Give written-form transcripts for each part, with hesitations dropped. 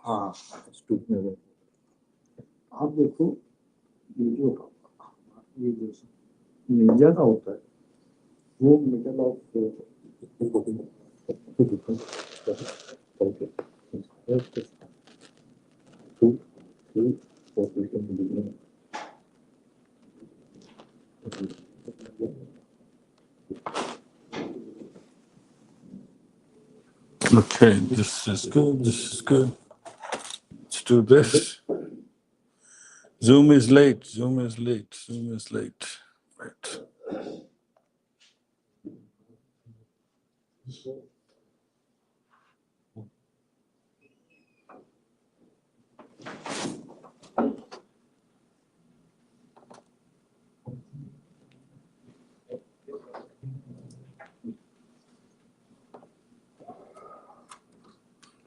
हाँ स्टूप में वो आप देखो ये जो मीडिया का होता है वो middle of Okay, this is good. This is good. Let's do this. Zoom is late. Zoom is late. Zoom is late. Right.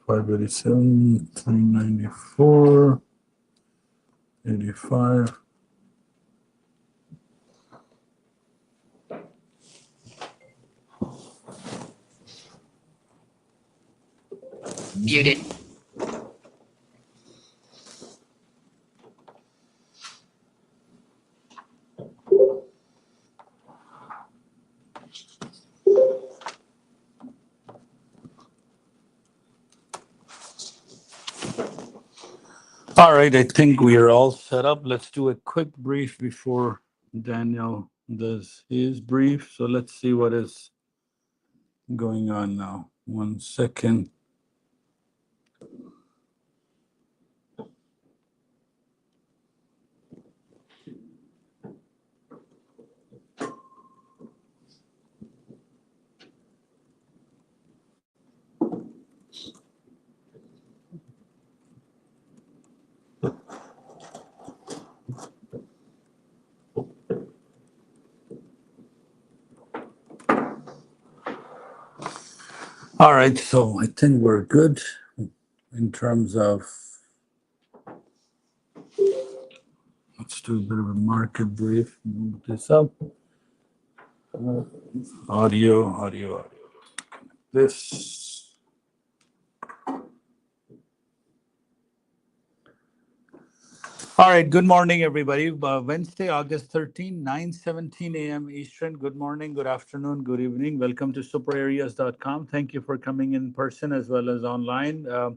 $587, $394, $85. Muted. All right, I think we are all set up. Let's do a quick brief before Daniel does his brief. So let's see what is going on now. 1 second. All right, so I think we're good in terms of, let's do a bit of a market brief. Move this up. Audio. This. All right, good morning, everybody. Wednesday, August 13, 9:17 a.m. Eastern. Good morning, good afternoon, good evening. Welcome to SuperAreas.com. Thank you for coming in person as well as online. Uh,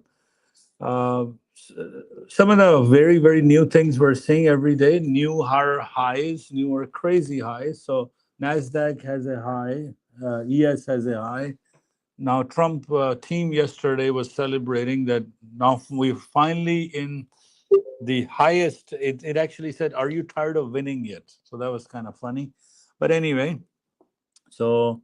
some of the very, very new things we're seeing every day, new highs, newer crazy highs. So NASDAQ has a high, ES has a high. Now, Trump team yesterday was celebrating that now we're finally in the highest. It actually said, "Are you tired of winning yet?" So that was kind of funny. But anyway, so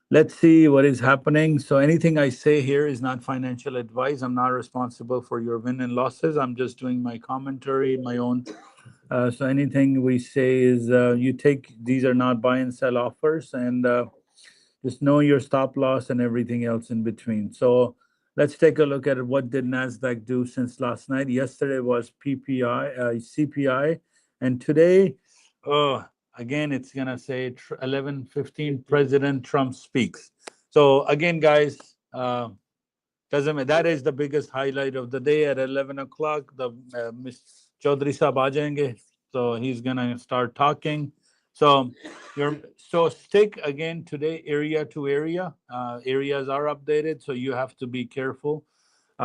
let's see what is happening. So anything I say here is not financial advice. I'm not responsible for your win and losses. I'm just doing my commentary, my own. So anything we say is you take. These are not buy and sell offers, and just know your stop loss and everything else in between. So let's take a look at what did Nasdaq do since last night. Yesterday was PPI, CPI, and today, again, it's gonna say 11:15. President Trump speaks. So again, guys, doesn't matter. That is the biggest highlight of the day at 11 o'clock. The Miss Chaudhry Sahab aa jayenge, so he's gonna start talking. So so stick again today area to area. Areas are updated, so you have to be careful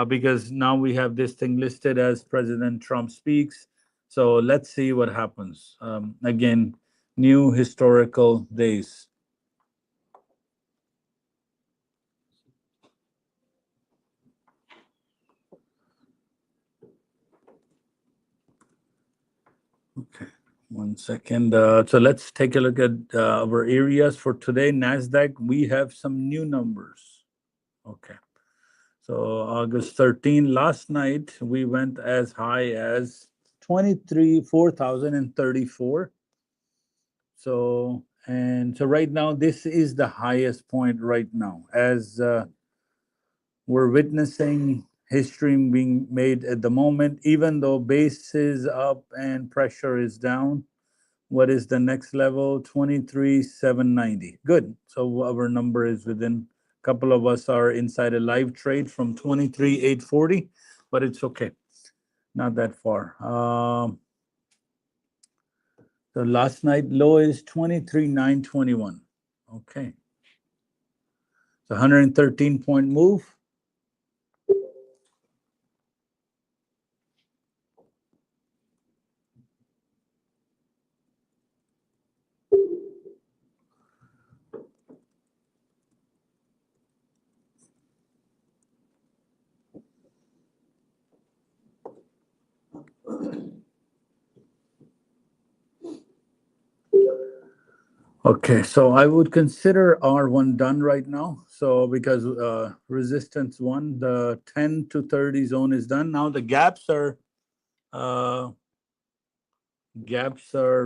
because now we have this thing listed as President Trump speaks. So let's see what happens. Again, new historical days. Okay, 1 second. So let's take a look at our areas for today. NASDAQ, we have some new numbers. Okay. So August 13, last night, we went as high as 4,034. So, and so right now, this is the highest point right now as we're witnessing history being made at the moment, even though base is up and pressure is down. What is the next level? 23,790. Good. So our number is within. A couple of us are inside a live trade from 23,840. but it's okay. Not that far. The last night low is 23,921. Okay. It's a 113-point move. Okay, so I would consider R1 done right now. So because resistance 1, the 10 to 30 zone is done. Now the gaps are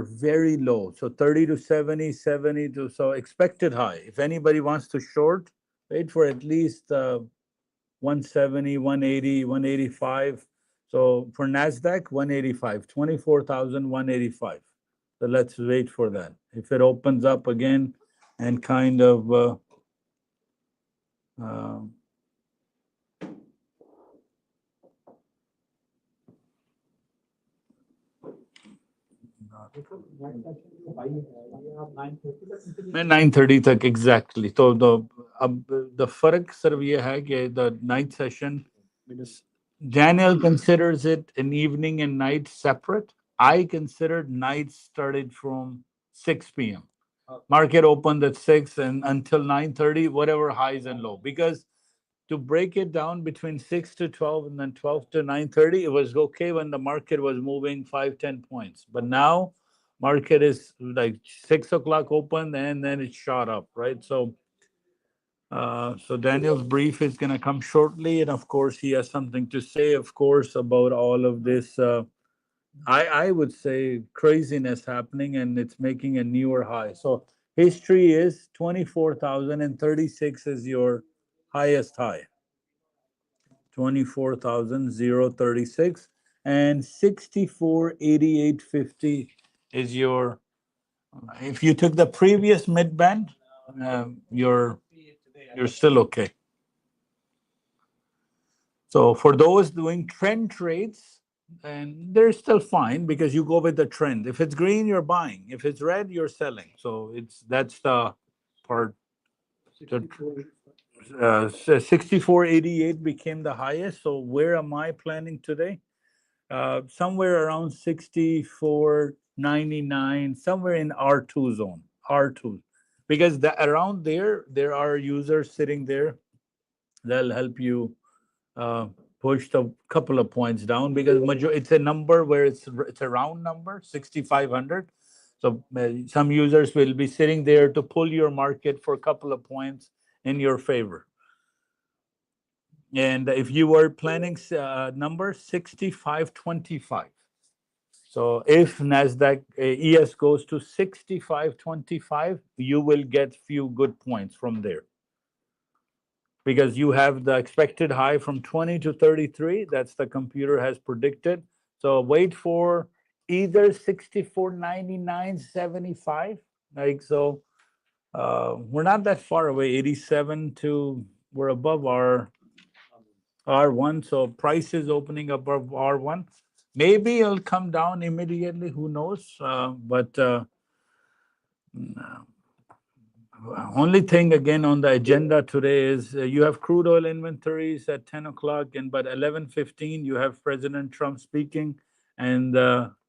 very low. So 30 to 70, 70 to, so expected high. If anybody wants to short, wait for at least 170, 180, 185. So for NASDAQ, 185, 24,185. So let's wait for that. If it opens up again and kind of मैं 9:30 तक exactly. तो the फर्क सिर्फ ये है कि the night session, Daniel considers it an evening and night separate. I considered night started from 6 p.m. Market opened at 6 and until 9:30, whatever highs and low. Because to break it down between 6 to 12 and then 12 to 9:30, it was okay when the market was moving 5-10 points. But now market is like 6 o'clock open and then it shot up, right? So Daniel's brief is going to come shortly, and of course he has something to say, of course, about all of this. I would say craziness happening, and it's making a newer high. So history is 24,036 is your highest high. 24,036 and 6488.50 is your. If you took the previous mid band, you're still okay. So for those doing trend trades, and they're still fine because you go with the trend. If it's green, you're buying. If it's red, you're selling. So that's the part. 6488 became the highest. So where am I planning today? Somewhere around 6499, somewhere in R2 zone. R2, because around there are users sitting there. They'll help you pushed a couple of points down because it's a number where it's a round number, 6,500. So some users will be sitting there to pull your market for a couple of points in your favor. And if you were planning number 6525. So if NASDAQ ES goes to 6525, you will get few good points from there. Because you have the expected high from 20 to 33. That's the computer has predicted. So wait for either 64.99.75. Like so, we're not that far away. 87 to we're above our R1. So price is opening above R1. Maybe it'll come down immediately. Who knows? But only thing again on the agenda today is you have crude oil inventories at 10 o'clock, and by 11:15 you have President Trump speaking, and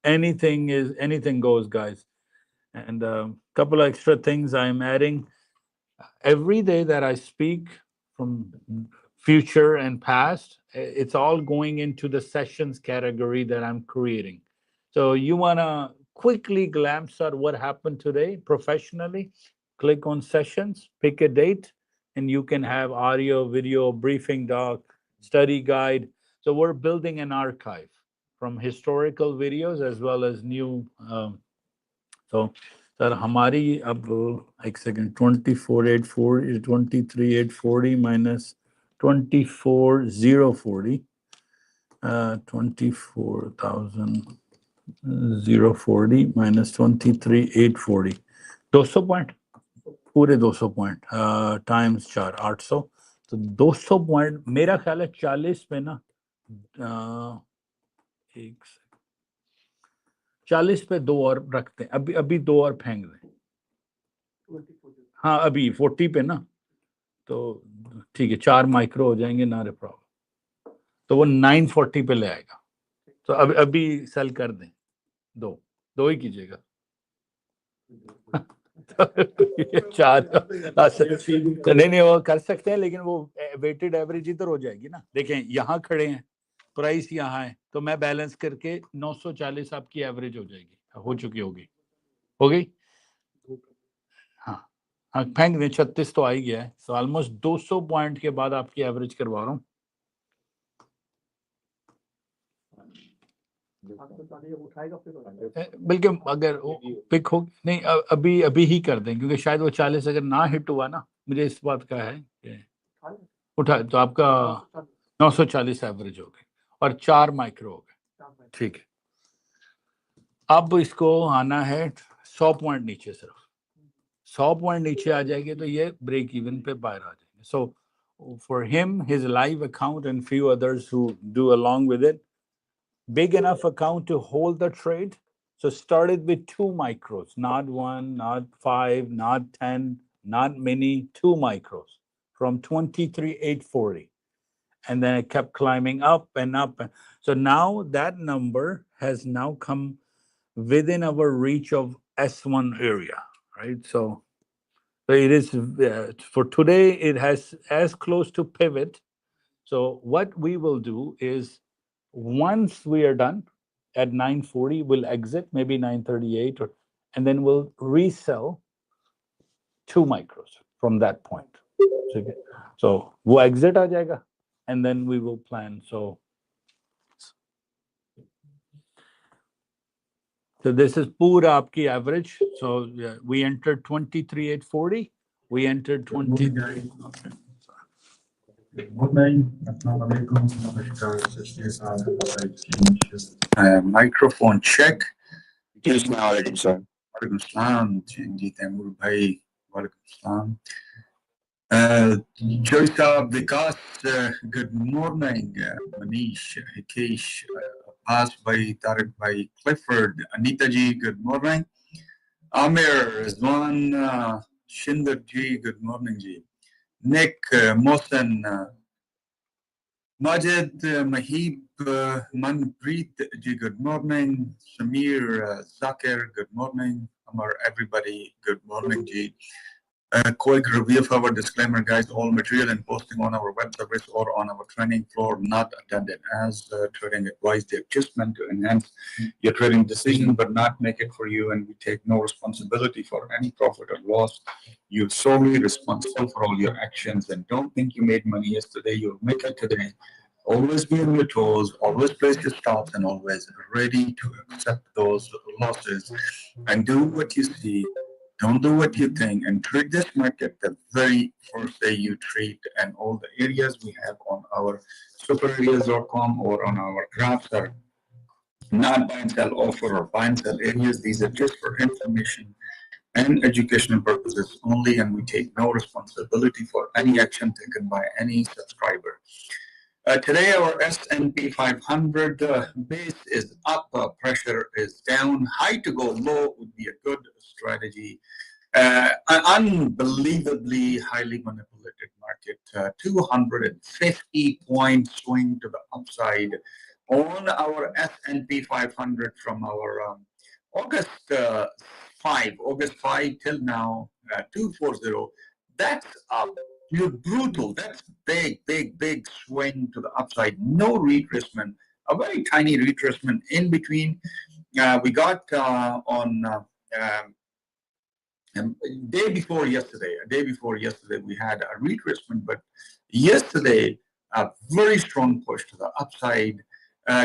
anything goes, guys. And a couple of extra things I'm adding. Every day that I speak from future and past, it's all going into the sessions category that I'm creating. So you want to quickly glance at what happened today professionally, click on sessions, pick a date, and you can have audio, video, briefing doc, study guide. So we're building an archive from historical videos as well as new. So sir हमारी अब एक second 24,840 23,840 minus 24,040 24,040 minus 23,840 200 point पूरे 200 point times 4 800 तो 200 point मेरा ख्याल है 40 पे ना एक 40 पे 2 और रखते हैं, अभी 2 और फेंक दें। हाँ अभी 40 पे ना, तो ठीक है 4 माइक्रो हो जाएंगे, ना प्रॉब्लम। तो वो 940 पे ले आएगा। तो अभी सेल कर दें, दो ही कीजिएगा। चार नहीं वो कर सकते हैं, लेकिन वो वेटेड एवरेज इधर हो जाएगी ना। देखें यहाँ खड़े हैं, प्राइस यहाँ है, तो मैं बैलेंस करके 940 आपकी एवरेज हो जाएगी, हो चुकी होगी, हो गई। हाँ हाँ फेंक दें, 36 तो आ ही गया है। तो ऑलमोस्ट 200 पॉइंट के बाद आपकी एवरेज करवा रहा हूँ। बल्कि अगर पिक हो नहीं, अभी ही कर दें, क्योंकि शायद वो 40 अगर ना हिट हुआ ना, मुझे इस बात का है कि उठा तो आपका 940 एवरेज हो गई और 4 माइक्रो हो गए। ठीक है, अब इसको आना है 100 पॉइंट नीचे, सिर्फ 100 पॉइंट नीचे आ जाएगी तो ये ब्रेक इवन पे बाहर आ जाएंगे। So for him, his live account and few others who do along with it, big enough account to hold the trade. So started with 2 micros, not 1, not 5, not 10, not many, 2 micros from 23,840. And then it kept climbing up and up. So now that number has now come within our reach of S1 area, right? So it is, for today, it has as close to pivot. So what we will do is, once we are done at 940, we'll exit maybe 938, and then we'll resell 2 micros from that point. So we'll exit aa jayega, and then we will plan. So this is pura aapki average. So we entered 23,840. We entered 23. Okay. Microphone check. Just now, sir. Walaikum salam. जी तैमूर भाई, वालेकुम सलाम. Joyta, Vikas, good morning. Manish, Hitesh, Abbas bhai, Tariq bhai, Clifford, Anita ji, good morning. Amir, Rizwan, Shinder ji, good morning ji. Nick, Mohsen, Majid, Mahib, Manpreet ji, good morning. Samir, Zakir, good morning. Amar, everybody, good morning ji. Quick review of our disclaimer, guys. All material and posting on our web service or on our training floor not intended as trading advice. They're just meant to enhance your trading decision, but not make it for you. And we take no responsibility for any profit or loss. You're solely responsible for all your actions. And don't think you made money yesterday. You'll make it today. Always be on your toes. Always place your stops, and always ready to accept those losses. And do what you see. Don't do what you think, and treat this market the very first day you trade. And all the areas we have on our SuperAreas.com or on our graphs are not buy and sell offer or buy and sell areas. These are just for information and educational purposes only, and we take no responsibility for any action taken by any subscriber. Today, our S&P 500 base is up, pressure is down. High to go low would be a good strategy. Unbelievably highly manipulated market. 250 point swing to the upside on our S&P 500 from our August 5 till now, 240. That's up. Brutal. That's big swing to the upside. No retracement. A very tiny retracement in between. We got on day before yesterday, we had a retracement, but yesterday a very strong push to the upside.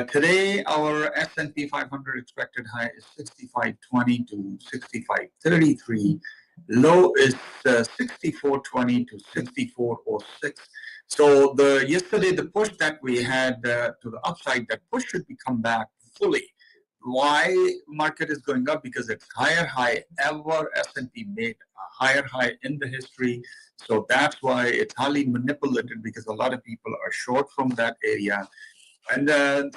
Today, our S&P 500 expected high is 65.20 to 65.33. Low is 64.20 to 64.06. So yesterday, the push that we had to the upside, that push should be come back fully. Why market is going up? Because it's higher high ever S&P made a higher high in the history. So that's why it's highly manipulated, because a lot of people are short from that area. And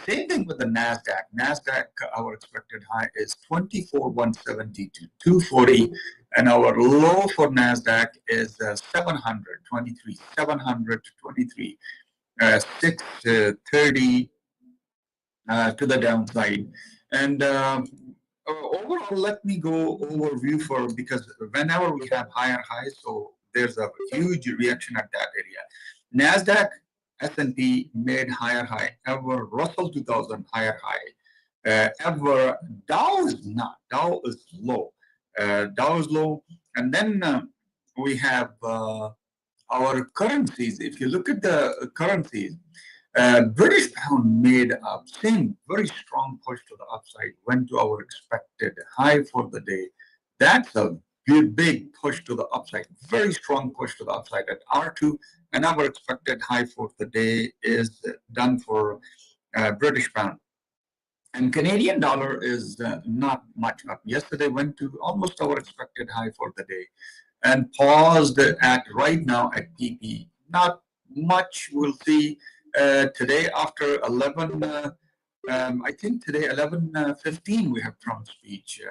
same thing with the NASDAQ. NASDAQ, our expected high is 24,170 to 240. And our low for NASDAQ is 700 to 23, 630 to the downside. And overall, let me go overview for, because whenever we have higher highs, so there's a huge reaction at that area. NASDAQ, S&P made higher high ever. Russell 2000 higher high ever. Dow is not. Dow is low. Dow is low. And then we have our currencies. If you look at the currencies, British pound made a same very strong push to the upside, went to our expected high for the day. That's a big push to the upside, very strong push to the upside at R2, and our expected high for the day is done for British pound. And Canadian dollar is not much up. Yesterday went to almost our expected high for the day and paused at right now at PP. Not much. We'll see today after 11. I think today 11:15 we have Trump's speech,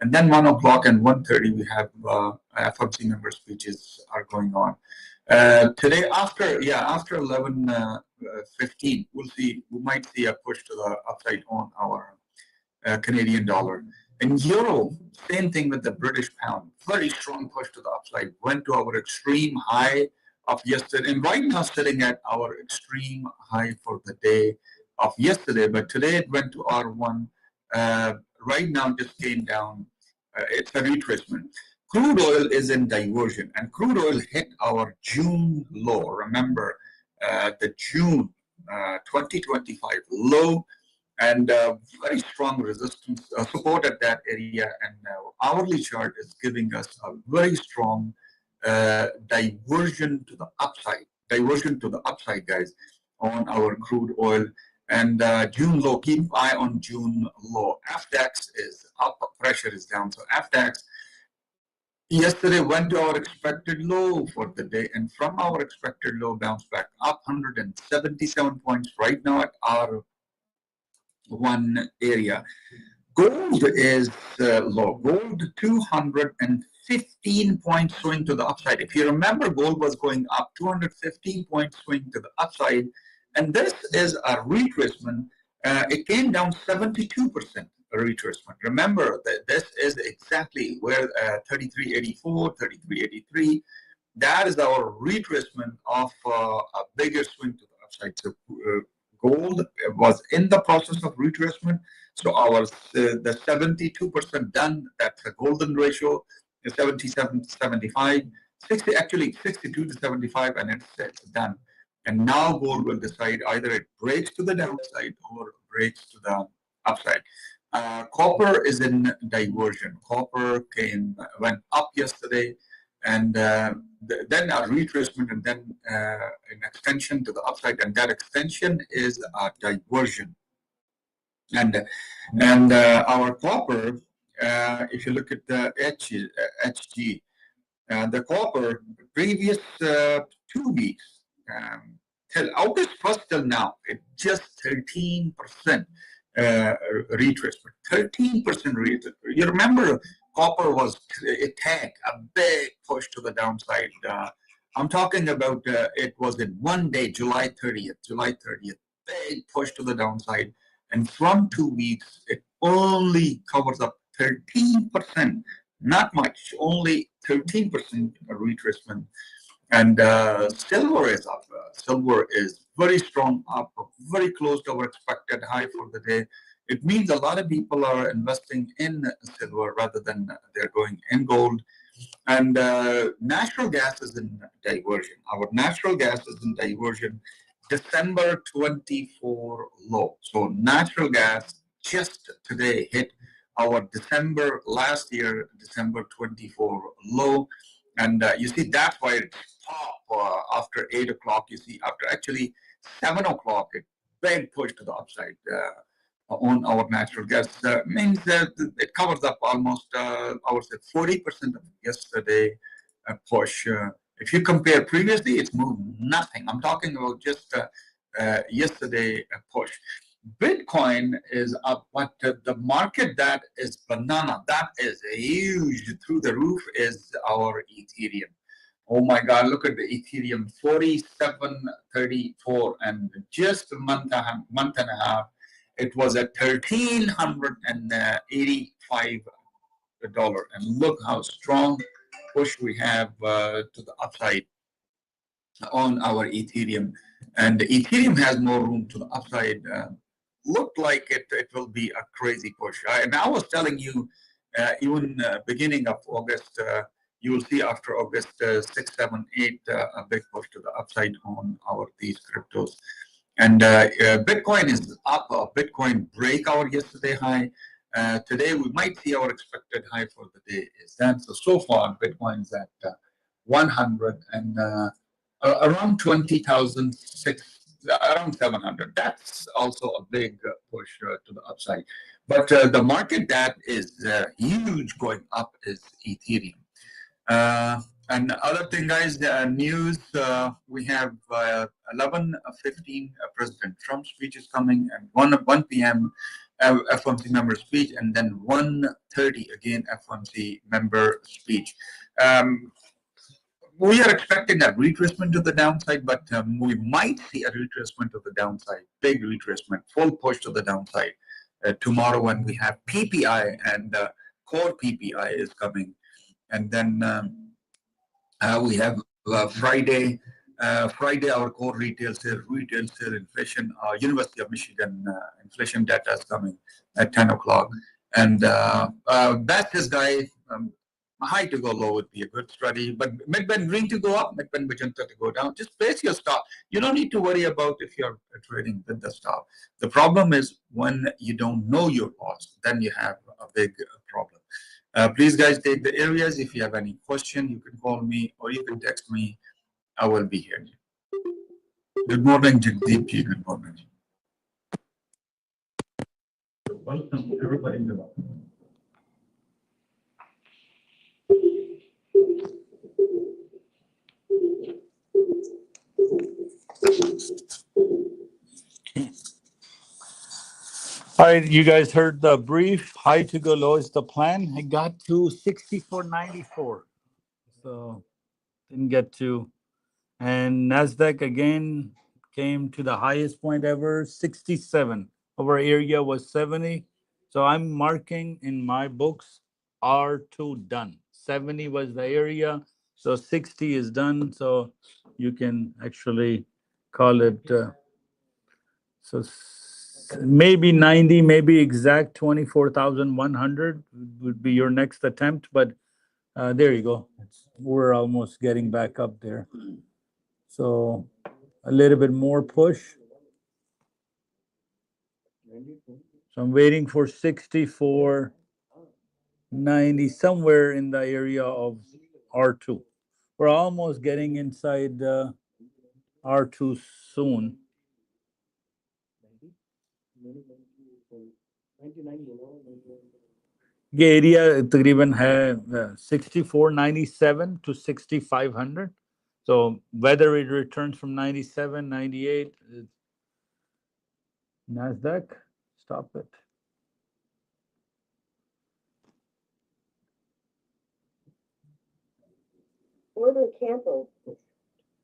and then 1 o'clock and 1:30 we have FOMC member speeches are going on. Today after 11:15 we'll see. We might see a push to the upside on our Canadian dollar. And euro, same thing with the British pound. Very strong push to the upside. Went to our extreme high of yesterday, and right now sitting at our extreme high for the day of yesterday. But today it went to R1. Right now just came down. It's a retracement. Crude oil is in diversion, and crude oil hit our June low. Remember the June 2025 low. And very strong resistance support at that area, and hourly chart is giving us a very strong diversion to the upside, guys, on our crude oil. And June low, keep eye on June low. FDAX is up, pressure is down. So FDAX yesterday went to our expected low for the day, and from our expected low bounced back up 177 points right now at our one area. Gold is low. Gold 215 point swing to the upside. If you remember, gold was going up 215 point swing to the upside, and this is a retracement. It came down 72% retracement. Remember that this is exactly where 3384, 3383. That is our retracement of a bigger swing to the upside. So gold was in the process of retracement. So our the 72% done. That's a golden ratio. 77 to 75, 60 actually 62 to 75, and it's done. And now gold will decide either it breaks to the downside or breaks to the upside. Copper is in diversion. Copper went up yesterday, and then a retracement, and then an extension to the upside, and that extension is a diversion. And our copper, if you look at the HG, the copper previous 2 weeks till August 1st till now, it just 13% retracement. 13% retracement. You remember, copper it had a big push to the downside. I'm talking about it was in one day, July 30th, big push to the downside. And from 2 weeks, it only covers up 13%, not much, only 13% retracement. And silver is up. Silver is very strong up, very close to our expected high for the day. It means a lot of people are investing in silver rather than they're going in gold. And natural gas is in diversion. Our natural gas is in diversion. December 24 low. So natural gas just today hit our last year, December 24 low. And you see, that's why it's top after 8 o'clock. You see, after actually 7 o'clock, it big push to the upside on our natural gas. Means that it covers up almost, I would say, 40% of yesterday push. If you compare previously, it's moved nothing. I'm talking about just yesterday push. Bitcoin is up, but the market that is banana, that is huge through the roof, is our Ethereum. Oh my God, look at the Ethereum, 47.34, and just a month and a half, it was at $1,385. And look how strong push we have to the upside on our Ethereum. And Ethereum has more room to the upside. Look like it will be a crazy push. And I was telling you, even beginning of August, you will see after August 6, 7, 8, a big push to the upside on these cryptos. And Bitcoin is up. Bitcoin break our yesterday high. Today we might see our expected high for the day is that. So far Bitcoin's at 100 and around 20,006, around 700. That's also a big push to the upside. But the market that is huge going up is Ethereum. And other thing, guys, news, we have 11:15 President Trump's speech is coming, and 1 p.m. FOMC member speech, and then 1:30 again FOMC member speech. We are expecting a retracement to the downside, but we might see a retracement to the downside, big retracement, full push to the downside tomorrow when we have PPI and core PPI is coming. And then we have Friday, our core retail sale, inflation, University of Michigan inflation data is coming at 10 o'clock. And that's this guy. High to go low would be a good strategy, but mid-band green to go up, mid-band magenta to go down. Just place your stop. You don't need to worry about if you're trading with the stop. The problem is when you don't know your loss, then you have a big problem. Please, guys, take the areas. If you have any question, you can call me or you can text me. I will be here. Good morning, Jagdeep ji. Good morning. Welcome, everybody. All right, you guys heard the brief. High to go low is the plan. I got to 64.94, so didn't get to. And NASDAQ again came to the highest point ever, 67. Our area was 70. So I'm marking in my books R2 done. 70 was the area, so 60 is done. So you can actually call it, maybe 90, maybe exact 24,100 would be your next attempt. But there you go. We're almost getting back up there. So a little bit more push. So I'm waiting for 64.90, somewhere in the area of R2. We're almost getting inside R2 soon. ये area तकरीबन है 64.97 to 6,500. So whether it returns from 97, 98, NASDAQ, stop it. Order canceled.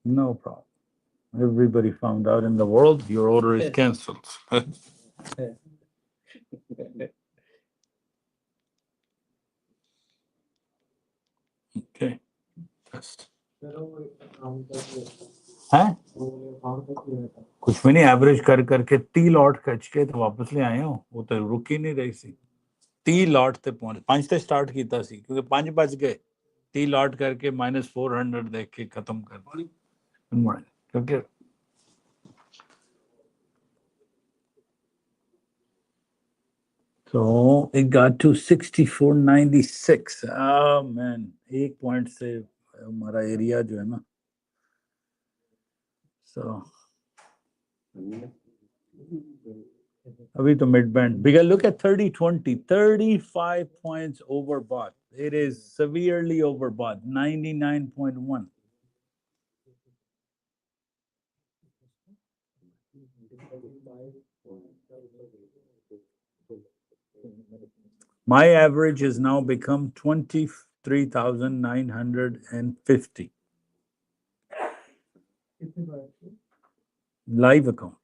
No problem. Everybody found out in the world your order is canceled. Okay. Test. हैं? कुछ भी नहीं, average कर करके 30 lot खच के तो वापस ले आए हो, वो तो रुक ही नहीं रही सी। 30 लॉट ते पहुंच 5 ते स्टार्ट कीता सी क्योंकि 5 बज गए, 30 लॉट करके -400 देख के खत्म कर दी क्योंकि so it got to 64.96. Oh man, 1 point से हमारा एरिया जो है ना, so अभी तो mid band because look at 30-20, 35 points overbought. It is severely overbought, 99.1. My average has now become 23,950. Live account.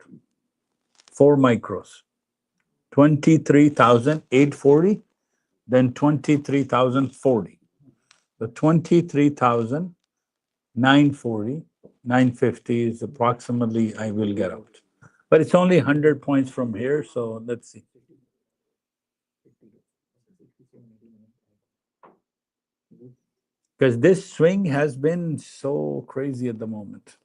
4 micros. 23,840, then 23,040. The 23,940, 950 is approximately I will get out. But it's only 100 points from here, so let's see. Because this swing has been so crazy at the moment.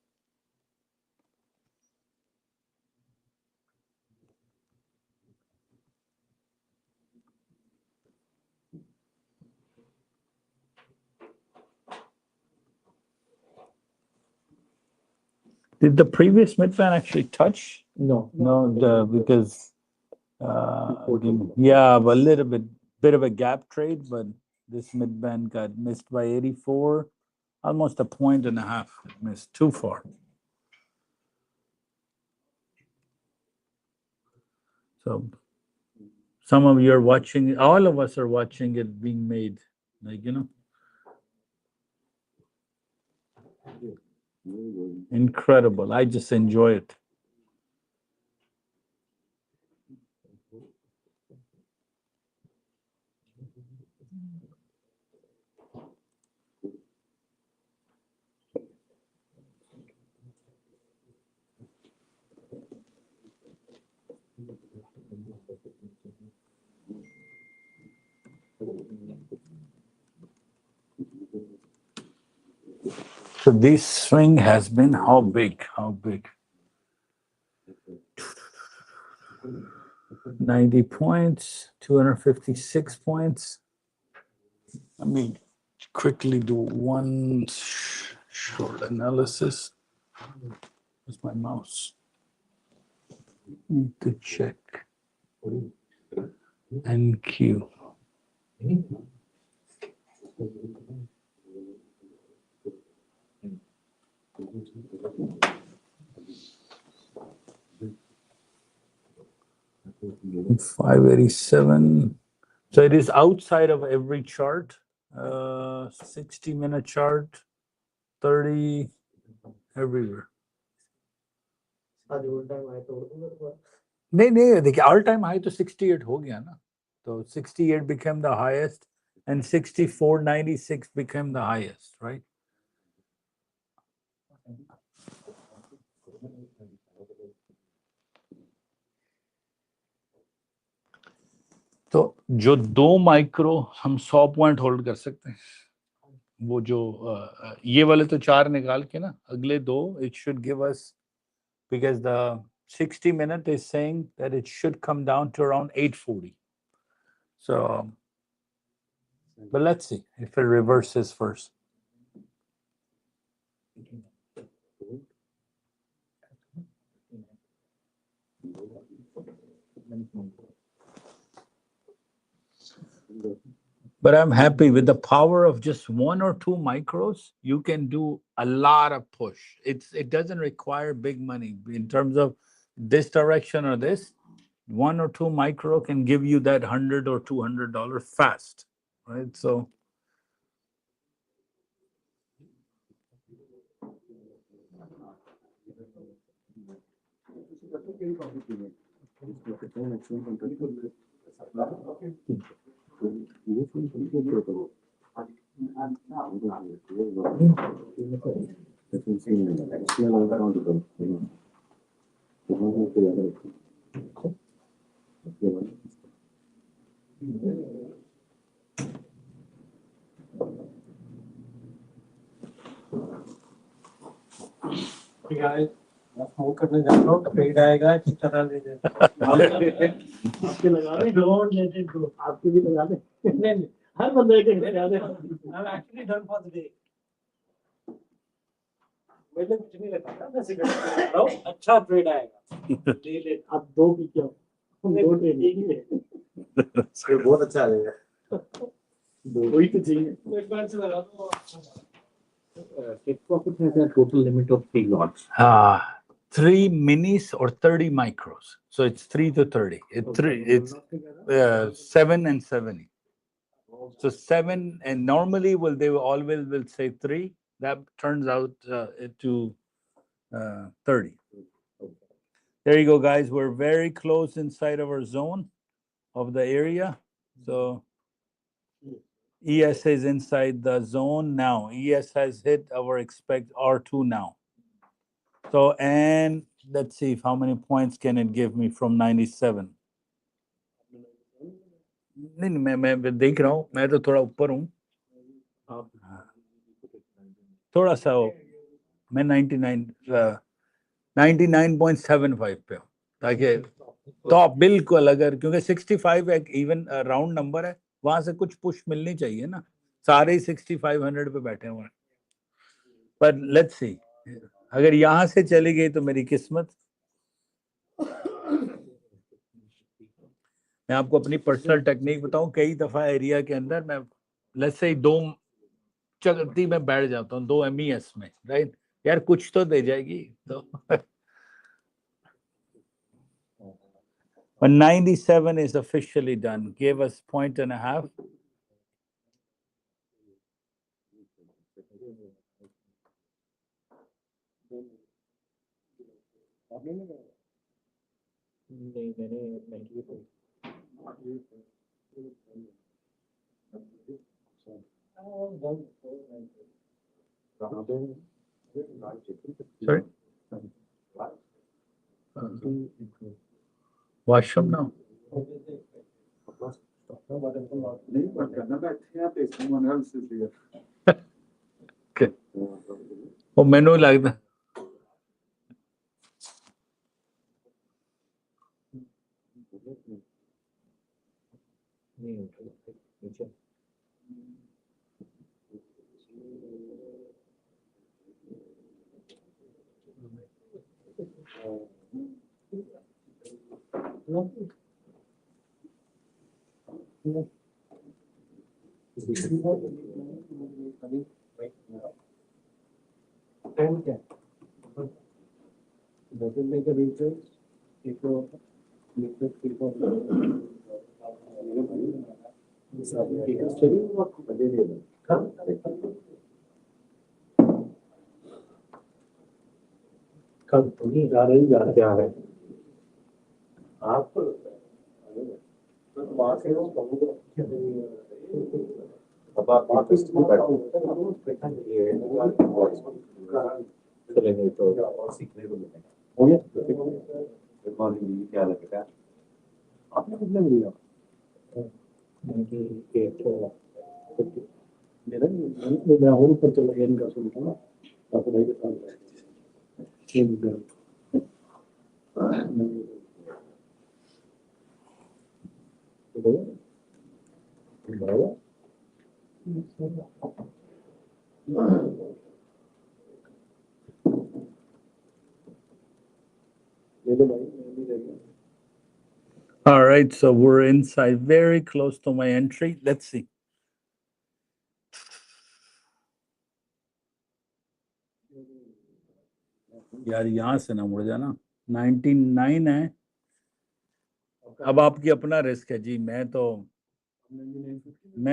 Did the previous midband actually touch? No. No, because yeah, a little bit of a gap trade, but this midband got missed by 84, almost a point and a half. Missed too far. So some of you are watching, all of us are watching it being made, like, incredible. I just enjoy it. So this swing has been how big? How big? 90 points, 256 points. Let me quickly do one short analysis. Where's my mouse? Need to check. NQ. 587. So it is outside of every chart. 60-minute chart, 30, everywhere. नहीं देखिए all time high तो 68 हो गया ना, तो 68 became the highest and 64.96 became the highest, right? तो जो 2 micro हम 100 पॉइंट होल्ड कर सकते हैं, वो जो ये वाले तो 4 निकाल के ना, अगले 2 it should give us, because the 60-minute is saying that it should come down to around 840. So, but let's see if it reverses first. But I'm happy with the power of just 1 or 2 micros. You can do a lot of push. It doesn't require big money in terms of this direction or this. 1 or 2 micro can give you that $100 or $200 fast, right? So. वो करने जा रहा हूँ, trade आएगा, किस तरह ले जाए आपके लगा दे, डोंट लेट इट गो, आपके भी लगा दे, नहीं हर बंदे के लगा दे। I'm actually done for the day. मैंने कुछ नहीं रखा था, मैं सिगरेट पी रहा हूँ, अच्छा ट्रेड आएगा, ले ले, आप 2 पी क्यों, 2 ट्रेड एक ही ले, फिर बहुत अच्छा आएगा, 2 ही तो चाहिए, एक बार से लगा दो। Take profit has a total limit of 3 lots. 3 minis or 30 micros. So it's 3 to 30. It's 7 and 70. So 7, and normally they will always will say 3. That turns out to 30. There you go, guys. We're very close inside of our zone of the area. So ES is inside the zone now. ES has hit our expect R2 now. So, and let's see how many points can it give me from 97. नहीं मैं देख रहा हूँ, मैं तो थोड़ा ऊपर हूँ, थोड़ा सा हो, मैं 99.75 पे हूँ, ताकि तो बिल्कुल अगर, क्योंकि 65 एक इवन राउंड नंबर है, वहां से कुछ पुश मिलनी चाहिए ना, सारे ही 6500 पे बैठे हुए हैं, पर लेट्स सी, अगर यहाँ से चली गई तो मेरी किस्मत। मैं आपको अपनी पर्सनल टेक्निक बताऊं, कई दफा एरिया के अंदर मैं लेट्स से 2 चलती में बैठ जाता हूँ, 2 MES में, राइट यार, कुछ तो दे जाएगी तो। But 97 is officially done. Gave us 1.5 points. Sorry? Washroom now. Okay. Oh, menu like that. Doesn't make a difference if you liquid people. Company जा रही क्या है आप वहां से चलेंगे तो और सीखने को मिलेगा। हो गया क्या लगेगा आपने कितने मिला मेरा मैं और ऊपर चला गया इनका सुन ना आपको भाई के साथ All right, so we're inside, very close to my entry. Let's see. यार यहाँ से ना मुड़ जाना, 99 है, अब आपकी अपना रिस्क है जी, मैं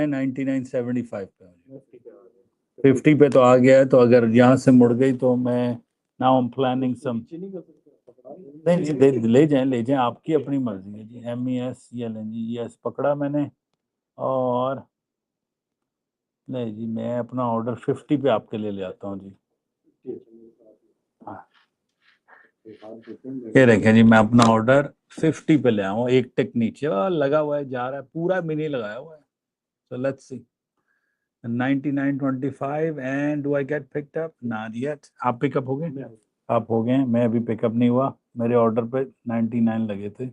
99.75 पे हूँ, 50 पे तो आ गया है, तो अगर यहाँ से मुड़ गई तो मैं now I am planning some, नहीं ले जाएं, आपकी अपनी मर्जी है जी। MES ये लें जी, यस पकड़ा मैंने, और नहीं जी, मैं अपना ऑर्डर 50 पे आपके लिए ले आता हूँ जी। हाँ, ये देखें जी, मैं अपना ऑर्डर 50 पे ले आऊँ, एक टिक नीचे और लगा हुआ है, जा रहा है, पूरा मिनी लगाया हुआ है। So let's see, 99.25 and do I get picked up? Not yet. आप पिकअप हो गए? आप हो गए, मैं अभी पिकअप नहीं हुआ, मेरे ऑर्डर पे 99 लगे थे।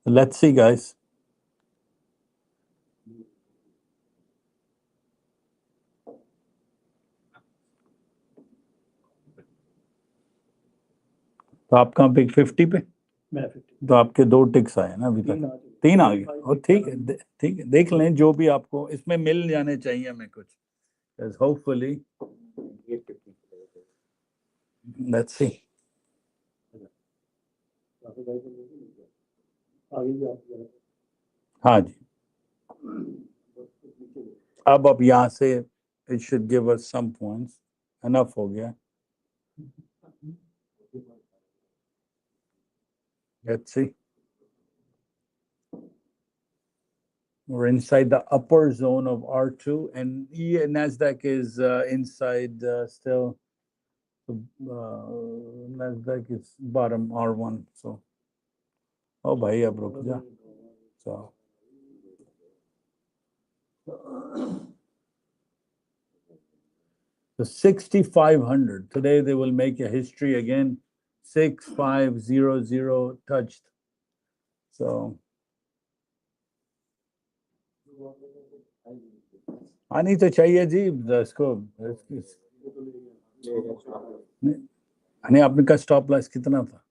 Let's see guys. तो आप कहाँ पिक 50 पे? तो आपके 2 टिक्स आए ना अभी तक, 3 आ गए, और ठीक है, ठीक है, देख लें जो भी आपको इसमें मिल जाने चाहिए हमें कुछ, hopefully let's see। आगे भी आप जरा हाँ जी, अब यहाँ से it should give us some points. Enough हो गया. Let's see. We're inside the upper zone of R2, and NASDAQ is inside still. NASDAQ is bottom R1. So, oh भाई अब रुक जा. So, the 6,500. Today they will make a history again. 6,500 touched. So, आनी तो चाहिए जी इसको. नहीं, आपने का स्टॉप लॉस कितना था?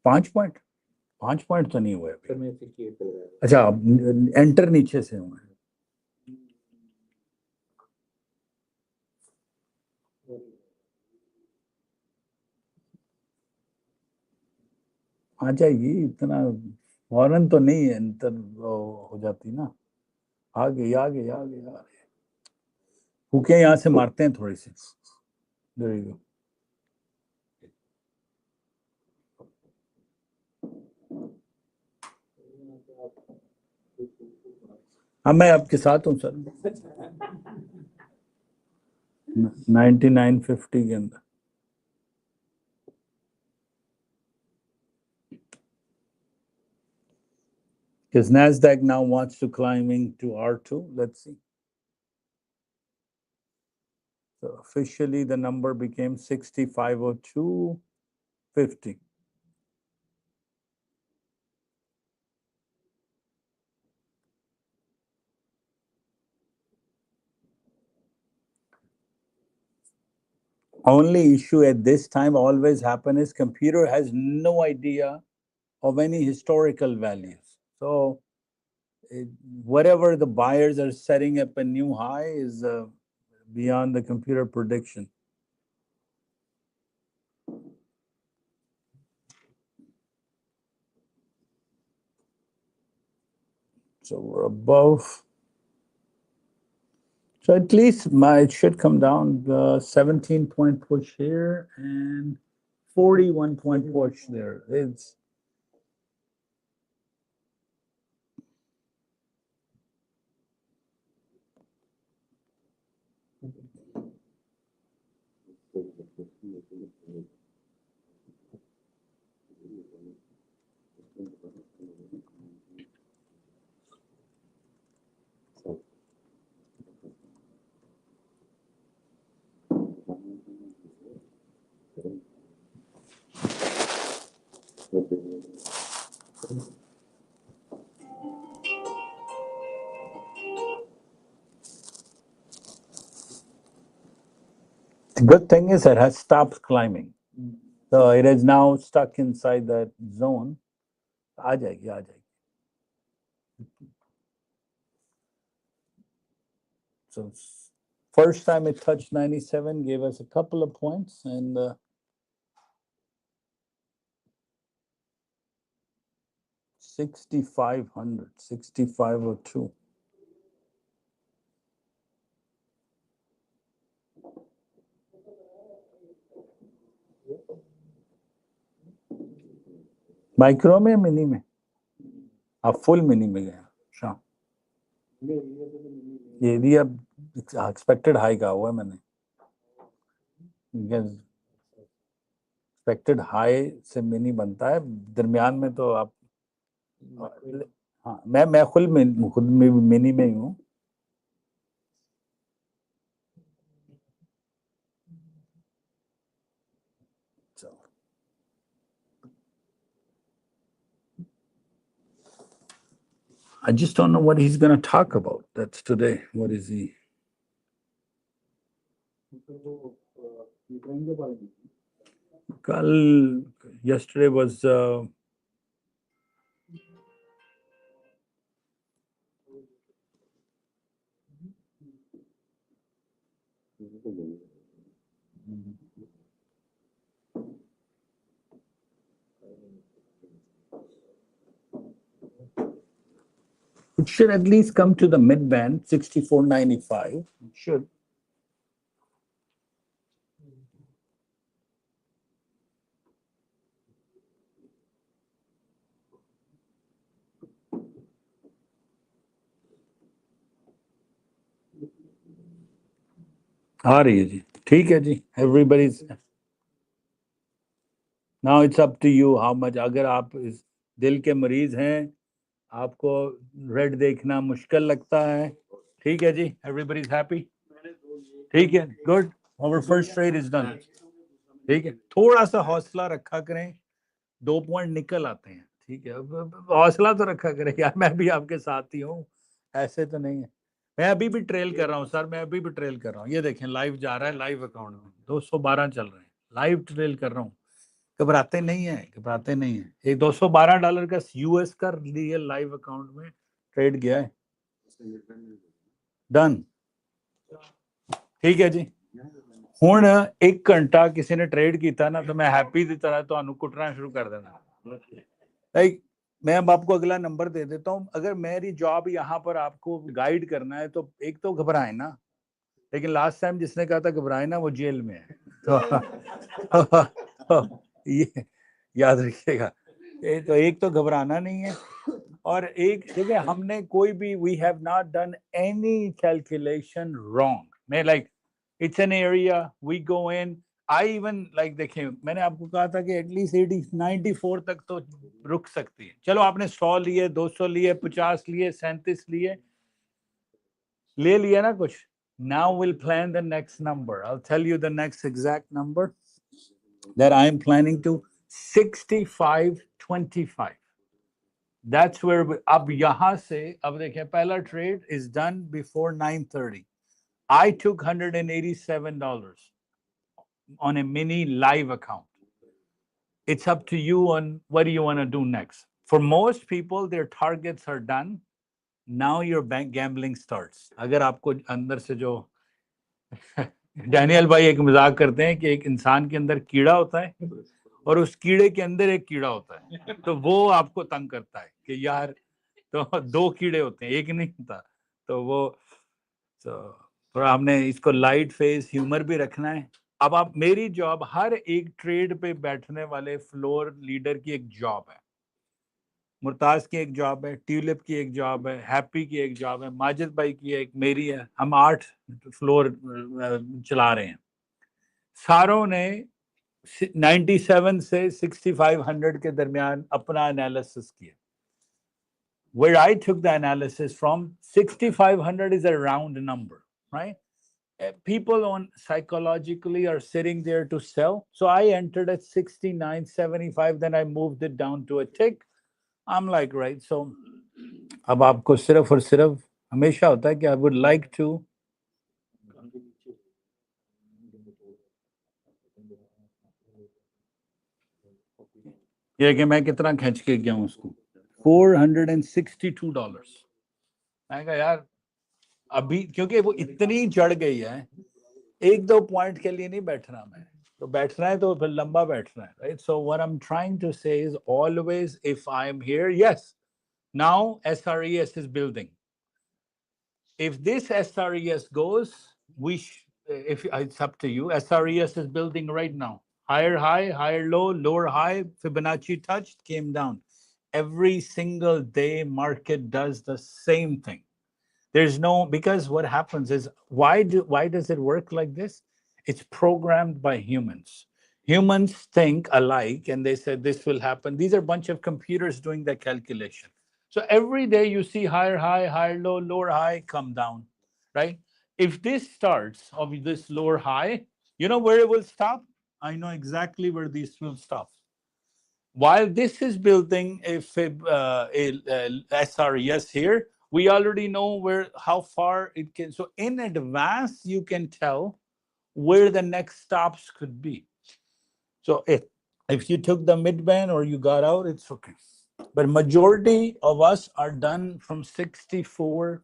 5 पॉइंट. 5 पॉइंट तो नहीं हुए अभी. अच्छा, एंटर नीचे से हुए. आ जाएगी, इतना फौरन तो नहीं है, एंटर हो जाती ना. आ गई. फूके यहाँ से मारते हैं थोड़ी सी. There you go. हाँ, मैं आपके साथ हूँ सर. 99.50 के अंदर. Because NASDAQ now wants to climbing to R2. Let's see. So officially the number became 6502.50. Only issue at this time always happen is computer has no idea of any historical values. So whatever the buyers are setting up a new high is beyond the computer prediction. So we're above. So at least it should come down 17-point push here and 41-point push there. It's the good thing is it has stopped climbing. So it is now stuck inside that zone. आ जाएगी. So first time it touched 97, gave us a couple of points, and 6,500, 6,502. Micro में mini में आप full mini में गए शाम. ये भी अब एक्सपेक्टेड हाई का हुआ है मैंने. एक्सपेक्टेड हाई से मिनी बनता है, दरमियान में तो आप. हाँ, मैं खुद मिनी में ही हूँ. I just don't know what he's going to talk about. That's today. What is he? Yesterday was it should at least come to the mid band, 64.95. It should. आ रही है जी, ठीक है जी. Everybody's. Now it's up to you how much. अगर आप इस दिल के मरीज हैं, आपको रेड देखना मुश्किल लगता है, ठीक है जी. Everybody's happy. ठीक है, good. Our first trade is done. ठीक है, थोड़ा सा हौसला रखा करें, 2 पॉइंट निकल आते हैं. ठीक है, हौसला तो रखा करें यार, मैं भी आपके साथ ही हूँ, ऐसे तो नहीं है. मैं अभी भी ट्रेल कर रहा हूँ सर, मैं अभी भी ट्रेल कर रहा हूँ. ये देखें, लाइव जा रहा है, लाइव अकाउंट में 212 चल रहे हैं, लाइव ट्रेल कर रहा हूँ. घबराते नहीं है, घबराते नहीं है. एक $212 का यूएस का लिए लाइव अकाउंट में ट्रेड गया है, डन. ठीक है जी. ਹੁਣ 1 ਘੰਟਾ ਕਿਸੇ ने ट्रेड ਕੀਤਾ ना, तो मैं हैप्पी की तरह ਤੁਹਾਨੂੰ ਕੁੱਟਣਾ शुरू कर देना. लाइक मैं अब आपको अगला नंबर दे देता हूँ. अगर मेरी जॉब यहाँ पर आपको गाइड करना है, तो एक तो घबराए ना, लेकिन लास्ट टाइम जिसने कहा था घबराए ना, वो जेल में है. तो ये याद रखिएगा. तो एक तो घबराना नहीं है, और एक देखिए, हमने कोई भी, we have not done any calculation wrong. मैं like, it's an area, we go in. I even like, देखिए मैंने आपको कहा था कि एटलीस्ट 94 तक तो रुक सकती है. चलो आपने 100 लिए, 200 लिए, 50 लिए, 37 लिए, ले लिया ना कुछ. Now we'll plan the next number. I'll tell you the next exact number that I'm planning to, 65.25. That's where अब यहाँ से, अब देखिए, पहला trade is done before 9:30. I took $187 on a mini live account. It's up to you on what do you want to do next. For most people, their targets are done. Now your bank gambling starts. अगर आपको अंदर से जो Daniel भाई एक मजाक करते हैं कि एक इंसान के अंदर कीड़ा होता है, और उस कीड़े के अंदर एक कीड़ा होता है, तो वो आपको तंग करता है कि यार, तो 2 कीड़े होते हैं, एक नहीं होता. तो वो थोड़ा हमने इसको लाइट फेस ह्यूमर भी रखना है. अब आप, मेरी जॉब, हर एक ट्रेड पे बैठने वाले फ्लोर लीडर की एक जॉब है. मुर्ताज की एक जॉब है, ट्यूलिप की एक जॉब है, हैप्पी की एक जॉब है, माजिद भाई की एक, मेरी है. हम 8 फ्लोर चला रहे हैं. सारों ने 97 से 6500 के दरमियान अपना एनालिसिस किया. Where I took the analysis from, 6500 is a round number, right? People on psychologically are sitting there to sell. So I entered at 69.75, then I moved it down to a tick. I'm like, right, so अब आपको सिर्फ और सिर्फ हमेशा होता है कि I would like to, ये कि मैं कितना खींच के गया हूँ उसको, $462. मैं कहा यार, अभी क्योंकि वो इतनी चढ़ गई है, 1-2 पॉइंट के लिए नहीं बैठना. मैं तो बैठना है तो फिर लंबा बैठना है, right? So what I am trying to say is, always if I am here, yes, now SRES is building. If this SRES goes, if it's up to you, SRES is building right now. Higher high, higher low, lower high, Fibonacci touched, came down. Every single day market does the same thing. There's no, because what happens is, why does it work like this? It's programmed by humans. Humans think alike, and they said this will happen. These are a bunch of computers doing the calculation. So every day you see higher high, higher low, lower high, come down, right? If this starts of this lower high, you know where it will stop? I know exactly where this will stop. While this is building a SRES here, we already know how far it can. So in advance, you can tell where the next stops could be. So if you took the mid-band or you got out, it's okay. But majority of us are done from 64.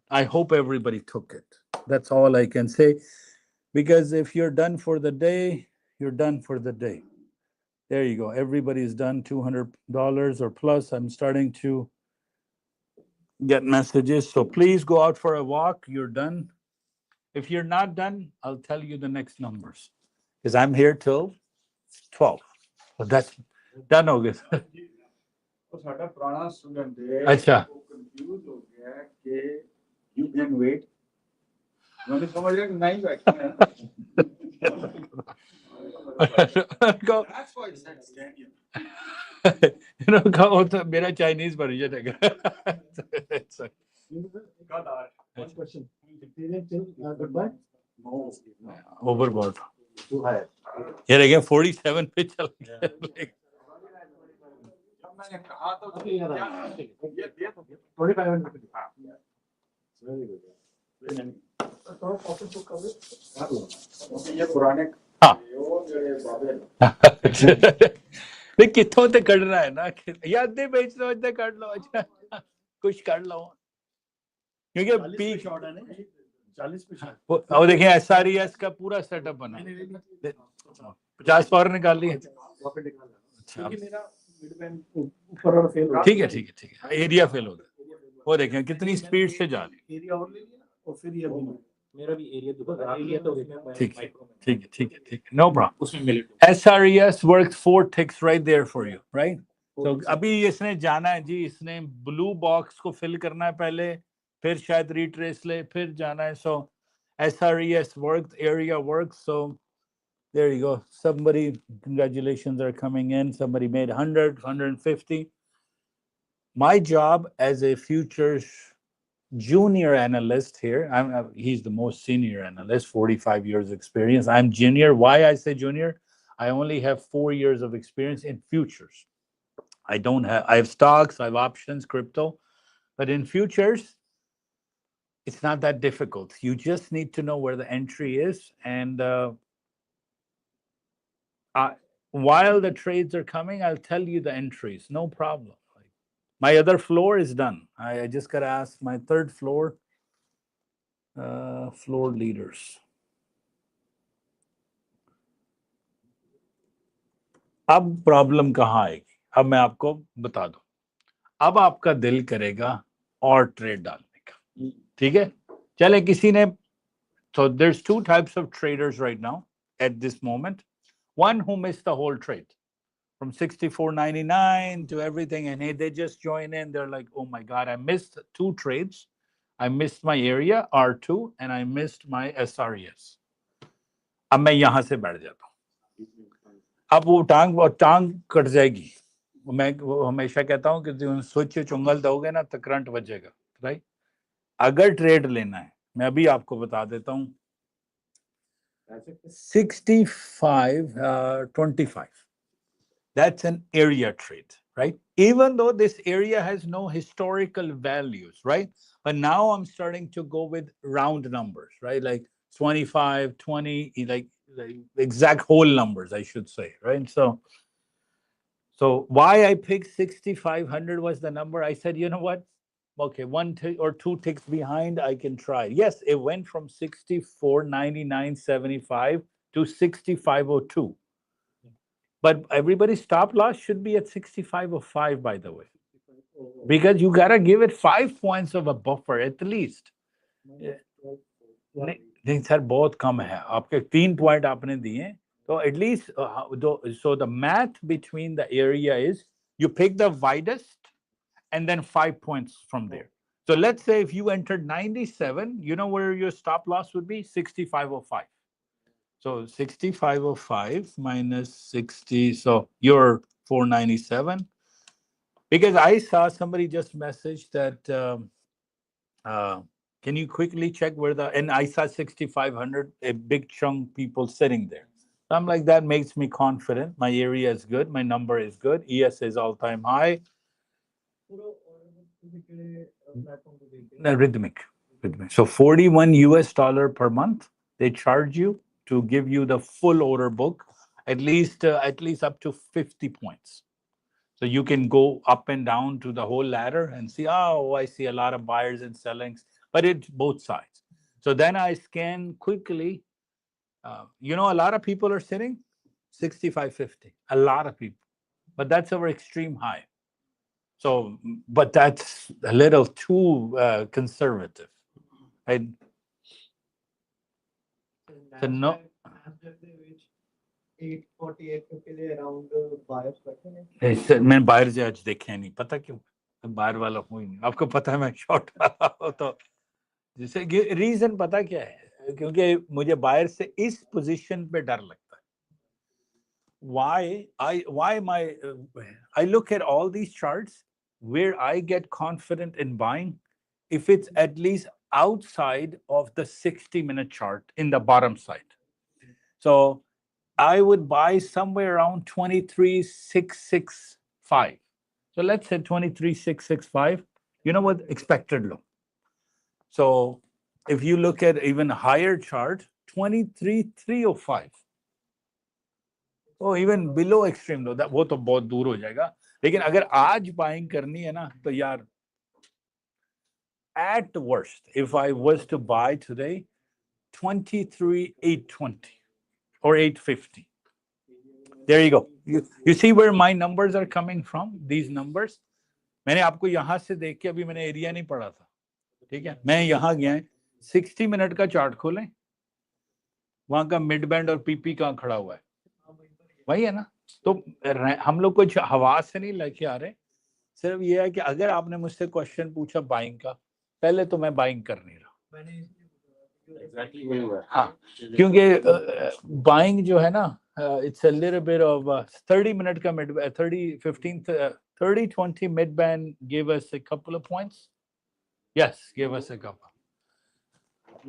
I hope everybody took it. That's all I can say. Because if you're done for the day, you're done for the day. There you go. Everybody's done $200 or plus. I'm starting to get messages. So please go out for a walk. You're done. If you're not done, I'll tell you the next numbers because I'm here till 12. So that's done. Okay. ਉਹ ਸਾਡਾ ਪੁਰਾਣਾ student ਹੈ ਅੱਛਾ ਉਹ confuse ਹੋ ਗਿਆ ਕਿ you can wait ਮੈਨੂੰ ਸਮਝ ਰਿਹਾ ਕਿ ਨਹੀਂ ਬੈਠਣਾ ਹੈ Go. That's why I said stand here. Go to मेरा Chinese version है. It's like, God, One question. Experience till goodbye? no. overboard. Too high. Here again 47 पे चल गया. Like, जब मैंने कहा तो अभी याद आया। ये दे तो 25 minutes. Very good. तो ऑफिस बुक कर लो। ये पुराने हाँ। वो ਜਿਹੜੇ ਬਾਬੇ नहीं कितों ते करना है ना या अद्धे बेच लो अद्धे कर लो अच्छा कुछ कर लो क्योंकि 40 पीक पे शॉर्ट है ना 40 पे शॉर्ट और देखिए SRES का पूरा सेटअप बना 50 पावर निकाल लिए प्रॉफिट निकालना अच्छा क्योंकि मेरा मिड बैंड ऊपर और फेल हो ठीक है एरिया फेल हो गया वो देखें कितनी स्पीड से जा रही एरिया और ले लिया और फिर ये भी मेरा भी एरिया एरिया तो ठीक है नो प्रॉब्लम उसमें मिले SRES worked 4 ticks right there for you right so अभी इसने जाना है जी इसने ब्लू बॉक्स को फिल करना है पहले फिर शायद रिट्रेस ले फिर जाना है so SRES worked area worked so there you go somebody congratulations are coming in somebody made 100 150 my job as a futures junior analyst here he's the most senior analyst 45 years experience I'm junior why I say junior I only have 4 years of experience in futures I have stocks I have options crypto but in futures it's not that difficult you just need to know where the entry is and while the trades are coming I'll tell you the entries no problem my other floor is done I just got to ask my third floor floor leaders अब problem कहाँ आएगी अब मैं आपको बता दूं अब आपका दिल करेगा और ट्रेड डालने का ठीक है चले किसी ने so there's 2 types of traders right now at this moment one who missed the whole trade from 64.99 to everything and they just join in they're like oh my god I missed 2 trades I missed my area R2 and I missed my SRES अब मैं यहां से बैठ जाता हूं अब वो टांग कट जाएगी मैं हमेशा कहता हूं कि तुम स्विच चुंगल दोगे ना तो करंट बजेगा राइट अगर ट्रेड लेना है मैं अभी आपको बता देता हूं 65.25 that's an area trade right even though this area has no historical values right but now I'm starting to go with round numbers right like 25 20 like exact whole numbers I should say right so why I picked 6500 was the number I said you know what okay 1 or 2 ticks behind I can try yes it went from 64.99.75 to 6502 but everybody's stop loss should be at 6505 by the way because you got to give it 5 points of a buffer at least नहीं sir बहुत कम है आपके 3 point आपने दिए तो at least so the math between the area is you pick the widest and then 5 points from there so let's say if you entered 97 you know where your stop loss would be 6505 so 6505 minus 60 so you're 497 because I saw somebody just messaged that can you quickly check where and I saw 6500 a big chunk people sitting there so I'm like that makes me confident my area is good my number is good ES is all-time high rhythmic so $41 per month they charge you to give you the full order book at least up to 50 points so you can go up and down to the whole ladder and see oh I see a lot of buyers and sellings but it's both sides so then I scan quickly you know a lot of people are sitting 65.50 a lot of people but that's our extreme high So, but that's a little too conservative. So no. मैं बाहर से आज देखे नहीं पता क्यों बाहर वाला हूँ ही नहीं आपको पता है मैं शॉर्ट तो जिसे रीजन पता क्या है क्योंकि मुझे बाहर से इस पोजीशन पे डर लगता है I look at all these charts where I get confident in buying if it's at least outside of the 60-minute chart in the bottom side. So I would buy somewhere around 23,665. So let's say 23,665. You know what? Expected low. So if you look at even higher chart, 23,305. Oh, even below extreme low, that वो तो बहुत दूर हो जाएगा. लेकिन अगर आज buying करनी है ना, तो यार, at worst, if I was to buy today, 23,820 or 850. There you go. You see where my numbers are coming from? These numbers. मैंने आपको यहाँ से देख के अभी मैंने एरिया नहीं पढ़ा था, ठीक है? मैं यहाँ गया 60 मिनट का चार्ट खोलें, वहां का मिड बैंड और पीपी कहाँ खड़ा हुआ है, वही है ना? तो हम लोग कुछ हवा से नहीं लेके आ रहे, सिर्फ ये है कि अगर आपने मुझसे क्वेश्चन पूछा बाइंग का, पहले तो मैं बाइंग कर नहीं रहा. हाँ, क्योंकि बाइंग जो है ना, it's a little bit of 30 minute का mid 30-20 mid band gave us a couple of points. Yes, gave us a couple.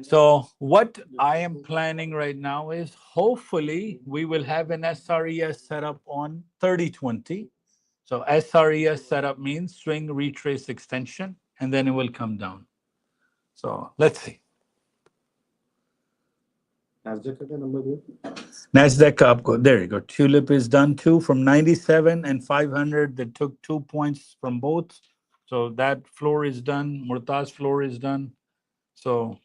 So what I am planning right now is hopefully we will have an SRES setup on 30-20. So SRES setup means swing retrace extension, and then it will come down. So let's see. NASDAQ आपको, there you go. Tulip is done too from 97 and 500. They took 2 points from both. So that floor is done. Murta's floor is done. So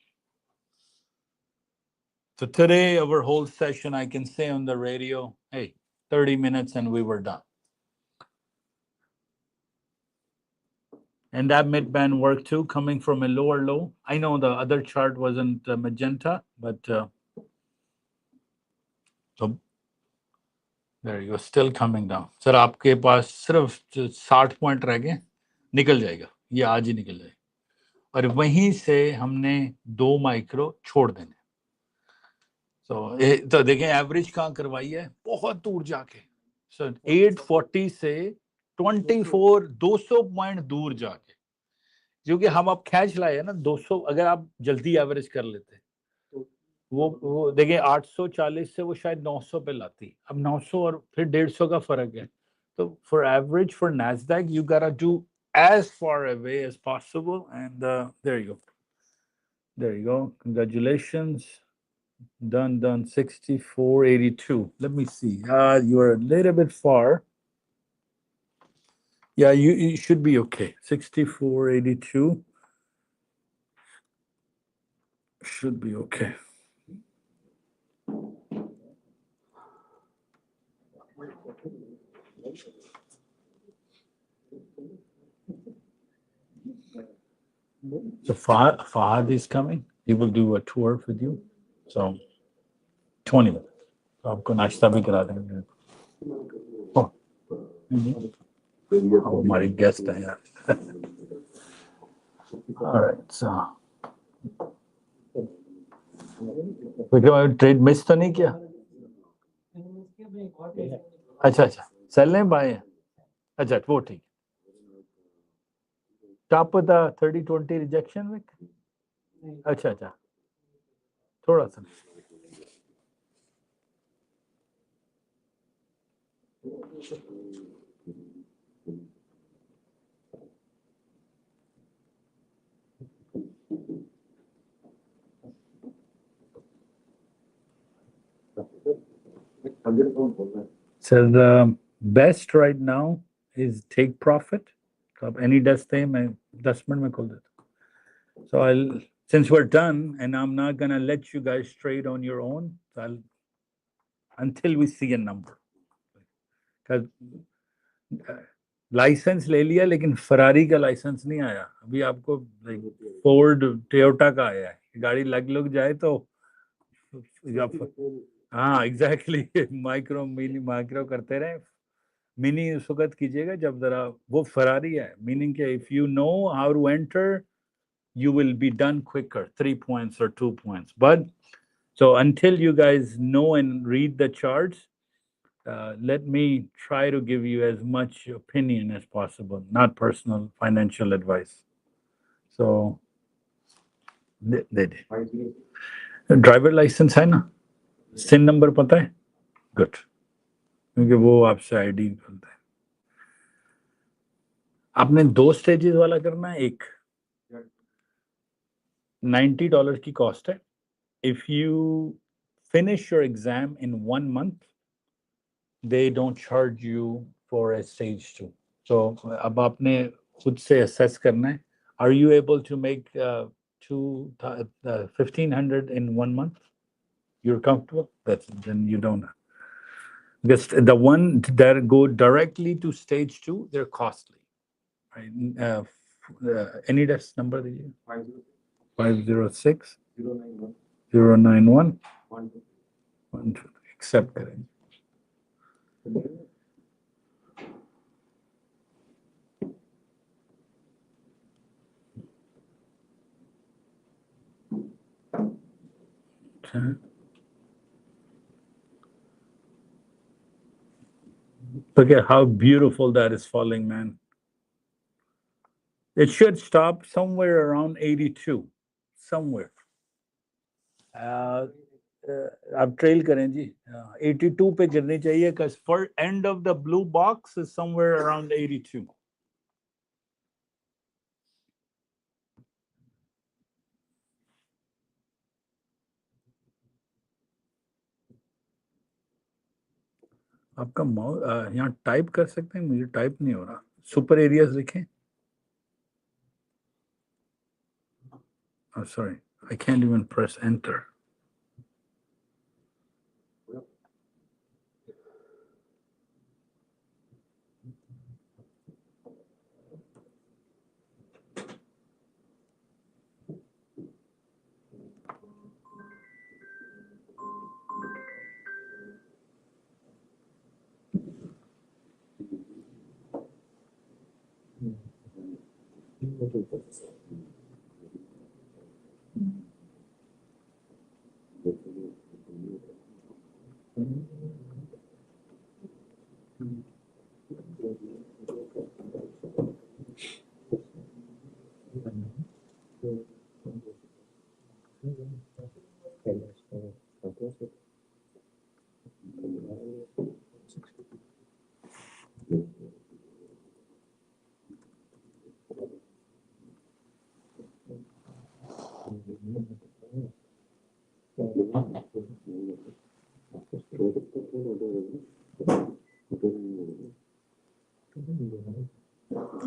today, our whole session, I can say on the radio, hey, 30 minutes and we were done. And that mid-band worked too, coming from a lower low. I know the other chart wasn't magenta, but so there you go, still coming down. Sir, आपके पास सिर्फ 60 point रह गए, निकल जाएगा, ये आज ही निकल जाएगा. और वहीं से हमने 2 माइक्रो छोड़ देने. तो देखें एवरेज कहाँ करवाई है, बहुत दूर जाके. सो 840 से 24 200 पॉइंट दूर जाके, क्योंकि हम अब कैच लाए हैं ना 200. अगर आप जल्दी एवरेज कर लेते वो देखें 840 से वो शायद 900 पे लाती. अब 900 और फिर 150 का फर्क है. तो for average for NASDAQ you gotta do as far away as possible, and there you go. Congratulations. Done 64.82. Let me see. You are a little bit far. Yeah, you should be okay. 64.82 should be okay. So Fahad is coming. He will do a tour with you. So 20 minutes. So आपको नाश्ता भी करा देंगे. Oh, हमारी guest है यार. All right. So trade miss तो नहीं किया? अच्छा सेल नहीं बाय है. अच्छा वो ठीक. Top of the 30-20 rejection wick? अच्छा थोड़ा सा. So the best right now is take profit. So any दस्ते में 10 मिनट में खोल देता. So since we're done, and I'm not gonna let you guys trade on your own, so until we see a number. Because licence ले लिया लेकिन Ferrari का licence नहीं आया अभी आपको। लाइक फोर्ड टोयोटा का आया है, गाड़ी लग जाए तो हाँ एग्जैक्टली माइक्रो मिनी माइक्रो करते रहे। मिनी उस वक्त कीजिएगा जब जरा वो फरारी है, मीनिंग के if you know how to enter you will be done quicker, 3 points or 2 points. But so until you guys know and read the charts, let me try to give you as much opinion as possible, not personal financial advice. So, driver license है ना, सिन number पता है? Good, क्योंकि वो आपसे ID निकलता है। आपने 2 स्टेजेस वाला करना है, एक $90 की कॉस्ट है। If you finish your exam in 1 month, they don't charge you for a stage 2. So अब आपने खुद से assess करना है, are you able to make 1,500 in 1 month? You're comfortable? Then you don't. Because the one that go directly to stage 2, they're costly, right? Any desk number that you 506 091 12 accept करें। Okay. Look at how beautiful that is falling, man. It should stop somewhere around 82, somewhere. आप trail करें जी, 82 पे गिरनी चाहिए, because for end of the blue box is somewhere around 82. आपका mouse यहाँ type कर सकते हैं, मुझे टाइप नहीं हो रहा। सुपर एरियाज लिखें। Oh, sorry, I can't even press enter.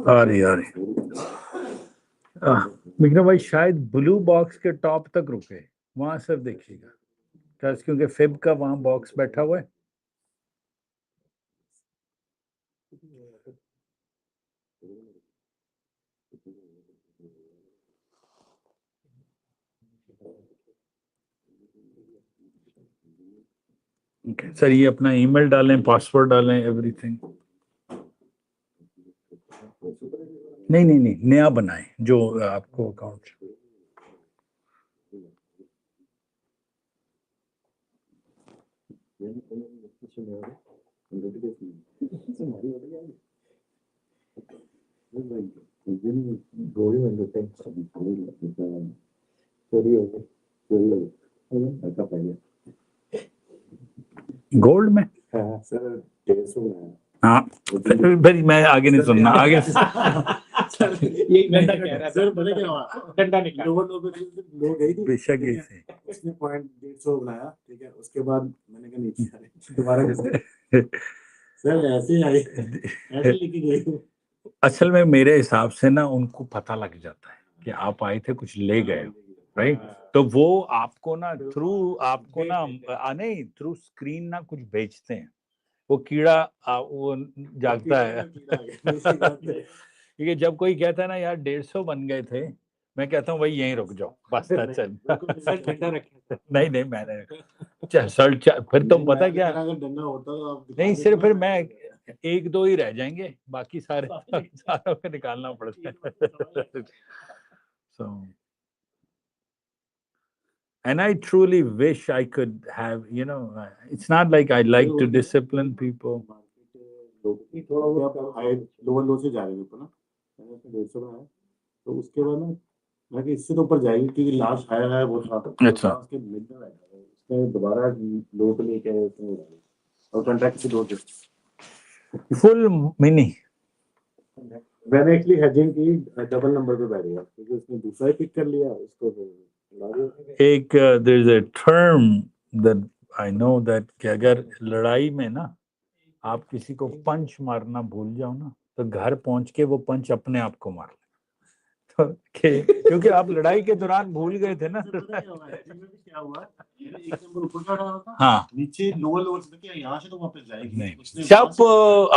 आ रही विक्रम भाई, शायद ब्लू बॉक्स के टॉप तक रुके, वहां सिर्फ देखिएगा, क्योंकि फेब का वहां बॉक्स बैठा हुआ है। Okay, सर ये अपना ईमेल डालें, पासवर्ड डालें, एवरीथिंग। नहीं, नया बनाएं जो आपको अकाउंट। गोल्ड में हाँ, भाई मैं आगे नहीं सुनना, आगे यही डंडा कह रहा है सर, बोले क्या हुआ, डंडा निकला लोग गई थी बेशक ऐसे उसने पॉइंट 150 बनाया, ठीक है, उसके बाद मैंने कहा नीचे आ रहे दोबारा कैसे सर ऐसे ही आई, ऐसे लिखी गई। असल में मेरे हिसाब से ना उनको पता लग जाता है कि आप आए थे, कुछ ले गए, राइट? तो वो आपको ना थ्रू, आपको ना नहीं, थ्रू स्क्रीन ना कुछ बेचते हैं, वो कीड़ा वो जागता है क्योंकि जब कोई कहता है ना यार 150 बन गए थे, मैं कहता हूँ भाई यहीं रुक जाओ बस चल। ठंडा रखें। नहीं मैंने फिर तुम पता क्या, अगर डंडा होता तो आप नहीं सिर्फ फिर मैं 1-2 ही रह जाएंगे, बाकी सारे सारों को निकालना पड़ता है। So, and I truly wish I could have, it's not like I like to discipline people. थोड़ा बहुत हाई लोअर लो से जा रहे थे ना, मैंने उसमें 150 बनाया, तो उसके बाद ना मैं कि इससे तो ऊपर जाएगी क्योंकि लास्ट हाई है वो था, अच्छा। उसके मिड में बैठा था, उसने दोबारा लो पे लेके आए उसने और कॉन्ट्रैक्ट से दो थे फुल मिनी। मैंने एक्चुअली हेजिंग की डबल नंबर पे बैठ गया क्योंकि उसने दूसरा ही पिक कर लिया उसको, एक there is a term that I know that कि अगर लड़ाई में ना आप किसी को पंच मारना भूल जाओ ना, तो घर पहुंच के वो पंच अपने आप को मार ले। तो क्योंकि आप लड़ाई के दौरान भूल गए थे ना। क्या हुआ, एक नंबर ऊपर का रहा था, हाँ, नीचे लोअर से क्या यहाँ से तो वापस जाएगी नहीं जब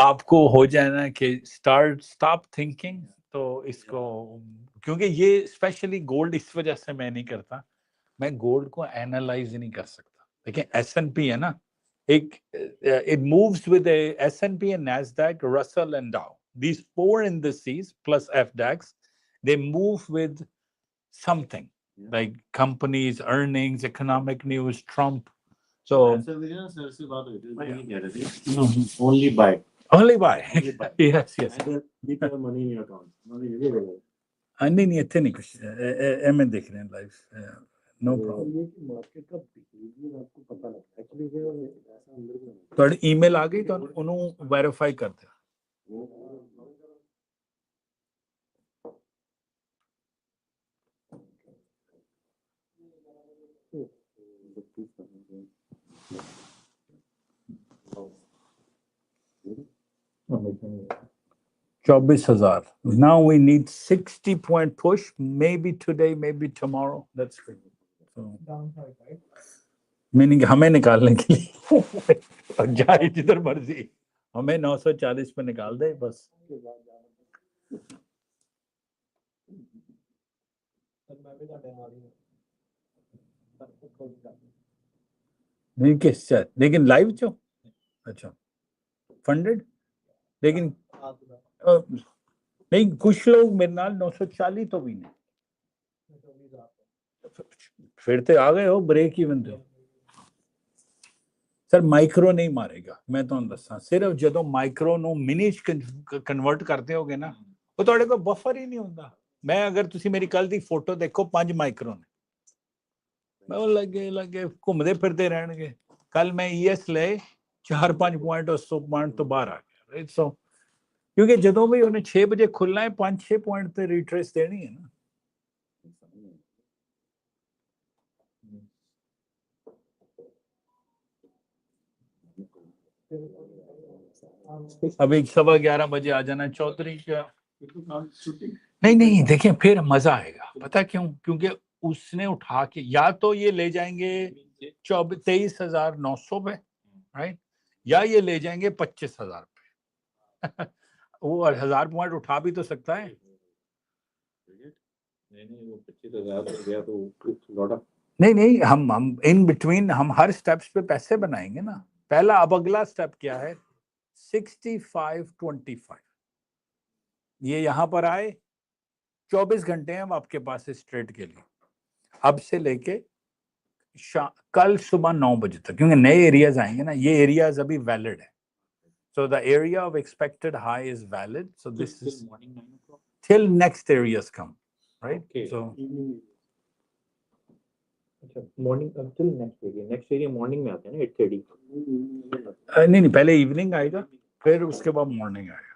आपको हो जाए ना कि स्टॉप थिंकिंग, तो इसको, क्योंकि ये स्पेशली गोल्ड इस वजह से मैं नहीं करता, मैं गोल्ड को एनालाइज नहीं कर सकता। देखिए S&P है ना, एक it moves with a S&P and NASDAQ, Russell and Dow. These 4 indices plus FDAX, they move with something like companies, earnings, economic news, Trump. So sir से बात हुई थी, नहीं कह रहे थे only buy, only buy. yes keep your money in your account, money ये बोला नहीं इतने नहीं कुछ मैं देख रहे हैं लाइव, नो प्रॉब्लम। ये कि मार्केट का बिहेवियर आपको पता लगता है एक्चुअली जो ऐसा अंदर में ਤੁਹਾਡੀ ਈਮੇਲ ਆ ਗਈ, ਤੁਹਾਨੂੰ ਉਹਨੂੰ ਵੈਰੀਫਾਈ ਕਰ ਦਿਓ। $24,000. Now we need 60 point push, maybe today, maybe tomorrow. That's good. So, meaning हमें निकालने के लिए और जाए जिधर मर्जी, हमें 940 पे निकाल दे बस। नहीं किस से, लेकिन लाइव चो, अच्छा फंडेड, लेकिन नहीं कुछ लोग मेरे नाल 940 तो भी नहीं, फिर तो आ गए हो ब्रेक इवन तो। सर माइक्रो नहीं मारेगा, मैं तो दसा, सिर्फ जो माइक्रो नो मिनी कन्वर्ट करते होगे ना, वो ਤੁਹਾਡੇ ਕੋਲ बफर ही नहीं होता। मैं अगर तुसी मेरी कल दी फोटो देखो 5 माइक्रो ने, मैं वो लगे घूमते फिरते रहणगे। कल मैं ES ले 4-5 पॉइंट और 100 पॉइंट तो बाहर आ गया, राइट। सो क्योंकि ਜਦੋਂ भी उन्हें 6 बजे खुलना है 5-6 पॉइंट ਤੇ रिट्रेस देनी है ना। अभी 11:15 बजे आ जाना चौधरी का, नहीं देखिए फिर मजा आएगा, पता क्यों? क्योंकि उसने उठा के या तो ये ले जाएंगे 23,900 पे, राइट, या ये ले जाएंगे 25,000 पे। वो 1000 पॉइंट उठा भी तो सकता है। नहीं वो 25,000 हो गया तो लौटा, नहीं हम इन बिटवीन हम हर स्टेप्स पे पैसे बनाएंगे ना। पहला अब अगला स्टेप क्या है, 65-25, ये यहां पर आए, 24 घंटे हैं अब आपके पास इस ट्रेड के लिए, अब से लेके कल सुबह 9 बजे तक, क्योंकि नए एरियाज आएंगे ना, ये एरियाज अभी वैलिड है। So the area of expected high is valid. So this is morning 9 o'clock till next areas come, right? Okay. So अच्छा morning until next area morning में आता है ना 8:30, नहीं पहले इवनिंग आएगा, फिर उसके बाद मॉर्निंग आएगा,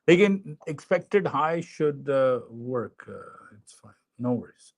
लेकिन expected high should work. It's fine, no worries.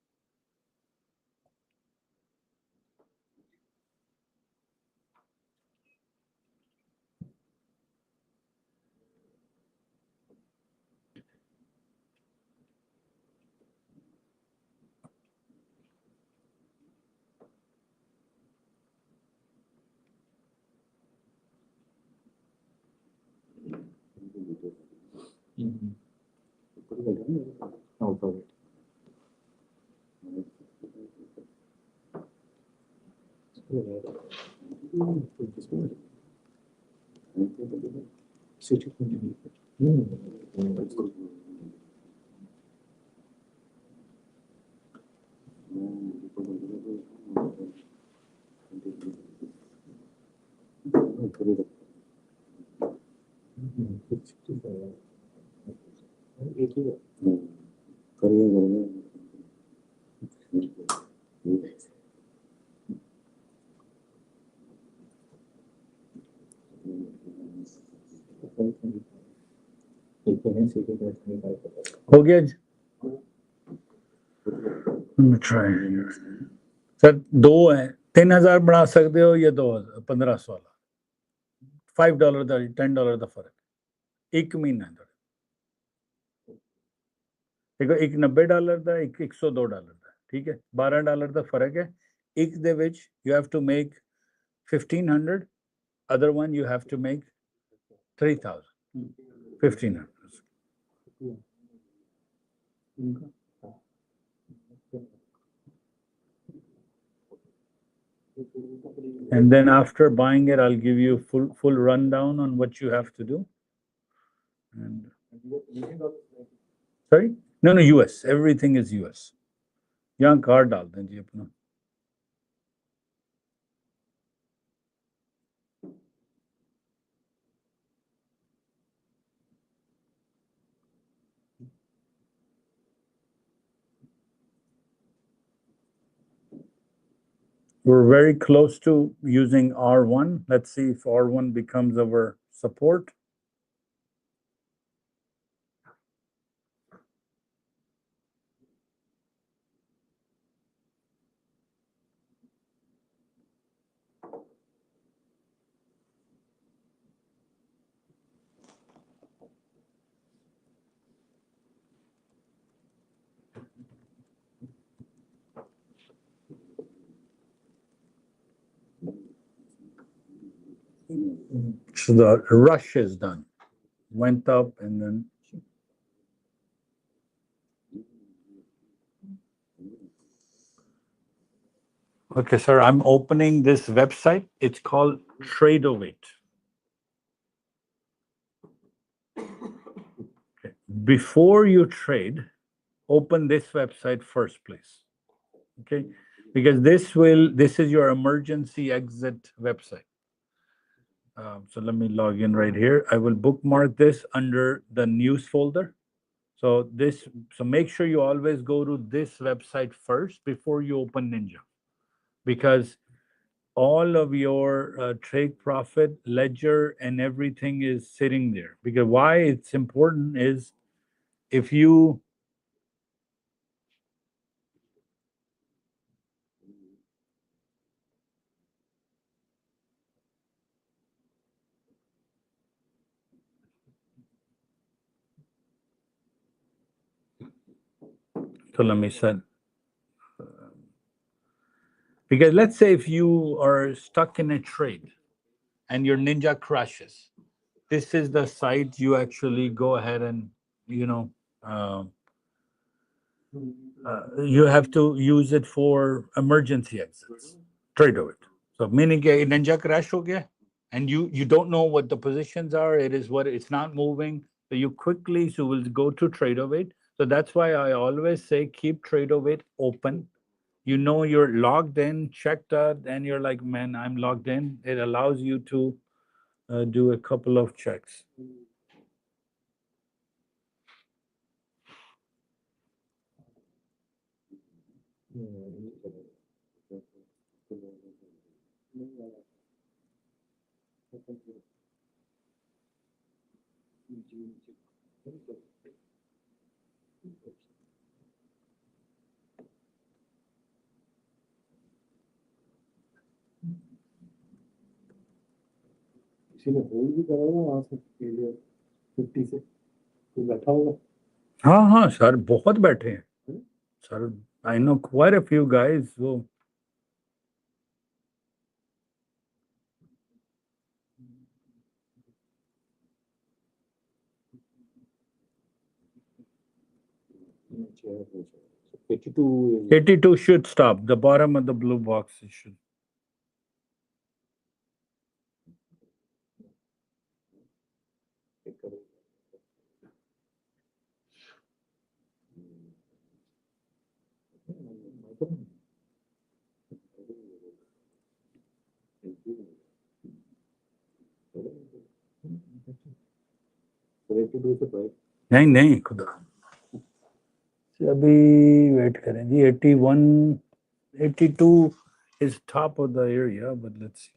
हो गया जी? Let me try here. Sir दो है 3000 बना सकते हो या 1500 वाला $5 ਦਾ $10 ਦਾ ਫਰਕ ਇੱਕ ਮਹੀਨਾ ਦਾ ਦੇਖੋ ਇੱਕ $90 ਦਾ ਇੱਕ $102 ਦਾ ਠੀਕ ਹੈ $12 ਦਾ ਫਰਕ ਹੈ ਇੱਕ ਦੇ ਵਿੱਚ you have to make 1500 other one you have to make 3000 1500 and then after buying it I'll give you full rundown on what you have to do and sorry no US everything is US यहाँ card डाल दें जी अपना We're very close to using R1. Let's see if R1 becomes our support. So the rush is done. Went up and then. Okay, sir, I'm opening this website. It's called Tradeify. Okay. Before you trade, open this website first, please. Okay, because this is your emergency exit website. So let me log in right here. I will bookmark this under the news folder. So make sure you always go to this website first before you open Ninja, because all of your trade profit ledger and everything is sitting there. Because why it's important is if you so let me set. Because let's say if you are stuck in a trade and your Ninja crashes, this is the site you actually go ahead and, you have to use it for emergency exits. Trade of it. So meaning Ninja crash ho gaya, and you don't know what the positions are. It's not moving. So you quickly will go to trade of it. So that's why I always say keep trade of it open. You know you're logged in, checked out, and you're like, man, I'm logged in. It allows you to do a couple of checks. हाँ sir बहुत बैठे हैं sir I know quite a few guys who 82 82 should stop. The bottom of the blue box it should. नहीं नहीं खुदा अभी wait करें जी 81 82 is top of the area but let's see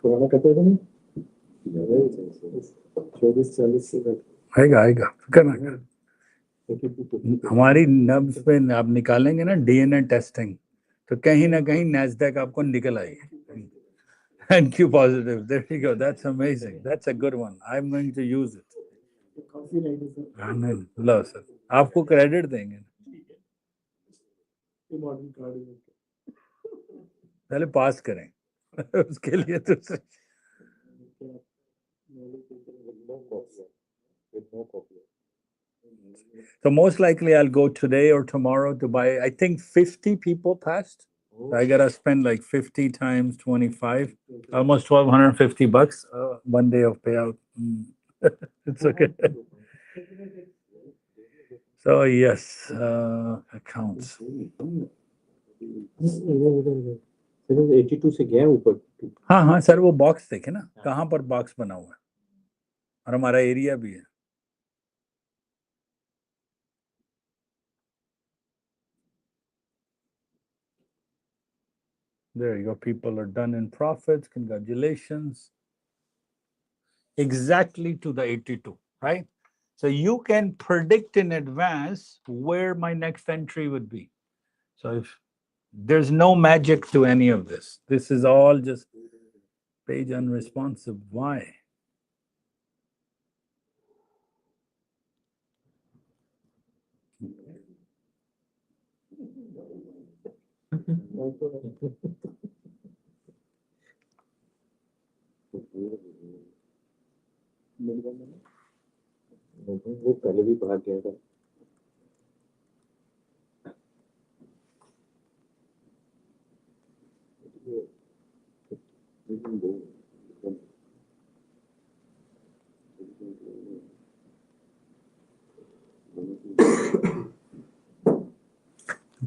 पुराना कटे तो नहीं 24-40 से आएगा आएगा फिक्र ना कर हमारी नब्ज पे आप निकालेंगे ना डीएनए टेस्टिंग तो कहीं ना कहीं नैस्डैक आपको निकल आएगी and Q positive there you go that's amazing that's a good one I'm going to use it काफी नहीं है सर लो सर आपको क्रेडिट देंगे ये मॉडल कार्ड है पहले पास करें उसके लिए तो So most likely I'll go today or tomorrow to buy. I think 50 people passed. So I gotta spend like 50 times 25, almost $1,250 one day of payout. It's okay. So yes, accounts. 82 से गया ऊपर हाँ हाँ सर वो box देखे ना कहाँ पर बॉक्स बना हुआ है और हमारा एरिया भी है There you go. People are done in profits. Congratulations. Exactly to the 82, right? So you can predict in advance where my next entry would be. So if there's no magic to any of this, this is all just page unresponsive. Why? वो पहले भी भाग गया था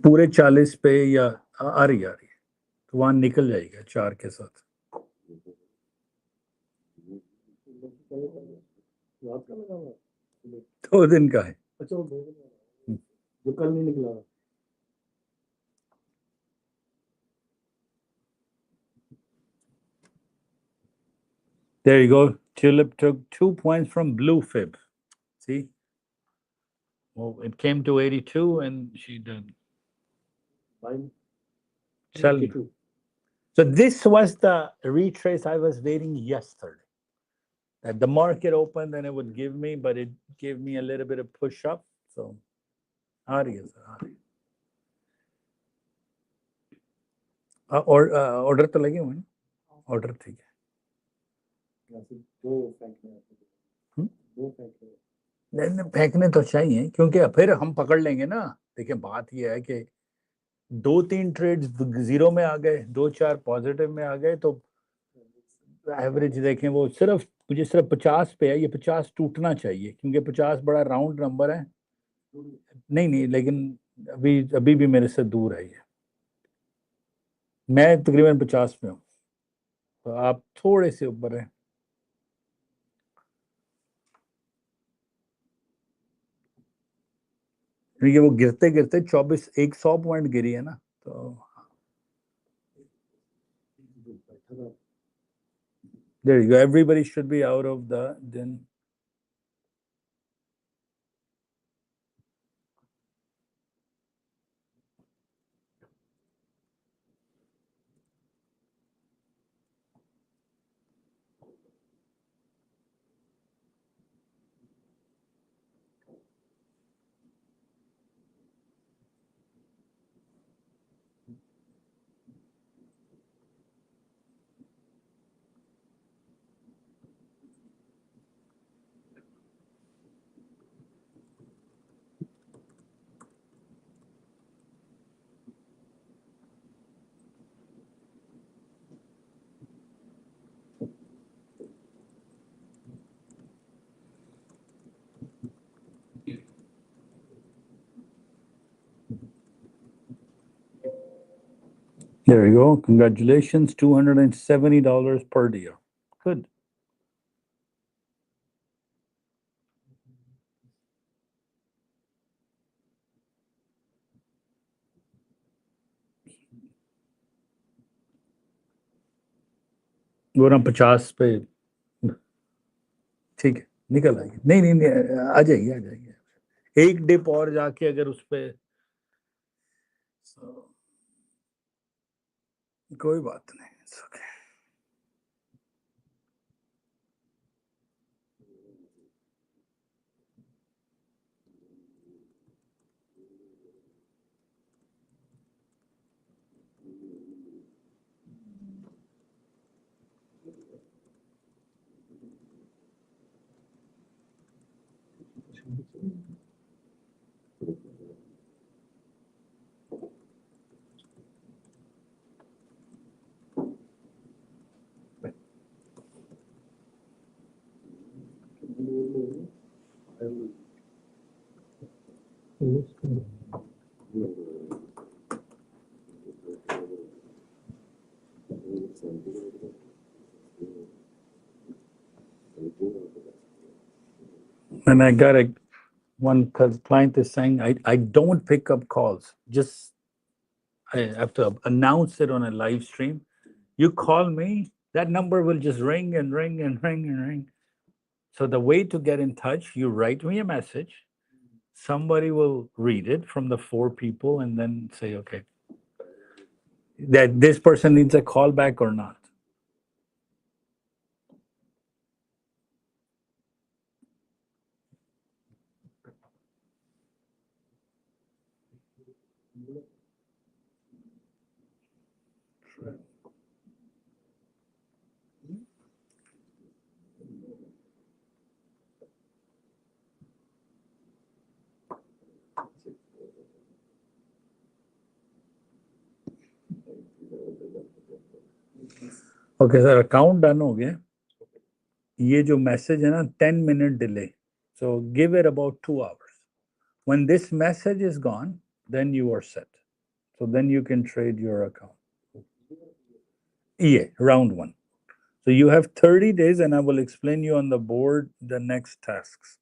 पूरे 40 पे या आ रही है तो वहां निकल जाएगा 4 के साथ रात का लगा हुआ 2 दिन का है अच्छा वो जो कल नहीं निकला There you go. Tulip took 2 points from blue fib. See? Well, it came to 82 and she did. Fine. Sell. So this was the retrace I was waiting yesterday. That the market opened and it would give me, but it gave me a little bit of push up. So, order तो लगे हुए हैं order ठीक है नहीं फेंकने तो चाहिए क्योंकि फिर हम पकड़ लेंगे ना देखिए बात ये है कि 2-3 ट्रेड्स जीरो में आ गए 2-4 पॉजिटिव में आ गए तो एवरेज देखें वो सिर्फ मुझे सिर्फ 50 पे है ये 50 टूटना चाहिए क्योंकि 50 बड़ा राउंड नंबर है नहीं नहीं लेकिन अभी भी मेरे से दूर है ये मैं तकरीबन 50 पे हूँ तो आप थोड़े से ऊपर हैं क्योंकि वो गिरते गिरते 100 पॉइंट गिरी है ना तो There you go. Everybody should be out of the then. There you go. Congratulations, $270 per deal. Good. वो ना 50 पे ठीक है निकल आएगी नहीं नहीं नहीं आ जाएगी एक डिप और जाके अगर उस पे कोई बात नहीं it's okay. And I got one client is saying I don't pick up calls. Just I have to announce it on a live stream. You call me, that number will just ring and ring and ring and ring. So the way to get in touch, you write me a message. Somebody will read it from the 4 people and then say, okay, that this person needs a call back or not. Okay, sir, account done हो गया. ये जो message है ना 10-minute delay. So give it about 2 hours. When this message is gone, then you are set. So then you can trade your account. Yeah, round 1. So you have 30 days and I will explain you on the board the next tasks.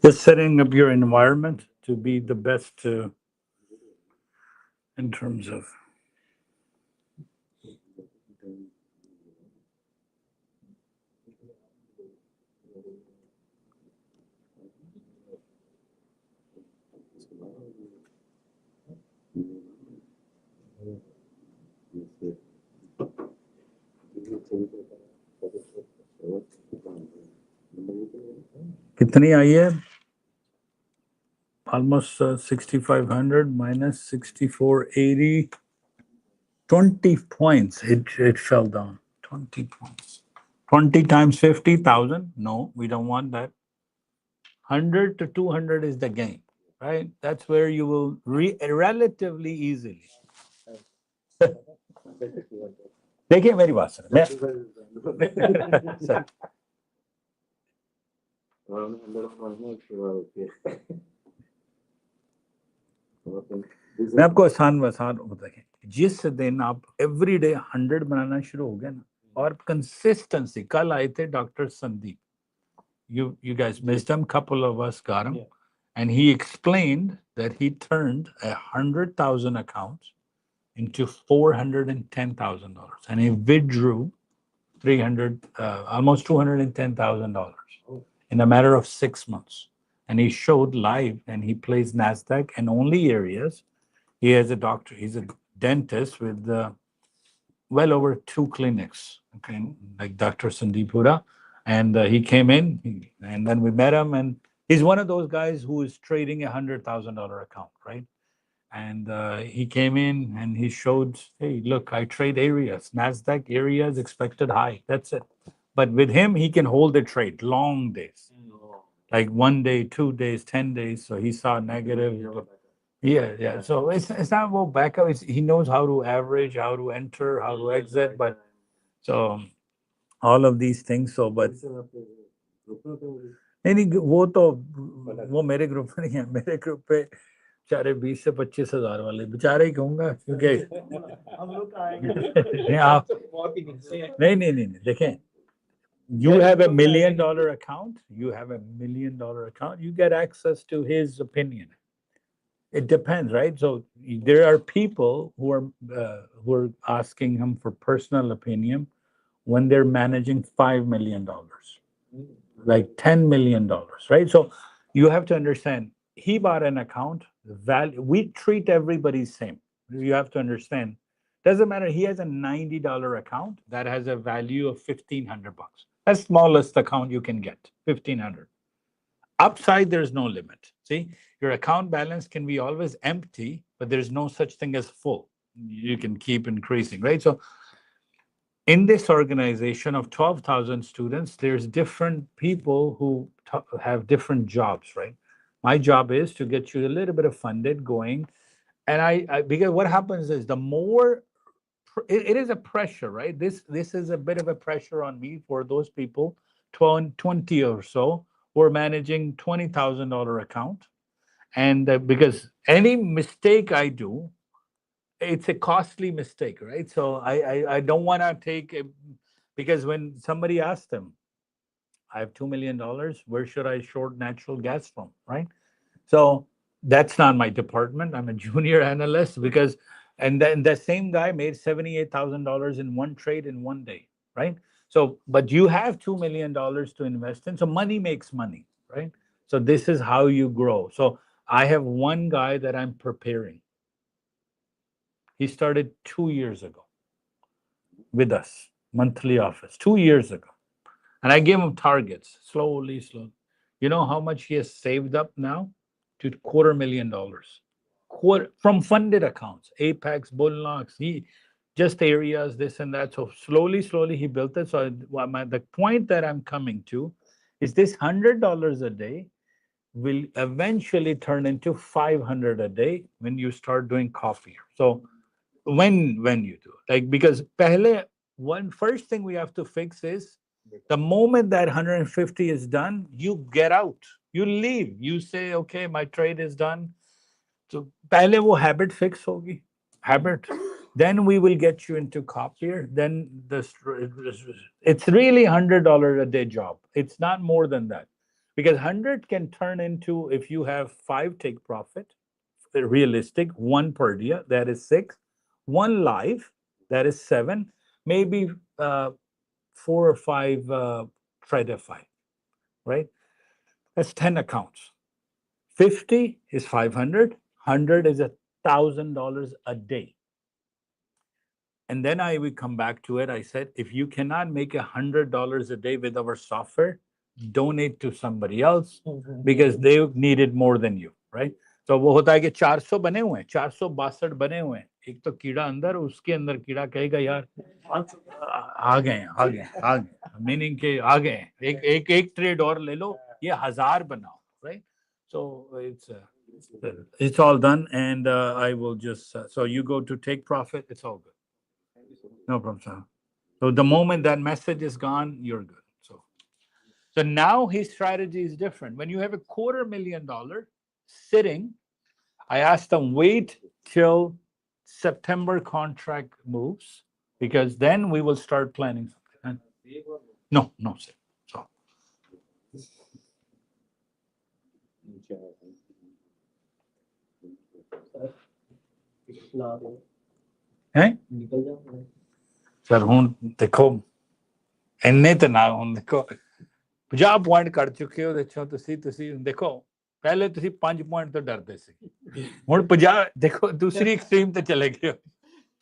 Just setting up your environment to be the best in terms of. कितनी आई है? Almost 6,500 minus 6,480. 20 points. It fell down. 20 points. 20 times 50,000. No, we don't want that. 100 to 200 is the game, right? That's where you will relatively easily. देखिए मेरी बात सुनो मैं आपको आसान बताएं जिस दिन आप एवरी डे 100 बनाना शुरू हो गए ना और कंसिस्टेंसी कल आए थे doctor Sandeep you guys missed him couple of us got him and he explained that he turned 100,000 accounts into $410,000 and he withdrew 300 almost $210,000 in a matter of 6 months and he showed live and he plays NASDAQ and only areas. He has a doctor, he's a dentist with well over 2 clinics, okay, like Dr. Sandeep Hooda. And he came in and then we met him and he's one of those guys who is trading $100,000 account, right? And he came in and he showed, hey, look, I trade areas, NASDAQ areas, expected high. That's it. But with him, he can hold the trade long days, like 1 day, 2 days, 10 days. So he saw negative. Yeah. So it's not about backup. He knows how to average, how to enter, how to exit. But so all of these things. So, but नहीं वो मेरे group में नहीं है मेरे group पे बेचारे 20 से 25,000 वाले बेचारे ही कहूंगा क्योंकि हम लोग का आएंगे आप नहीं देखें you have $1 million account you have $1 million account you get access to his opinion it depends right so there are people who are asking him for personal opinion when they're managing $5 million like $10 million, right? So you have to understand, he bought an account, we treat everybody same. You have to understand, doesn't matter, he has a $90 account that has a value of $1,500. That's smallest account you can get, 1,500. Upside, there's no limit. See, your account balance can be always empty, but there's no such thing as full. You can keep increasing, right? So in this organization of 12,000 students, there's different people who have different jobs, right? My job is to get you a little bit of funded going. And I because what happens is the more, it is a pressure, right? This is a bit of a pressure on me for those people, 20 or so, who are managing $20,000 account. And because any mistake I do, it's a costly mistake, right? So I don't want to take it because when somebody asked them, I have $2 million, where should I short natural gas from, right? So that's not my department. I'm a junior analyst because, and then the same guy made $78,000 in one trade in 1 day, right? So, but you have $2 million to invest in. So money makes money, right? So this is how you grow. So I have one guy that I'm preparing. He started 2 years ago with us, monthly office, 2 years ago. And I gave him targets, slowly. You know how much he has saved up now? To $250,000. From funded accounts, Apex, Bullnox, he just areas, this and that. So slowly, he built it. So the point that I'm coming to is this $100 a day will eventually turn into 500 a day when you start doing coffee. So when you do like because first thing we have to fix is the moment that 150 is done you get out, you leave, you say okay my trade is done. So pehle wo habit fix hogi, habit Then we will get you into copier. Then it's really $100 a day job. It's not more than that, because 100 can turn into, if you have 5 take profit, realistic, 1 Purdia, that is 6, 1 live, that is 7, maybe 4 or 5 Tradeify, right? That's 10 accounts. 50 is 500, 100 is $1,000 a day. And then I will come back to it. I said, if you cannot make $100 a day with our software, donate to somebody else because they need it more than you, right? तो वो होता है कि 400 बने हुए हैं, 462 बने हुए हैं, एक तो कीड़ा अंदर, उसके अंदर कीड़ा कहेगा यार आ गए, मीनिंग के आ गए, एक ट्रेड और ले लो, ये 1000 बनाओ, right? So it's all done, and I will just so you go to take profit, it's all good. No problem, sir. So the moment that message is gone, you're good. So now his strategy is different. When you have $250,000 sitting, I asked them, wait till September contract moves, because then we will start planning something. No, sir. So हैं sir ਹੁਣ ਦੇਖੋ ਇੰਨੇ ਤਾਂ ਨਾ ਹੁਣ ਦੇਖੋ 50 point ਕਰ ਚੁੱਕੇ ਹੋ ਦੇਖੋ ਤੁਸੀਂ ਦੇਖੋ ਪਹਿਲੇ ਤੁਸੀਂ 5 ਪੁਆਇੰਟ ਤੋਂ ਡਰਦੇ ਸੀ ਹੁਣ 50 ਦੇਖੋ ਦੂਸਰੀ ਐਕਸਟ੍ਰੀਮ ਤੇ ਚਲੇ ਗਏ ਹੋ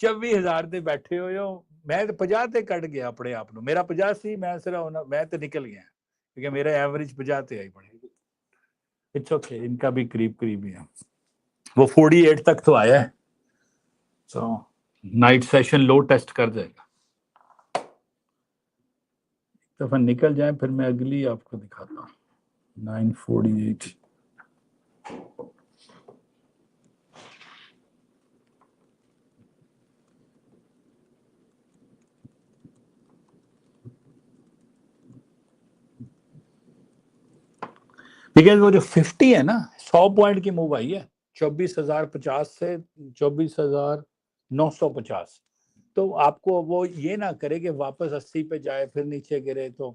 24000 ਤੇ ਬੈਠੇ ਹੋਏ ਹੋ ਮੈਂ ਤਾਂ 50 ਤੇ ਕੱਢ ਗਿਆ ਆਪਣੇ ਆਪ ਨੂੰ ਮੇਰਾ 50 ਸੀ ਮੈਂ ਸਿਰਫ ਮੈਂ ਤੇ ਨਿਕਲ ਗਿਆ क्योंकि मेरा एवरेज 50 पे आई पड़ेगी इट्स ओके इनका भी करीब ही है वो 48 तक तो आया है सो नाइट सेशन लो टेस्ट कर जाएगा एक दफा निकल जाए फिर मैं अगली आपको दिखाता हूँ 948 बिकॉज वो जो 50 है ना 100 पॉइंट की मूव आई है 24,050 से 24,950 तो आपको वो ये ना करे कि वापस 80 पे जाए फिर नीचे गिरे तो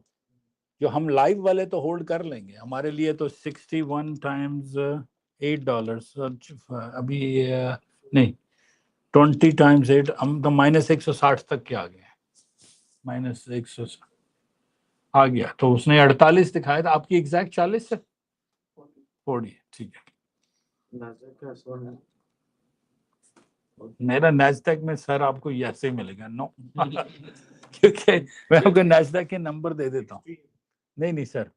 जो हम लाइव वाले तो होल्ड कर लेंगे हमारे लिए तो 61 टाइम्स $8 अभी नहीं 20 टाइम्स 8 हम तो -160 तक के आ गए -160 आ गया तो उसने 48 दिखाया था आपकी एग्जैक्ट 40 है 40 ठीक है मेरा नैस्डैक में सर आपको ऐसे ही मिलेगा नो क्योंकि मैं आपको नैस्डैक के नंबर दे देता हूँ नहीं sir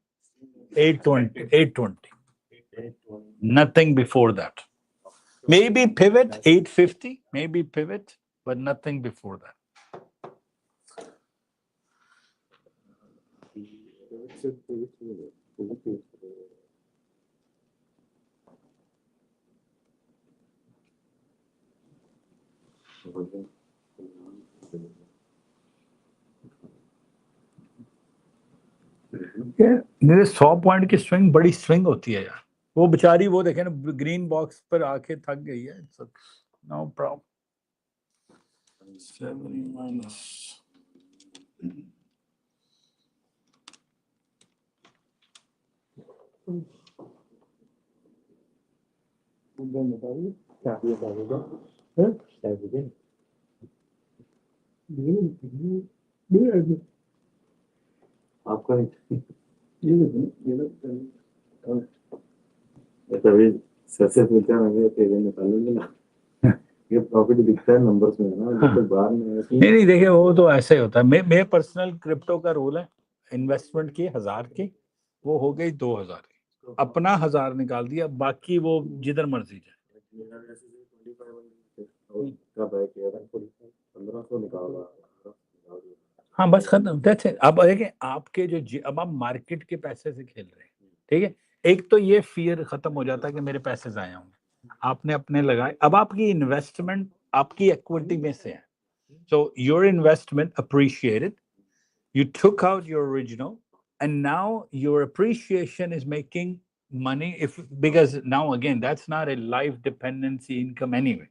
820 nothing before that maybe pivot 850 maybe pivot but nothing before that मेरे 100 पॉइंट की स्विंग बड़ी स्विंग होती है यार वो बेचारी वो देखे ना ग्रीन बॉक्स पर आके थक गई है नो प्रॉब्लम 70 minus आपका तभी सबसे पूछा हमें तेरे निकालोगे ना ये प्रॉफिट दिखता है नंबर्स में ना तो बाहर में नहीं देखिए वो तो ऐसे ही होता है मेरे पर्सनल क्रिप्टो का रूल है इन्वेस्टमेंट की 1000 की वो हो गई 2000 की अपना 1000 निकाल दिया बाकी वो जिधर मर्जी जाए 1500 निकाला हाँ बस खत्म दैट्स इट अब देखिए आपके जो अब आप मार्केट के पैसे से खेल रहे हैं ठीक है एक तो ये फियर खत्म हो जाता है कि मेरे पैसे जाए होंगे आपने अपने लगाए अब आपकी इन्वेस्टमेंट आपकी इक्विटी में से है so your investment appreciated you took out your original and now your appreciation is making money because now again that's not a life dependency income anyway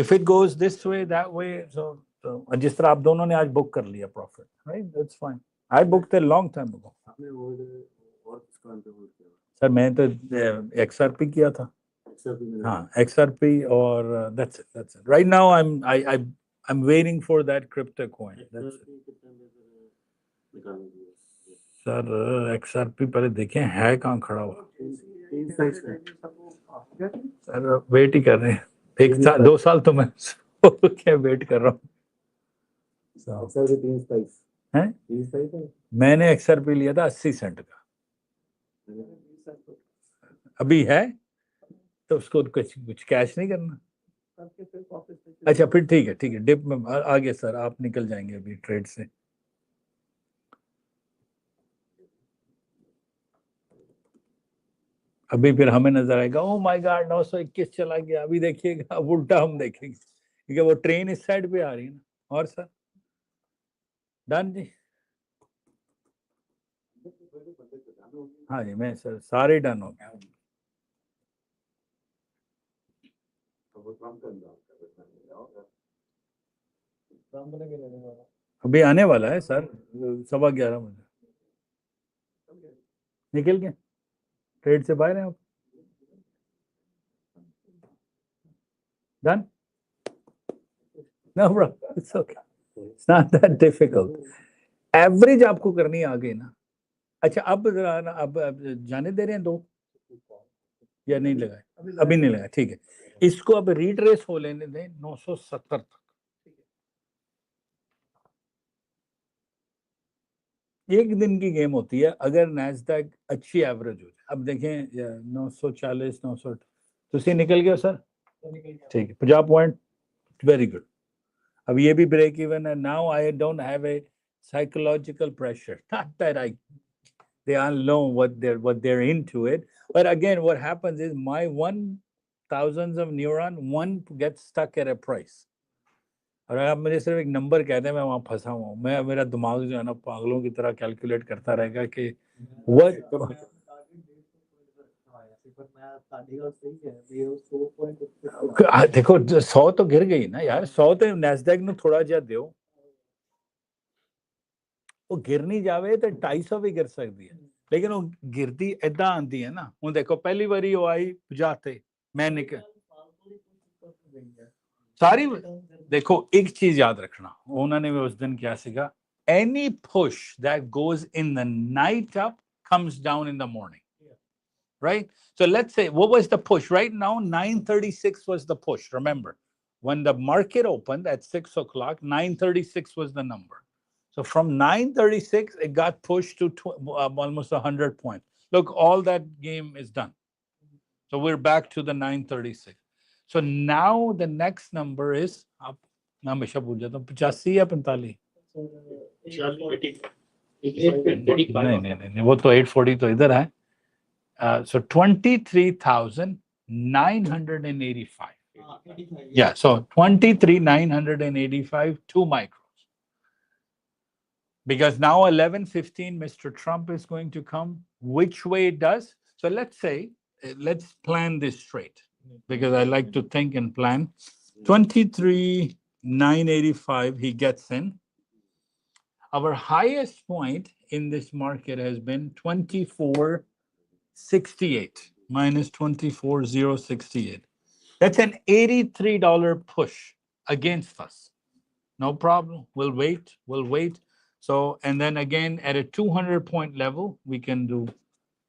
if it goes this way, that way, so जिस तरह आप दोनों ने आज book कर लिया profit, right? That's fine. I booked a long time ago. आपने और किस कान पे hold किया? सर मैं तो XRP किया था. XRP में हाँ, XRP और that's it. Right now I'm waiting for that crypto coin. That's it. कितने में निकालेंगे? सर XRP पहले देखें है कहाँ खड़ा हुआ. तीन साइज में. सर वेट ही कर रहे हैं. 2 साल तो मैं क्या वेट कर रहा हूँ. XRP तीन साइज हैं? तीन साइज है. मैंने XRP लिया था 80 सेंट का. अभी है तो उसको कुछ कैश नहीं करना. अच्छा फिर ठीक है डिप में आगे सर आप निकल जाएंगे अभी ट्रेड से. अभी फिर हमें नजर आएगा ओ माय गॉड 921 चला गया. अभी देखिएगा अब उल्टा हम देखेंगे क्योंकि वो ट्रेन इस साइड पे आ रही है ना. और सर डन जी. हाँ जी मैं सर सारे डन हो गया. अभी आने वाला है सर 11:15 बजे. निकल गए ट्रेड से बाहर हैं आप. Done. No bro, it's okay. It's not that difficult. Average आपको करनी आ गई ना. अच्छा अब जाने दे रहे हैं 2 या नहीं लगाए? अभी नहीं लगाए. ठीक है इसको अब रिट्रेस हो लेने दें 970 तक. एक दिन की गेम होती है अगर नैस्डैक अच्छी एवरेज हो जाए. अब देखें 940 900 तो निकल गया सर. ठीक है 50 पॉइंट. Very good. अब ये भी ब्रेक इवन है. Now I don't have a psychological pressure. Not that they all know what they're into it, but again what happens is my 1,000s of neuron one gets stuck at a price. और आप मुझे सिर्फ एक number कहते हैं मैं वहां फंसा हुआ हूँ. मैं मेरा दिमाग जो है ना पागलों की तरह कैलकुलेट करता रहेगा कि देखो 100 तो गिर गई ना यार. 100 तो नैस्डैक ਨੂੰ थोड़ा ਜਿਹਾ ਦਿਓ. ਉਹ गिर नहीं जावे तो 250 भी गिर सकती है लेकिन वो गिरती ऐदा आंदी है ना. ਹੁਣ देखो पहली बारी वो आई 50 ਤੇ मैं निकल सारी. देखो एक चीज याद रखना उन्होंने भी उस दिन क्या सीखा. any push that goes in the night up comes down in the morning, right? So let's say what was the push right now? 936 was the push. Remember when the market opened at 6 o'clock 936 was the number. So from 936 it got pushed to almost 100 points. Look, all that game is done. So we're back to the 936. So now the next number is up. मैं हमेशा भूल जाता हूँ 85 या 45. नहीं वो तो 840 तो इधर है. So 23,985. Yeah, so 23,985 2 micros. Because now 11:15 Mr. Trump is going to come. Which way it does? So let's say let's plan this straight because I like to think and plan. 23,985 he gets in. Our highest point in this market has been 24.68 minus 24,068. That's an $83 push against us. No problem. We'll wait. So, and then again at a 200 point level, we can do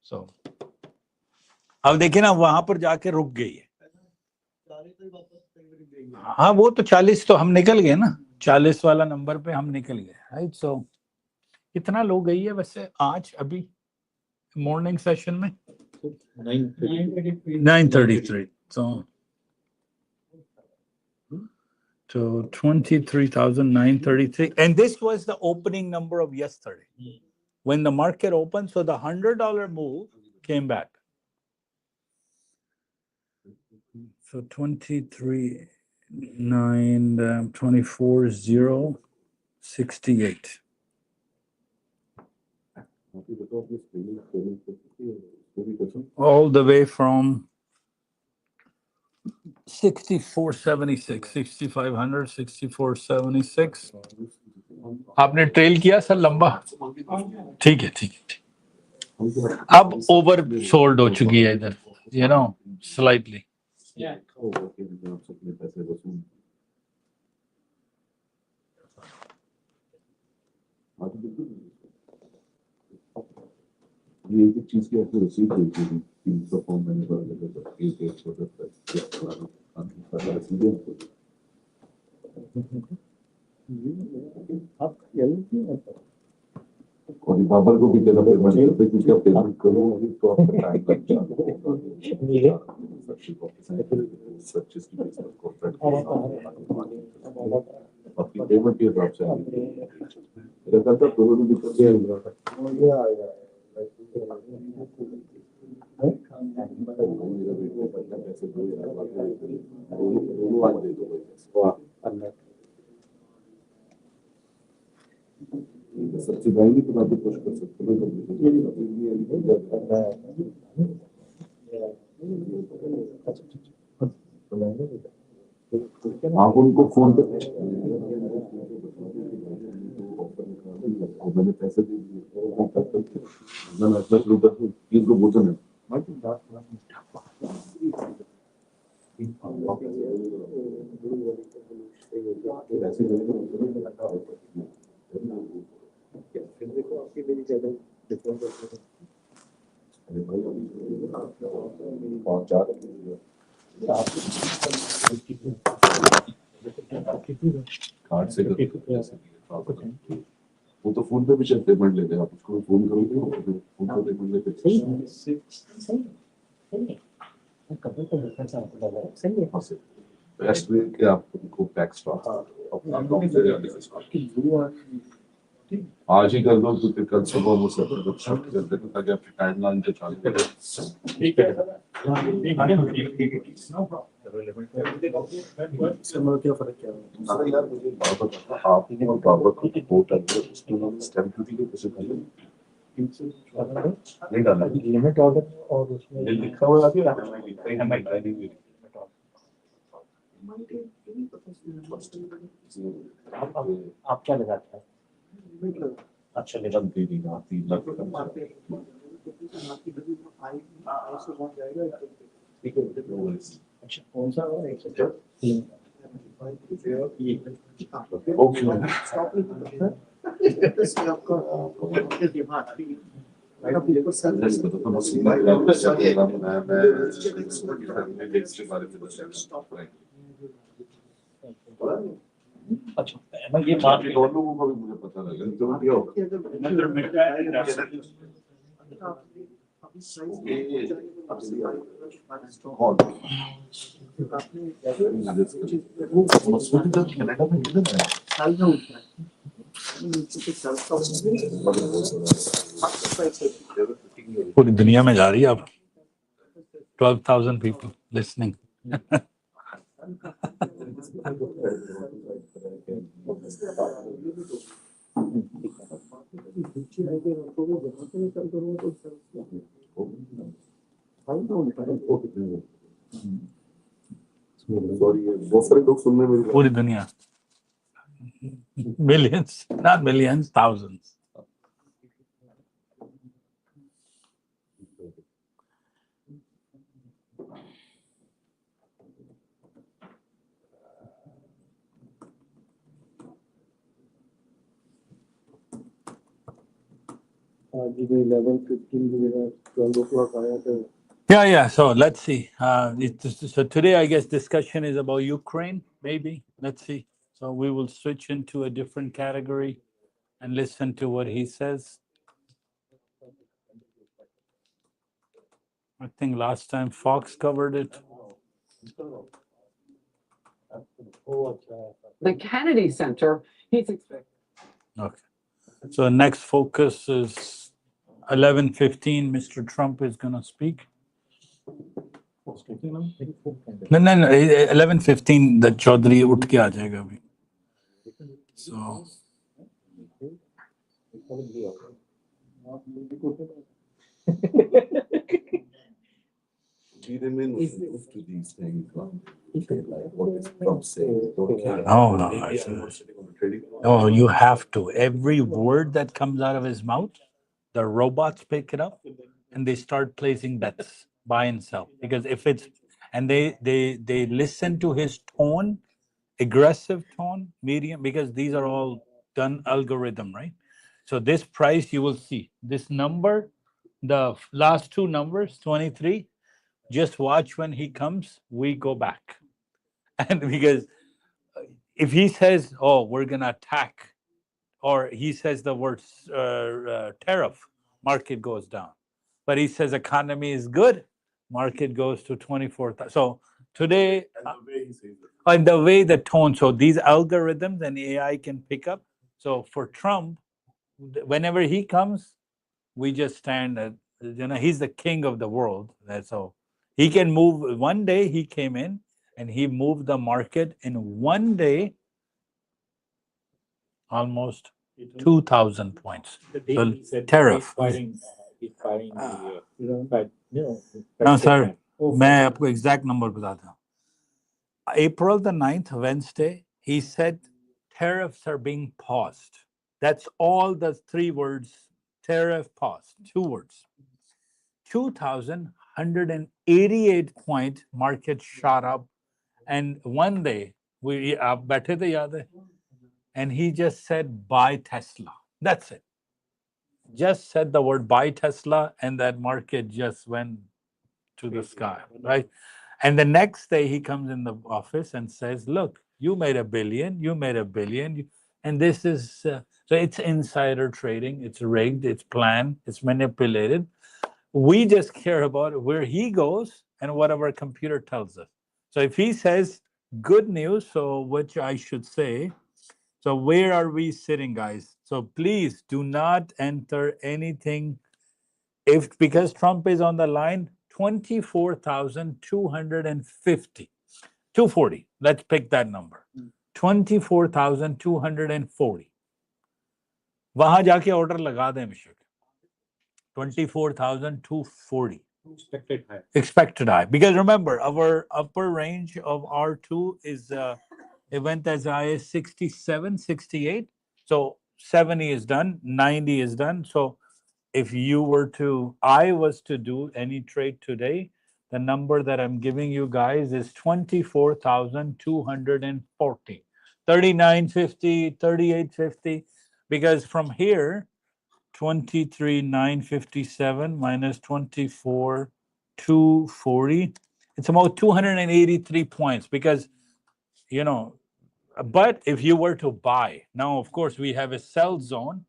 so. अब देखिए ना वहां पर जाके रुक गई है. हाँ वो तो 40 तो हम निकल गए ना. 40 वाला नंबर पे हम निकल गए. राइट. सो कितना लो गई है वैसे आज अभी मॉर्निंग सेशन में 933. So 23,933 and this was the opening number of yesterday when the market opened. So the $100 move came back. So 24,068 all the way from 6476, 6500, 6476. आपने ट्रेल किया सर लंबा? ठीक है, ठीक है, ठीक। अब ओवर सोल्ड हो चुकी है इधर, स्लाइटली। ये एक चीज की आपको रिसीव हुई थी 300 फॉर्म मैंने और बाबर को भी देना पेमेंट करते क्योंकि आप पेमेंट करोगे तो आपका टाइम लग जाएगा आपकी पेमेंट के हिसाब से मेरा करता दोनों भी दिक्कत है सब्सिडाइज तो आप पुश कर सकते हो आप उनको फोन पे मैंने पैसे दे दिए इनको भोजन है कार्ड से वो तो फोन पे भी शायद पेमेंट लेते हैं आप उसको फोन करोगे फोन पे पेमेंट लेते बेस्ट वे कि आप उनको टैक्स अपना अकाउंट से आज ही कर दो क्योंकि कल सुबह वो सब शिफ्ट कर देते ताकि आपकी टाइमलाइन जो चालू है ठीक है क्या फर्क क्या है यार मुझे बाबा आप ही और बाबा को वोट आएगा उसके लिए स्टैंप ड्यूटी के पैसे पहले नहीं डालना लिमिट ऑर्डर और उसमें लिखा हुआ है आप क्या लगाते हैं अच्छा निगम दे देगा 3 लाख ठीक है अच्छा कौन सा अच्छा मैं ये बात दोनों लोगों को भी मुझे पता लगा तो क्या पूरी दुनिया में जा रही है अब 12,000 people listening. पूरी दुनिया millions, not millions, thousands. Yeah. So let's see. So today, I guess discussion is about Ukraine. Maybe let's see. So we will switch into a different category and listen to what he says. I think last time Fox covered it. The Kennedy Center, he's expecting. Okay. So next focus is 11:15. Mr. Trump is going to speak. No. 11:15. The Chaudhary उठ के आ जाएगा अभी. So. we remain sensitive to these things. Like what is Trump saying? Don't care. Oh, no. Maybe I'm not sitting on the trading floor. Oh, you have to. Every word that comes out of his mouth, the robots pick it up and they start placing bets, buy and sell. Because if it's and they listen to his tone, aggressive tone, medium, because these are all done algorithm, right? So this price you will see this number, the last two numbers, 23. Just watch when he comes, we go back. And because if he says, "Oh, we're gonna attack," or he says the word tariff, market goes down. But he says economy is good, market goes to 24,000. So today, And the way he says it. and the way the tone, so these algorithms and AI can pick up. So for Trump, whenever he comes, we just stand at, he's the king of the world. That's all. He can move. One day he came in and he moved the market in one day almost 2,000 points. So tariff. No, sir. मैं आपको exact number बताता हूँ. April the 9th, Wednesday, he said tariffs are being paused. That's all the three words, tariff paused, two words. 2,188 point market shot up. And one day, we आप बैठे थे याद है? And he just said, buy Tesla. That's it. Just said the word buy Tesla, and that market just went to the sky, right? And the next day he comes in the office and says, look, you made $1 billion, you made $1 billion. And this is, so it's insider trading, it's rigged, it's planned, it's manipulated. We just care about where he goes and what our computer tells us. So if he says good news, so which I should say, so where are we sitting, guys? So please do not enter anything if because Trump is on the line, 24,250. 240. Let's pick that number. 24,240. वहां जाके order लगा दें मिश्र 24,240. Expected high. Because remember, our upper range of R2 is it went as high as 67, 68. So 70 is done, 90 is done. So if you were to, I was to do any trade today, the number that I'm giving you guys is 24,240. 39.50, 38.50. Because from here, 23,957 minus 24,240, it's about 283 points. Because, but if you were to buy, now of course we have a sell zone.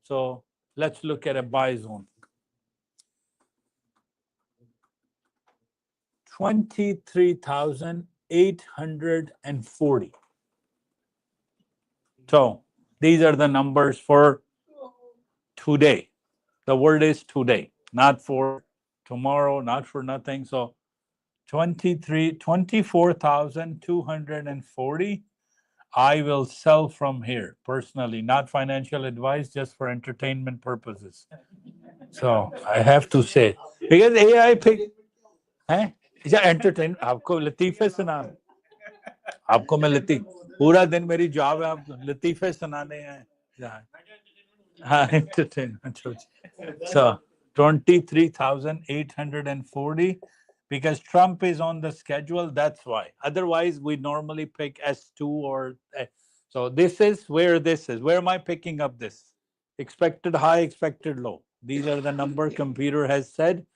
So let's look at a buy zone. 23,840. So these are the numbers for today. The word is today, not for tomorrow, not for nothing. So 24,240. I will sell from here personally, not financial advice, just for entertainment purposes. So I have to say, because AI pick, entertain आपको लतीफे सुना आपको मैं पूरा दिन मेरी job है आप लतीफे सुनाने हैं entertainment. So 23,840 because Trump is on the schedule. That's why. Otherwise, we normally pick S2 or so. This is where this is. Where am I picking up this? Expected high, expected low. These are the number computer has said.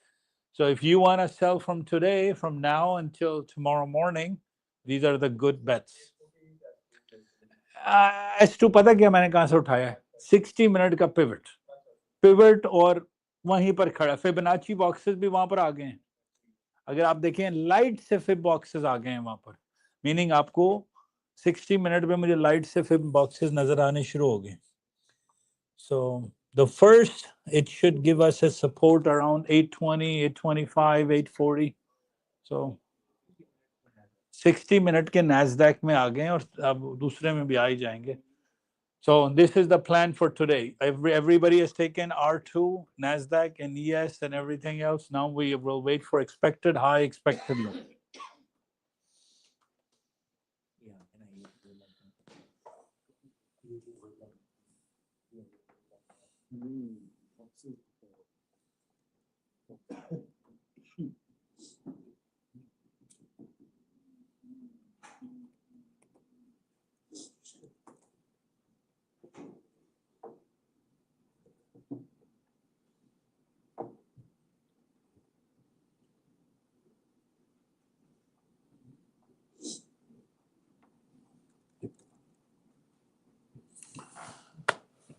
So if you want to sell from today, from now until tomorrow morning, these are the good bets. S2 पता क्या मैंने कहाँ से उठाया है 60 minute का pivot और वहीं पर खड़ा फिबोनाची बॉक्सेस भी वहां पर आ गए हैं अगर आप देखें लाइट से फिब बॉक्सेस आ गए हैं वहां पर मीनिंग आपको 60 मिनट में मुझे लाइट से फिब बॉक्सेस नजर आने शुरू हो गए so the first it should give us a support around 820 825 840 so 60 minute के NASDAQ में आ गए और अब दूसरे में भी आ ही जाएंगे So this is the plan for today. Everybody has taken R2, NASDAQ, and ES and everything else. Now we will wait for expected high, expected low.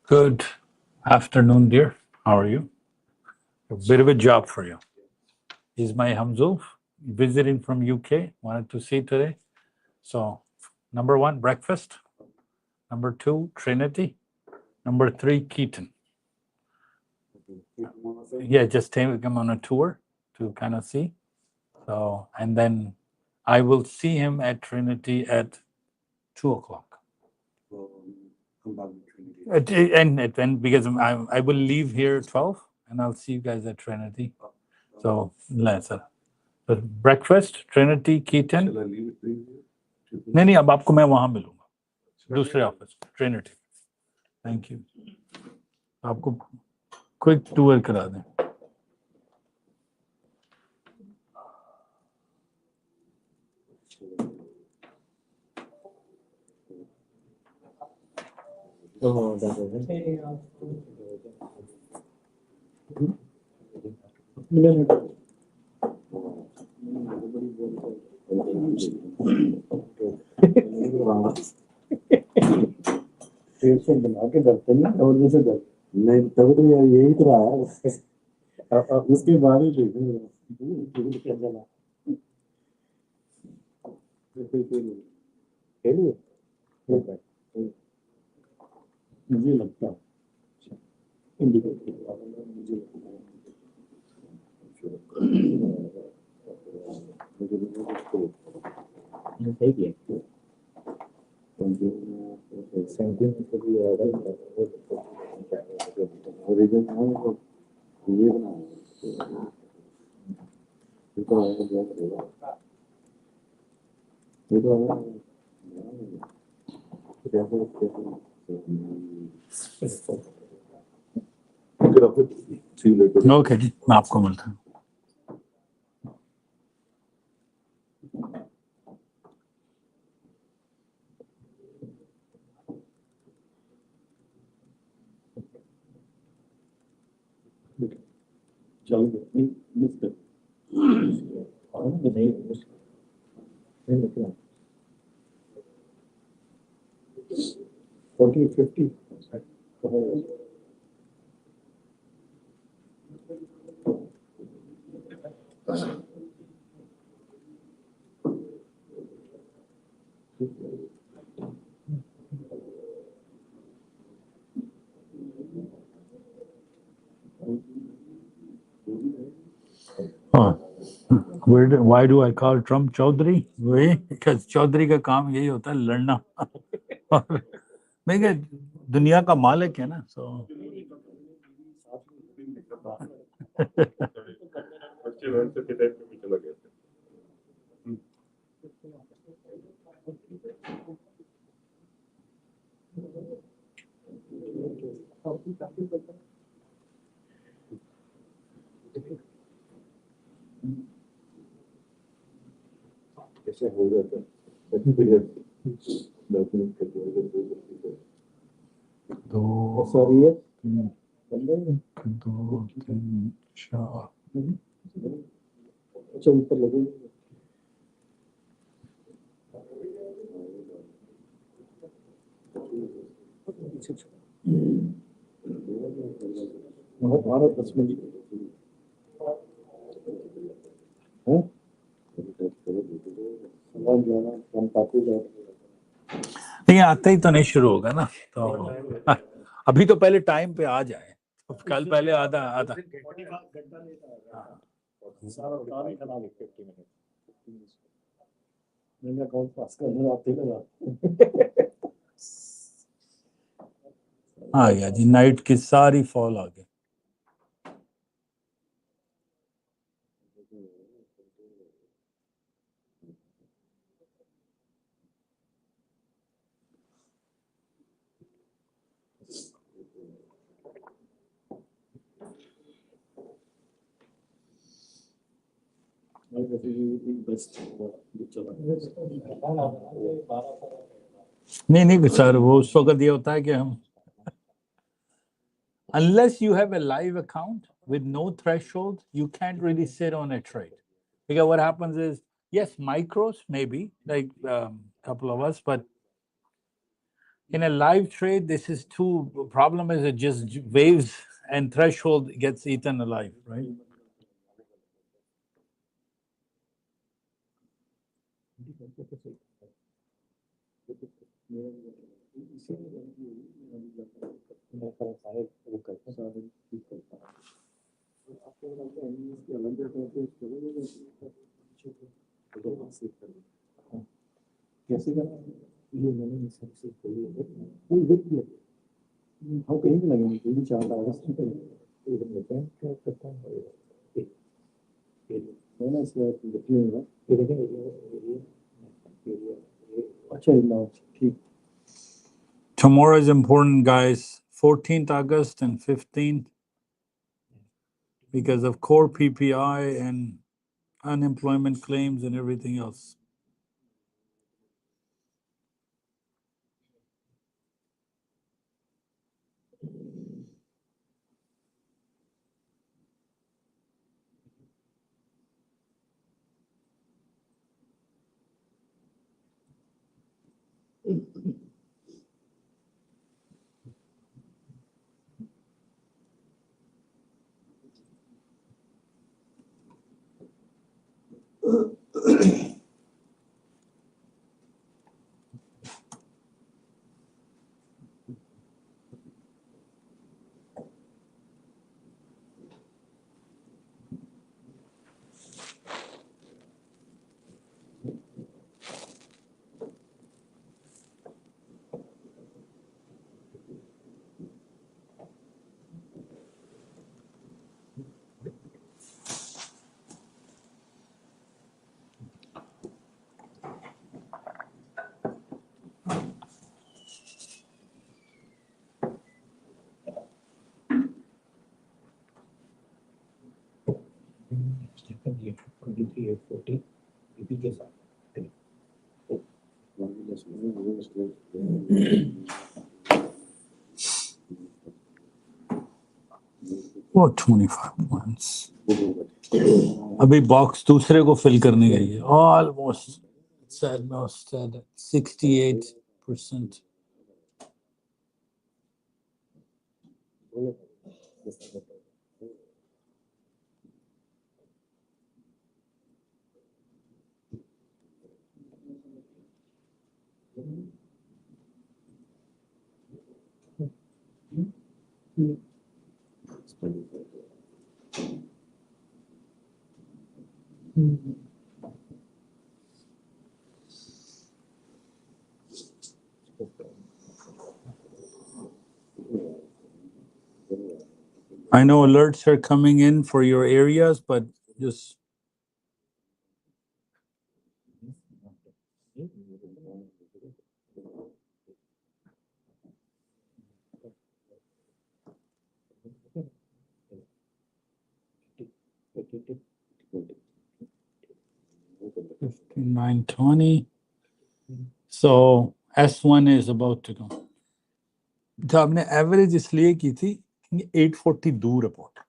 Good afternoon, dear. How are you? A bit of a job for you. He's my Hamzul, visiting from UK. Wanted to see today. So, number 1, breakfast. Number 2, Trinity. Number 3, Keaton. Yeah, just take him on a tour to kind of see. So, and then I will see him at Trinity at 2:00. And because I will leave here 12, and I'll see you guys at Trinity. So, let's. But breakfast, Trinity, Keaton. नहीं अब आपको मैं वहां मिलूंगा दूसरे office Trinity. Thank you. आपको quick tour करा दें. बना के डरते नहीं और जैसे डर नहीं तब तो यार यही तो रहा है उसके बाद ही मुझे लगता ओके जी, मैं आपको मिलता हूँ. Why do I call Trump Chaudhary? Because Chaudhary का काम यही होता है लड़ना. मैं क्या दुनिया का मालिक है ना, so कैसे हो जाता है दो तीन चार. अच्छा ऊपर लगे भारत 10 मिनट नहीं आते ही तो नहीं शुरू होगा ना, तो अभी तो पहले टाइम पे आ जाए. कल पहले आधा मैंने अकाउंट पास करने आते ना हाँ यार जी नाइट की सारी फॉल आ गई नहीं नहीं सर वो उस वक्त ये होता है कि हम unless you have a live account with no threshold you can't really sit on a trade because what happens is yes micros maybe like couple of us but in a live trade this is too problem is it just waves and threshold gets eaten alive right कैसे करना ये मैंने सबसे कोई व्यक्ति हम कहीं भी लगेंगे कोई भी चार्ट आएगा एक होता है क्या करता है मैंने इसका देखिए होगा ये देखें अच्छा इतना ठीक tomorrow is important guys 14th August and 15th because of core PPI and unemployment claims and everything else. What 25 points? अभी बॉक्स दूसरे को फिल करने गई है almost it's almost at 68%. I know alerts are coming in for your areas, but just $59.20. So S1 is about to go. तो आपने average इसलिए की थी कि 840 दूर अबाउट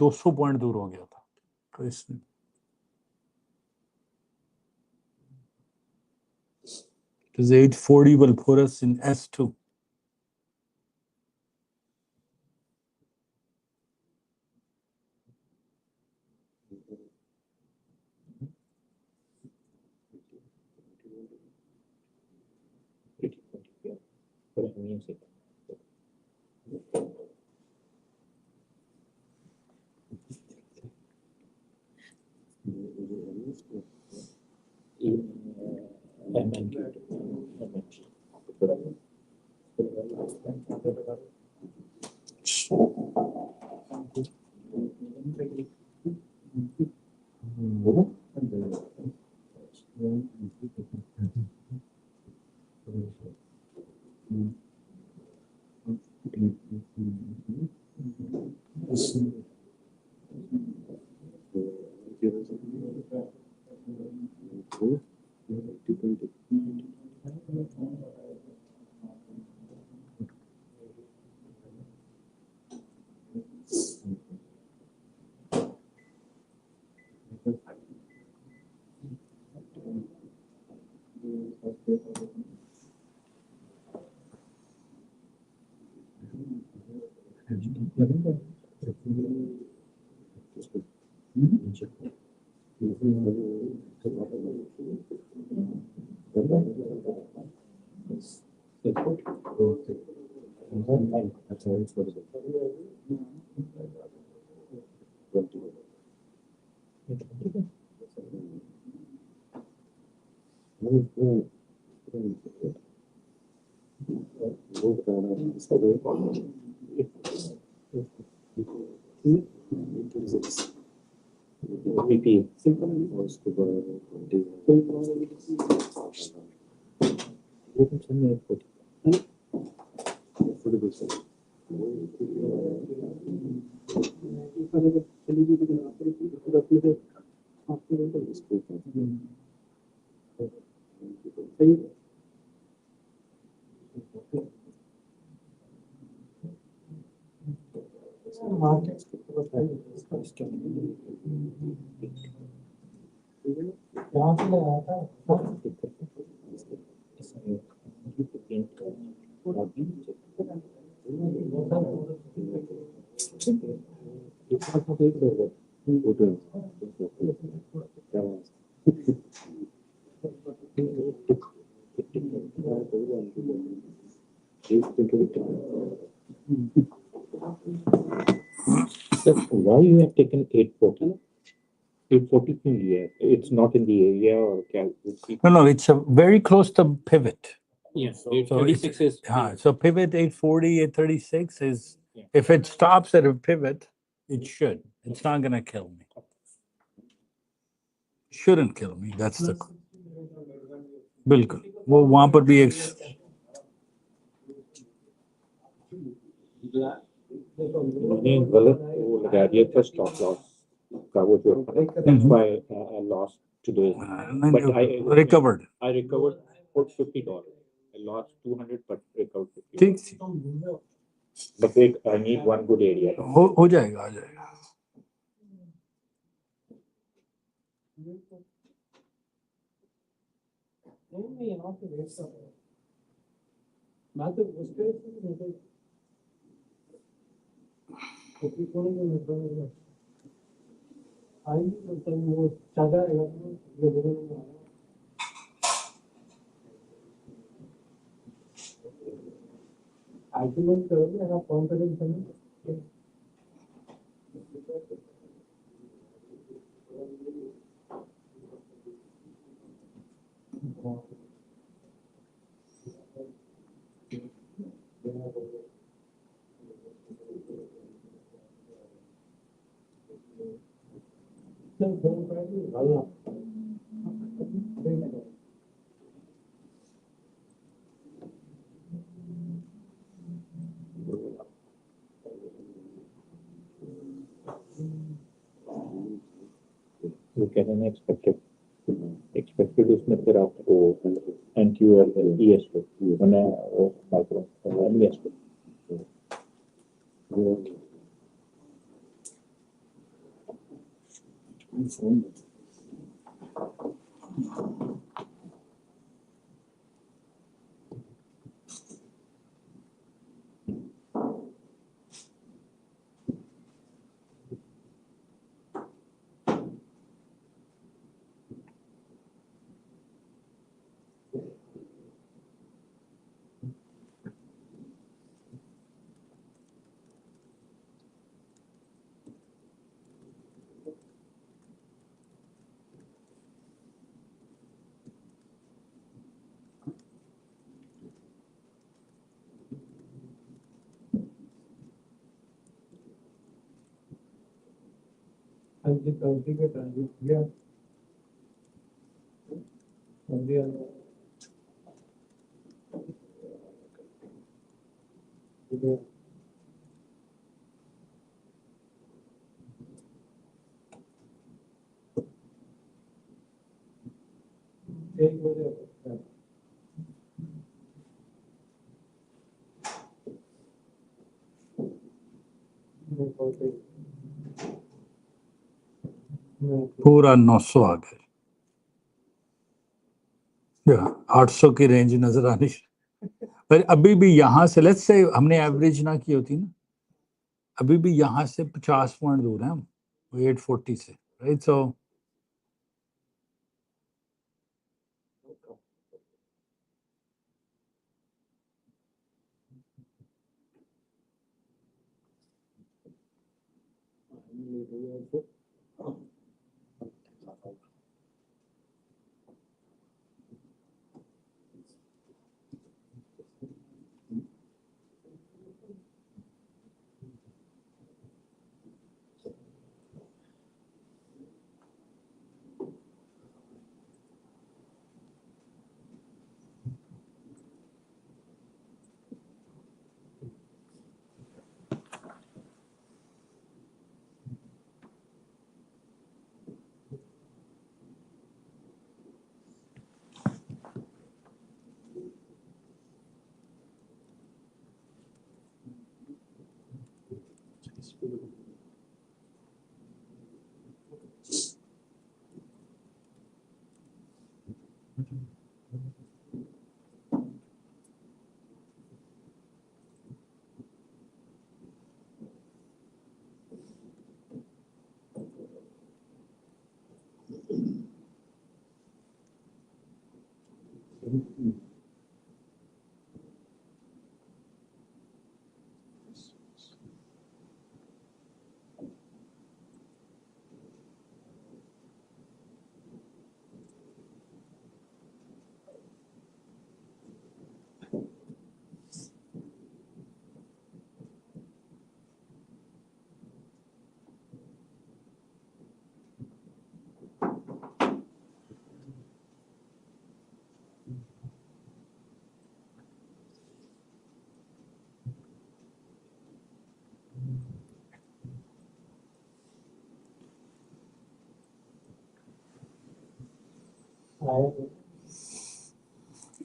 200 पॉइंट दूर हो गया था तो इसमें because 840 will put us in S2. Why you have taken 840? 840 area. It's not in the area or No, it's a very close to pivot. Yes. So 836 is. so pivot 840, 836 is, Yeah. if it stops at a pivot, it should. It's not gonna kill me. Shouldn't kill me. That's the. बिल्कुल वो वहां पर भी एक मैंने गलत वो लगा दिया था stop loss का वो जो that's why I lost today. But I recovered. I recovered for $50. I lost 200 but recovered 50. ठीक But wait, I need one good area. हो जाएगा आ जाएगा Look at unexpected. Expected उसमें फिर आपको NQL ES बना वो माइक्रो ES 30 के ट्रांजिट किया एक बजे पूरा 900 आ गए 800 की रेंज नजर आनी पर अभी भी यहाँ से लेट्स से हमने एवरेज ना की होती ना अभी भी यहाँ से 50 पॉइंट दूर हैं हम 840 से राइट सो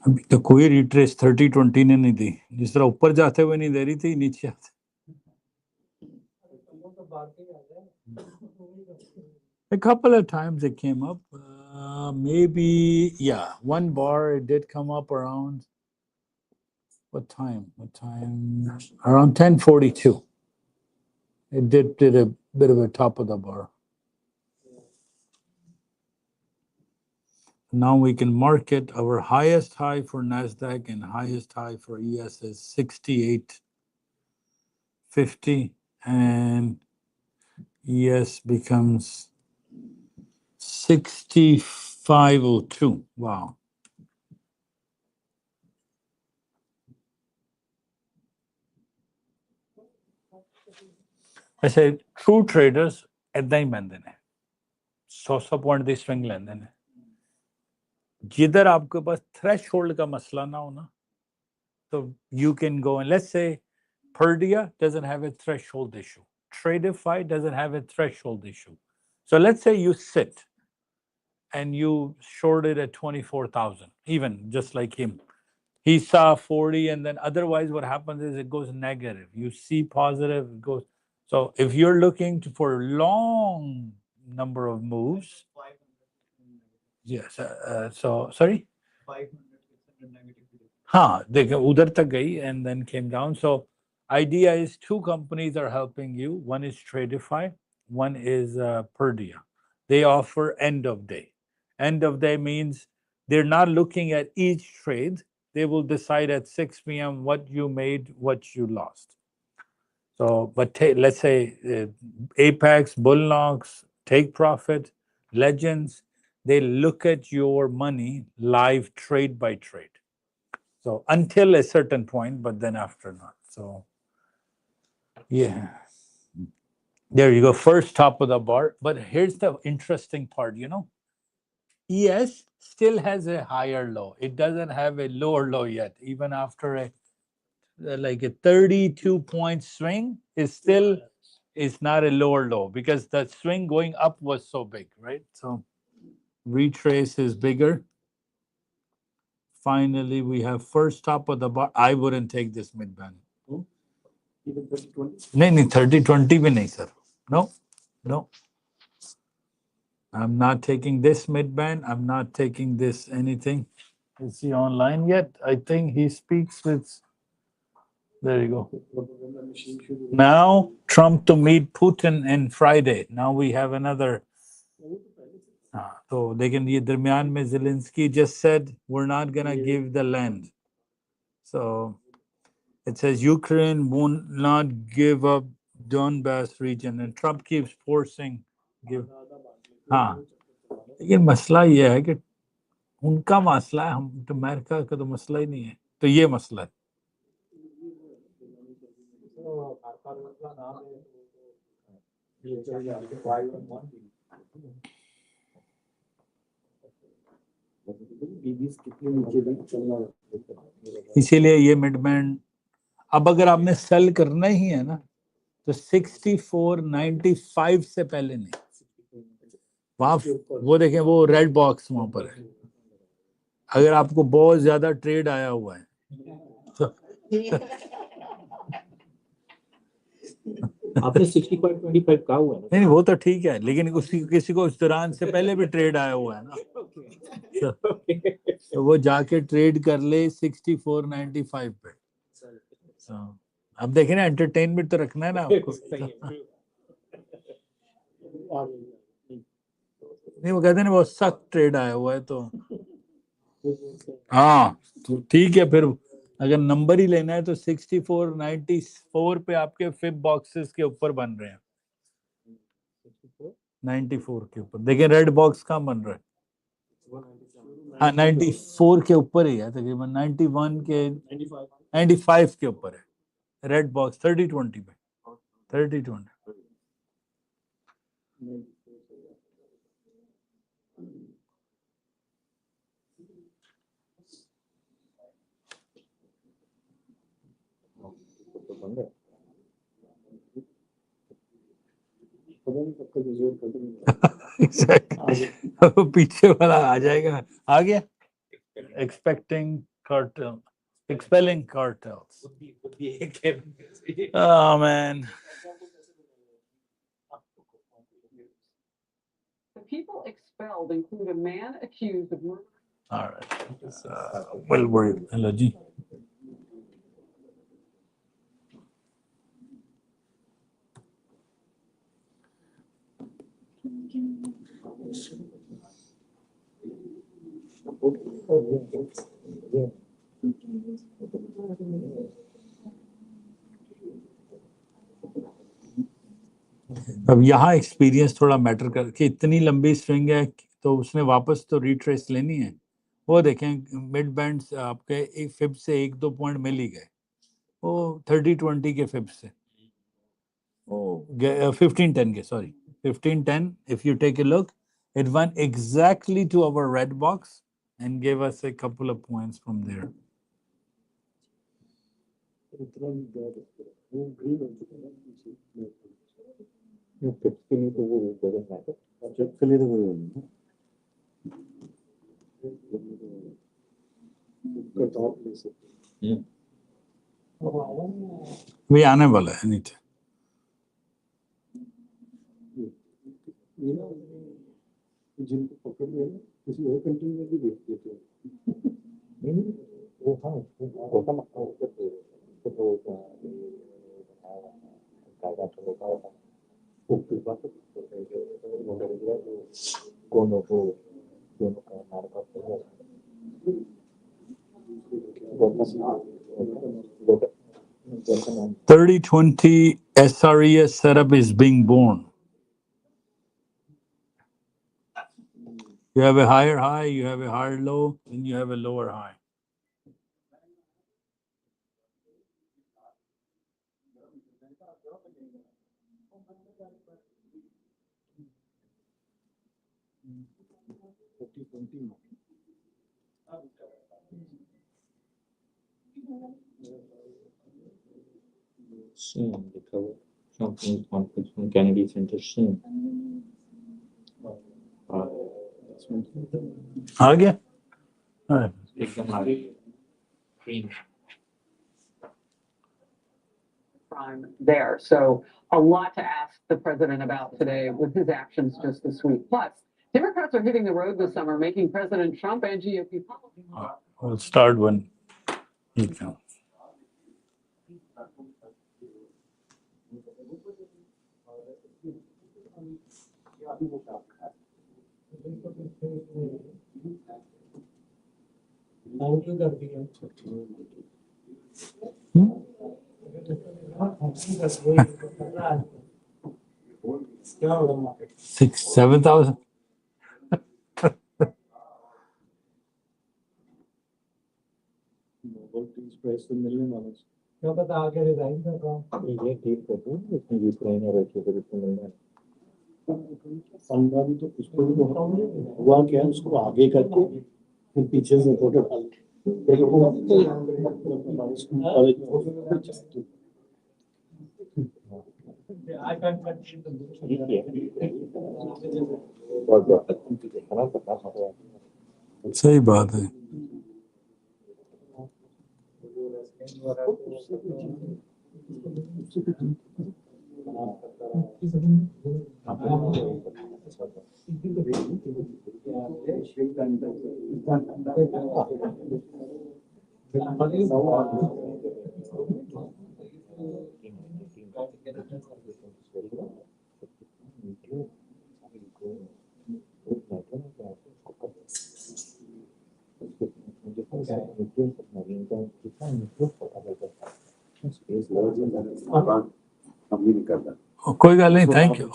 अभी तो कोई रिट्रेस 30-20 ने नहीं दी जिस तरह ऊपर जाते हुए नहीं दे रही थी नीचे आते a couple of times it came up maybe yeah one bar it did come up around what time around 10:42 it did a bit of a top of the bar. Now we can mark it. Our highest high for NASDAQ and highest high for ES is 68.50 and ES becomes 65.02. Wow. I say true traders ਏਦਾਂ ਹੀ ਬੰਦੇ ਨੇ 100 point ਦੀ swing ਲੈਂਦੇ ਨੇ जिधर आपके पास threshold का मसला ना हो ना so you can go and let's say Purdia doesn't have a threshold issue. Tradeify doesn't have a threshold issue. So let's say you sit and you shorted at 24,000, even just like him. He saw 40 and then otherwise what happens is it goes negative. You see positive, it goes. So if you're looking for long number of moves, yes. So sorry? 500 negative. हाँ देखो उधर तक गई and then came down. So idea is two companies are helping you. One is Tradeify, one is Purdia. They offer end of day. End of day means they're not looking at each trade. They will decide at 6 p.m. what you made, what you lost. So, but let's say Apex, Bullnox, Take Profit, Legends, they look at your money live trade by trade. So until a certain point, but then after not. So, yeah. There you go. First top of the bar. But here's the interesting part, ES still has a higher low. It doesn't have a lower low yet. Even after like a 32-point swing is not a lower low because the swing going up was so big, right? So retrace is bigger. Finally, we have first top of the bar. I wouldn't take this mid band. Even 30-20. No, 30-20 भी नहीं, sir. No. I'm not taking this mid band. I'm not taking this anything. Is he online yet? I think he speaks with. There you go. Now Trump to meet Putin on Friday. Now we have another. So they can ये दरमियान में Zelensky just said we're not gonna give the land. So it says Ukraine will not give up Donbass region, and Trump keeps forcing give. हाँ, लेकिन मसला ये है कि उनका मसला है, हम तो अमेरिका का तो मसला ही नहीं है, तो ये मसला है. इसीलिए ये मिड बैंड अब अगर आपने सेल करना ही है ना तो 64.95 से पहले नहीं. वहां वो देखें वो रेड बॉक्स वहां पर है. अगर आपको बहुत ज्यादा ट्रेड आया हुआ है तो आपने 60.25 कहा हुआ है. नहीं वो तो ठीक है, लेकिन किसी को उस दौरान से पहले भी ट्रेड आया हुआ है ना तो वो जाके ट्रेड कर ले 64.95 पे. अब देखें ना, एंटरटेनमेंट तो रखना है ना आपको. नहीं वो कहते हैं ना बहुत सख्त ट्रेड आया हुआ है तो हाँ तो ठीक है. फिर अगर नंबर ही लेना है तो 64.94 पे आपके फिब बॉक्सेस के ऊपर बन रहे हैं. 94 के ऊपर देखिए रेड बॉक्स कहाँ बन रहा है. हाँ 94 के ऊपर ही है तकरीबन. 91 के 95 के ऊपर है रेड बॉक्स 30-20 पे 30-20. पीछे वाला आ जाएगा. आ गया. Expecting cartel expelling cartels. Oh man. The people expelled include a man accused of murder. All right. Well, we're hello जी. अब यहाँ एक्सपीरियंस थोड़ा मैटर कर कि इतनी लंबी स्विंग है तो उसने वापस तो रिट्रेस लेनी है. वो देखें मिड बैंड आपके एक फिब से 1-2 पॉइंट मिल ही गए. वो 30-20 के फिब से 15-10 के sorry 15-10. If you take a look, it went exactly to our red box and gave us a couple of points from there. भी आने वाला है नीचे. जिनको पकड़ लिया ना किसी और कंट्री में भी देख देते हैं. नहीं वो हाँ वो कम करते हैं तो कायदा तो होता है वो फिर बात कौन हो दोनों का नाम करते हैं. 30-20 SRES setup is being born. You have a higher high, you have a higher low, and you have a lower high. Soon, recover. Something conference from Kennedy Center soon. आ गया? All right. एकदम आ गई green. Crime there. So a lot to ask the president about today with his actions just this week. Plus, Democrats are hitting the road this summer, making President Trump and GOP policies. We'll start when he comes. $7,000. क्या पता आगे resign कर रहा हूँ ये ठीक कर दूँ इसमें यूक्रेन और रशिया के बीच में मिलना पंद्रह भी तो उसको भी हुआ क्या उसको आगे करके फिर पीछे से फोटो डाल सही बात है. कोई गल नहीं, थैंक यू.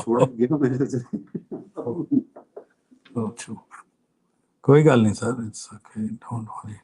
कोई गल नहीं sir, it's okay, don't worry.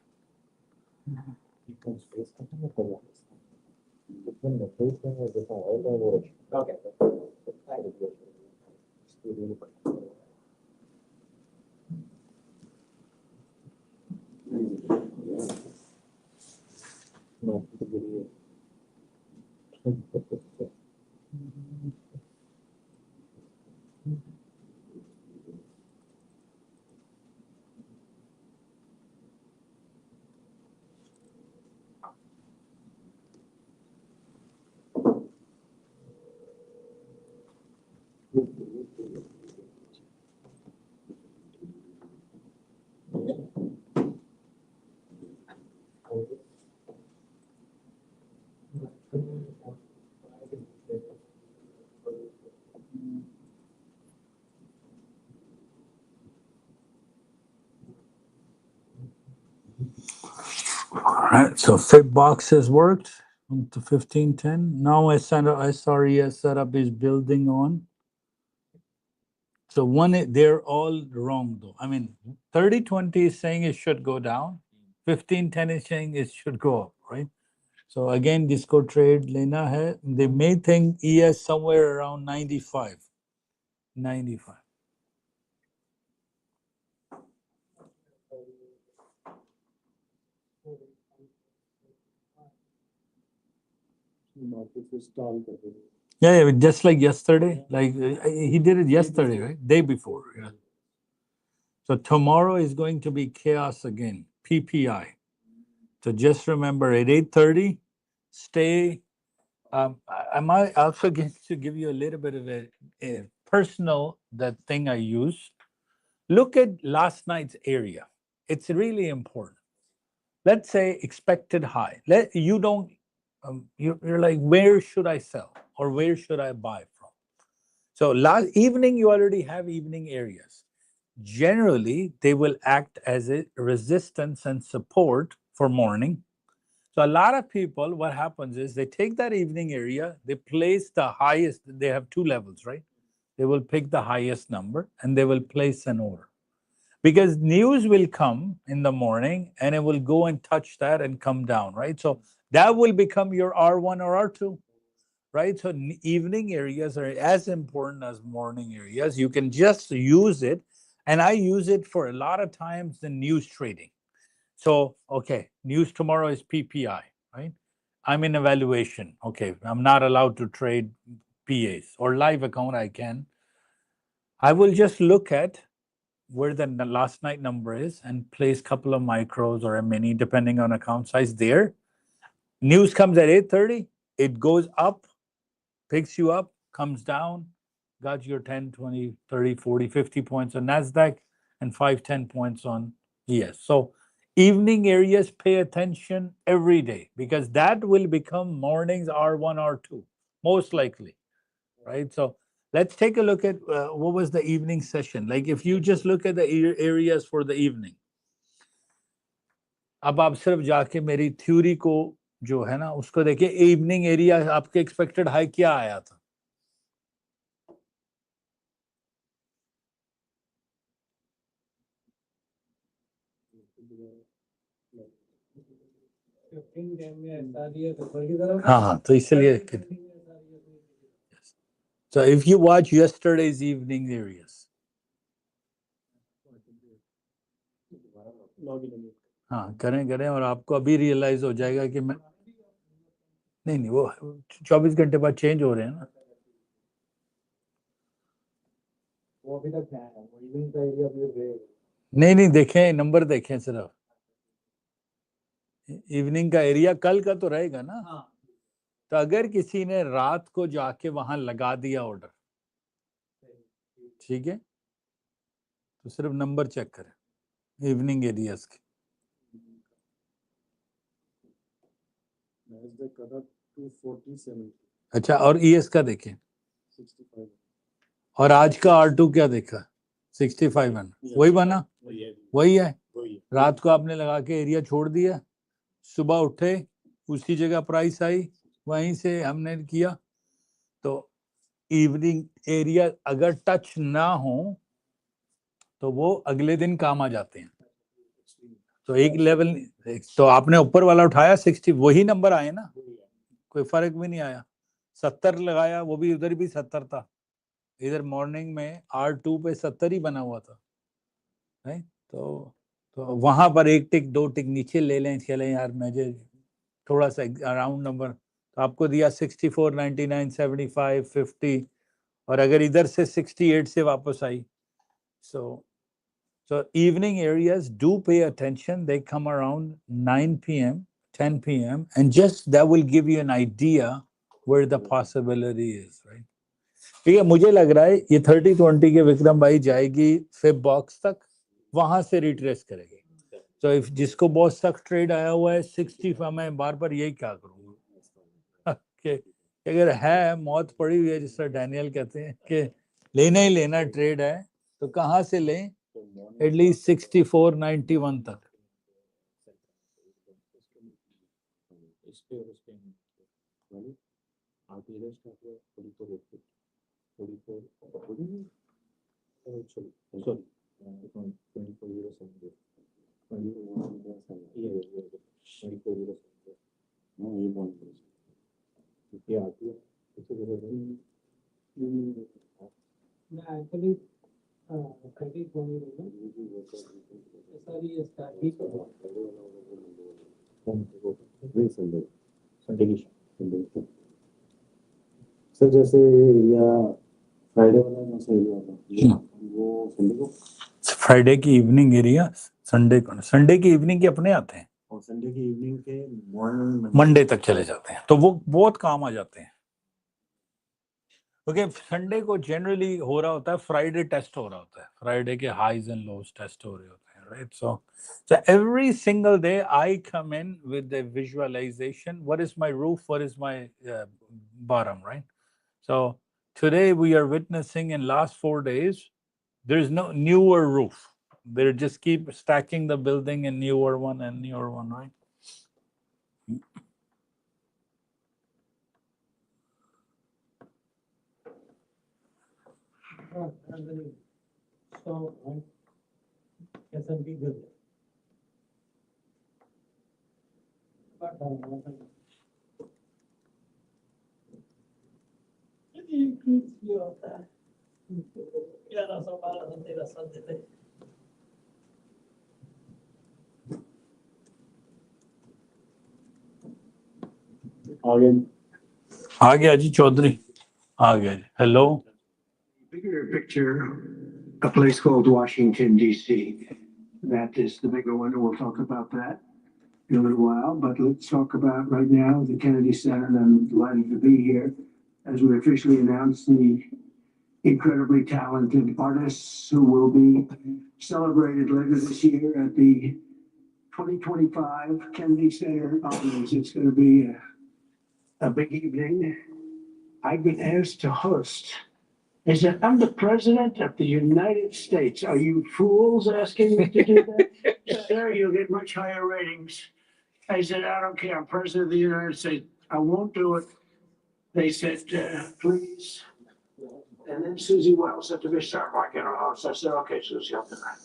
All right, so FIB box has worked to 1510. Now SRES setup is building on. So they're all wrong though. I mean, 3020 is saying it should go down. 1510 is saying it should go up, right? So again, disco trade lena hai. They may think ES somewhere around 95. 95. Yeah, just like yesterday. Like he did it yesterday, right? Day before. Yeah. So tomorrow is going to be chaos again. PPI. So just remember at 8:30, stay. I might also get to give you a little bit of a personal thing I use. Look at last night's area. It's really important. Let's say expected high. You're like, where should I sell or where should I buy from? So last evening, you already have evening areas. Generally, they will act as a resistance and support for morning. So a lot of people, what happens is they take that evening area, they place the highest, they have two levels, right? They will pick the highest number and they will place an order. Because news will come in the morning and it will go and touch that and come down, right? So that will become your R1 or R2. right? So evening areas are as important as morning areas. You can just use it, and I use it for a lot of times the news trading. So, okay, news tomorrow is PPI, right? I'm in evaluation. Okay, I'm not allowed to trade PAs or live account. I can. I will just look at where the last night number is and place a couple of micros or a mini, depending on account size there. News comes at 8:30. It goes up, picks you up, comes down, got your 10, 20, 30, 40, 50 points on NASDAQ and 5, 10 points on ES. So evening areas, pay attention every day because that will become mornings R1, R2, most likely, right? So let's take a look at what was the evening session. Like if you just look at the areas for the evening. अब आप सिर्फ जाके मेरी theory को जो है ना उसको देखिए इवनिंग एरिया आपके एक्सपेक्टेड हाई क्या आया था हाँ तो इसलिए so if you watch yesterday's evening areas हाँ करें और आपको अभी रियलाइज हो जाएगा कि मैं नहीं वो 24 घंटे बाद चेंज हो रहे हैं ना वो अभी तक क्या है इवनिंग का एरिया भी नहीं देखें नंबर देखें सिर्फ इवनिंग का एरिया कल का तो रहेगा ना तो अगर किसी ने रात को जाके वहां लगा दिया ऑर्डर ठीक है तो सिर्फ नंबर चेक करें इवनिंग एरियाज के अच्छा और ईएस का देखें 65 और आज का R2 क्या देखा 65 वही बना वही है रात को आपने लगा के एरिया छोड़ दिया सुबह उठे उसी जगह प्राइस आई वहीं से हमने किया तो इवनिंग एरिया अगर टच ना हो तो वो अगले दिन काम आ जाते हैं तो एक लेवल तो आपने ऊपर वाला उठाया 60 वही नंबर आए ना कोई फर्क भी नहीं आया 70 लगाया वो भी उधर भी 70 था इधर मॉर्निंग में R2 पे 70 ही बना हुआ था है तो वहां पर एक टिक दो टिक नीचे ले लें चले यार मुझे थोड़ा सा अराउंड नंबर तो आपको दिया 64 99 75 50 और अगर इधर से 68 से वापस आई so evening areas do pay attention they come around 9 p.m 10 p.m and just that will give you an idea where the possibility is right ठीक है मुझे लग रहा है ये 30-20 के विक्रम भाई जाएगी फिर बॉक्स तक वहां से रिट्रेस करेगी तो इफ जिसको बहुत सख्त ट्रेड आया हुआ है 60 मैं बार बार यही क्या करूंगा कि अगर है मौत पड़ी हुई है जिस तरह डैनियल कहते हैं कि लेना ही लेना ट्रेड है तो कहाँ से लें एटलीस्ट 64-91 तक सर जैसे एरिया फ्राइडे वाला जो से एरिया था वो संडे को फ्राइडे की इवनिंग एरिया संडे की इवनिंग के अपने आते हैं और संडे की इवनिंग के मॉर्निंग मंडे तक चले जाते हैं तो वो बहुत काम आ जाते हैं ओके संडे को जनरली हो रहा होता है फ्राइडे टेस्ट हो रहा होता है फ्राइडे के हाइज एंड लोज टेस्ट हो रहे होते हैं right so every single day I come in with the visualization what is my roof what is my bottom right so today we are witnessing in last 4 days there's no newer roof they just keep stacking the building and newer one right So S&P good. But आ गया जी चौधरी आ गया जी hello Bigger picture, a place called Washington, D.C. That is the bigger one, and we'll talk about that in a little while. But let's talk about right now the Kennedy Center, and I'm delighted to be here as we officially announce the incredibly talented artists who will be celebrated later this year at the 2025 Kennedy Center Honors. It's going to be a big evening. I've been asked to host. I said, I'm the president of the United States. Are you fools asking me to do that? Sir, you'll get much higher ratings. I said, I don't care. I'm president of the United States. I won't do it. They said, please. And then Susie Wells said to me, start rocking her house. I said, okay, Susie, I'll do that.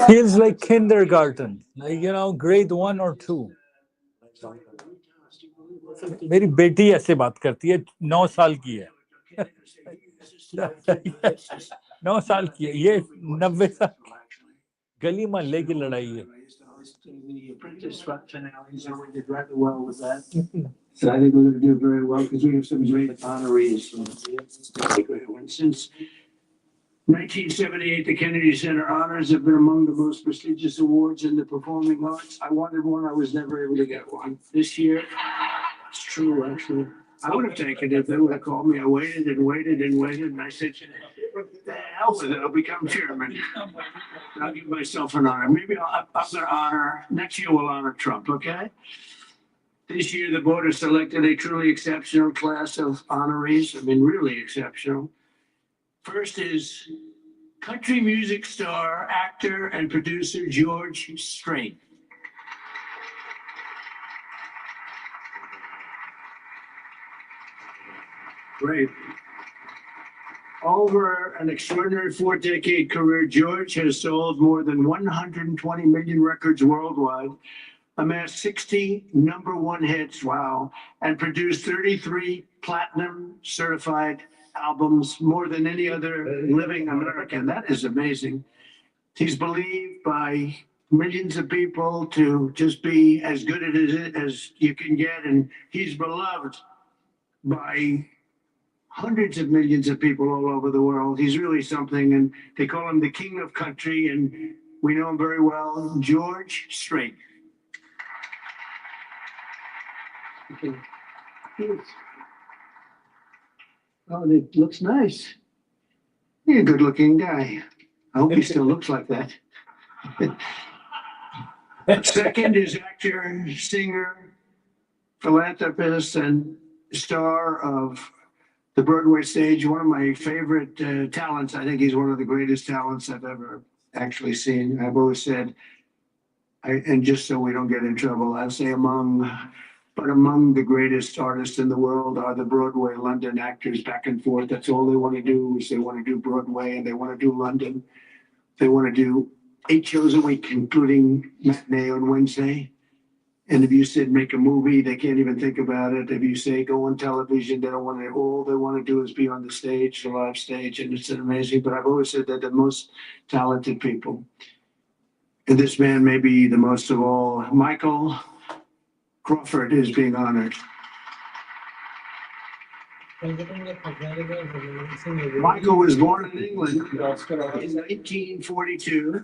feels like kindergarten like grade 1 or 2 मेरी बेटी ऐसे बात करती है 9 साल की है 9 साल की है ये 90 साल की गली मोहल्ले की लड़ाई है The apprentice finales, and we did rather well with that. So I think we're going to do very well because we have some great honorees. Since 1978, the Kennedy Center Honors have been among the most prestigious awards in the performing arts. I wanted one, I was never able to get one. This year, it's true, actually. I would have taken it. They would have called me. I waited and waited and waited, and I said, the hell with it, I'll become chairman. I'll give myself an honor. Maybe I'm going to honor, next year we'll honor Trump, okay? This year, the board has selected a truly exceptional class of honorees. I mean, really exceptional. First is country music star, actor, and producer George Strait. Great. Over an extraordinary 4-decade career, George has sold more than 120 million records worldwide, amassed 60 #1 hits, wow, and produced 33 platinum certified albums, more than any other living American. That is amazing. He's believed by millions of people to just be as good at it as you can get, and he's beloved by hundreds of millions of people all over the world. He's really something, and they call him the king of country, and we know him very well, George Strait. Oh, it looks nice. You're a good-looking guy. I hope he still looks like that. Second is actor, singer, philanthropist, and star of the Broadway stage. One of my favorite talents. I think he's one of the greatest talents I've ever actually seen. I've always said, and just so we don't get in trouble, I'll say among the greatest artists in the world are the Broadway London actors back and forth. That's all they want to do is they want to do Broadway and they want to do London. They want to do 8 shows a week, including matinee on Wednesday. And if you said make a movie, they can't even think about it. If you say go on television, they don't want to. All they want to do is be on the stage, the live stage, and it's amazing. But I've always said that the most talented people, and this man may be the most of all. Michael Crawford is being honored. Michael was born in England in 1942.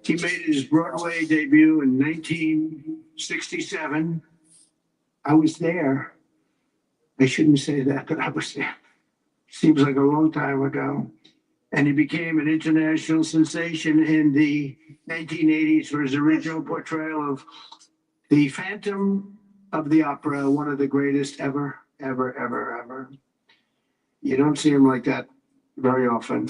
He made his Broadway debut in 1967. I was there. I shouldn't say that, but I was there. Seems like a long time ago. And he became an international sensation in the 1980s for his original portrayal of the Phantom of the Opera, one of the greatest ever, ever, ever, ever. You don't see him like that very often.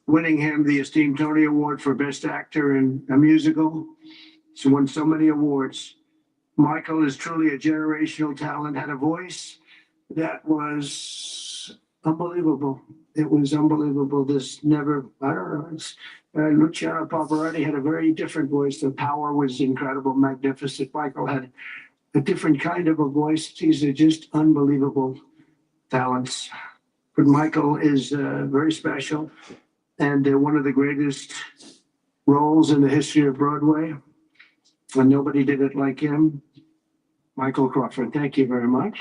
Winning him the esteemed Tony Award for Best Actor in a Musical. He's won so many awards. Michael is truly a generational talent, had a voice that was unbelievable. It was unbelievable. Luciano Pavarotti had a very different voice. The power was incredible, magnificent. Michael had a different kind of a voice. These are just unbelievable talents. but Michael is very special and one of the greatest roles in the history of Broadway. And nobody did it like him. Michael Crawford, thank you very much.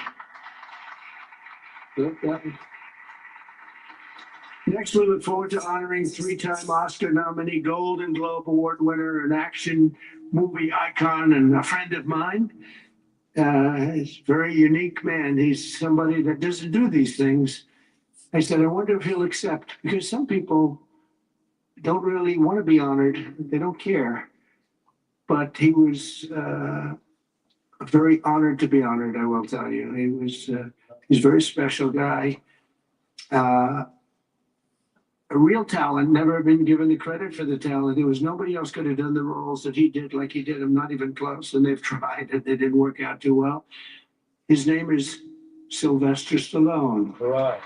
Next, we look forward to honoring three-time Oscar nominee, Golden Globe Award winner, an action movie icon, and a friend of mine. He's a very unique man. He's somebody that doesn't do these things. I said, I wonder if he'll accept, because some people don't really want to be honored. They don't care. But he was very honored to be honored, I will tell you. He's a very special guy. A real talent, never been given the credit for the talent. There was nobody else could have done the roles that he did like he did them, not even close. And they've tried and they didn't work out too well. His name is Sylvester Stallone. Right.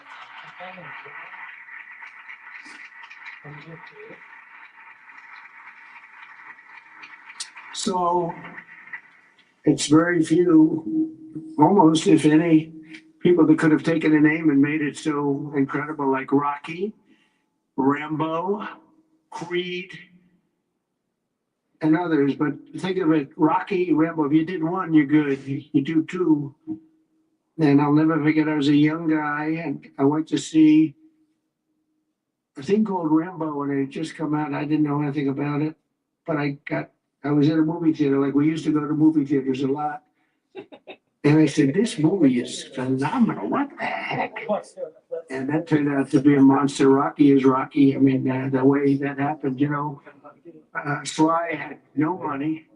So it's very few, almost if any, people that could have taken a name and made it so incredible, like Rocky, Rambo, Creed, and others. But think of it, Rocky, Rambo, if you did one, you're good. You do two. And I'll never forget, I was a young guy and I went to see a thing called Rambo and it had just come out. I didn't know anything about it, but I was in a movie theater, like we used to go to movie theaters a lot. And I said, this movie is phenomenal. What the heck? And that turned out to be a monster. Rocky is Rocky. I mean, the way that happened, you know, Sly had no money,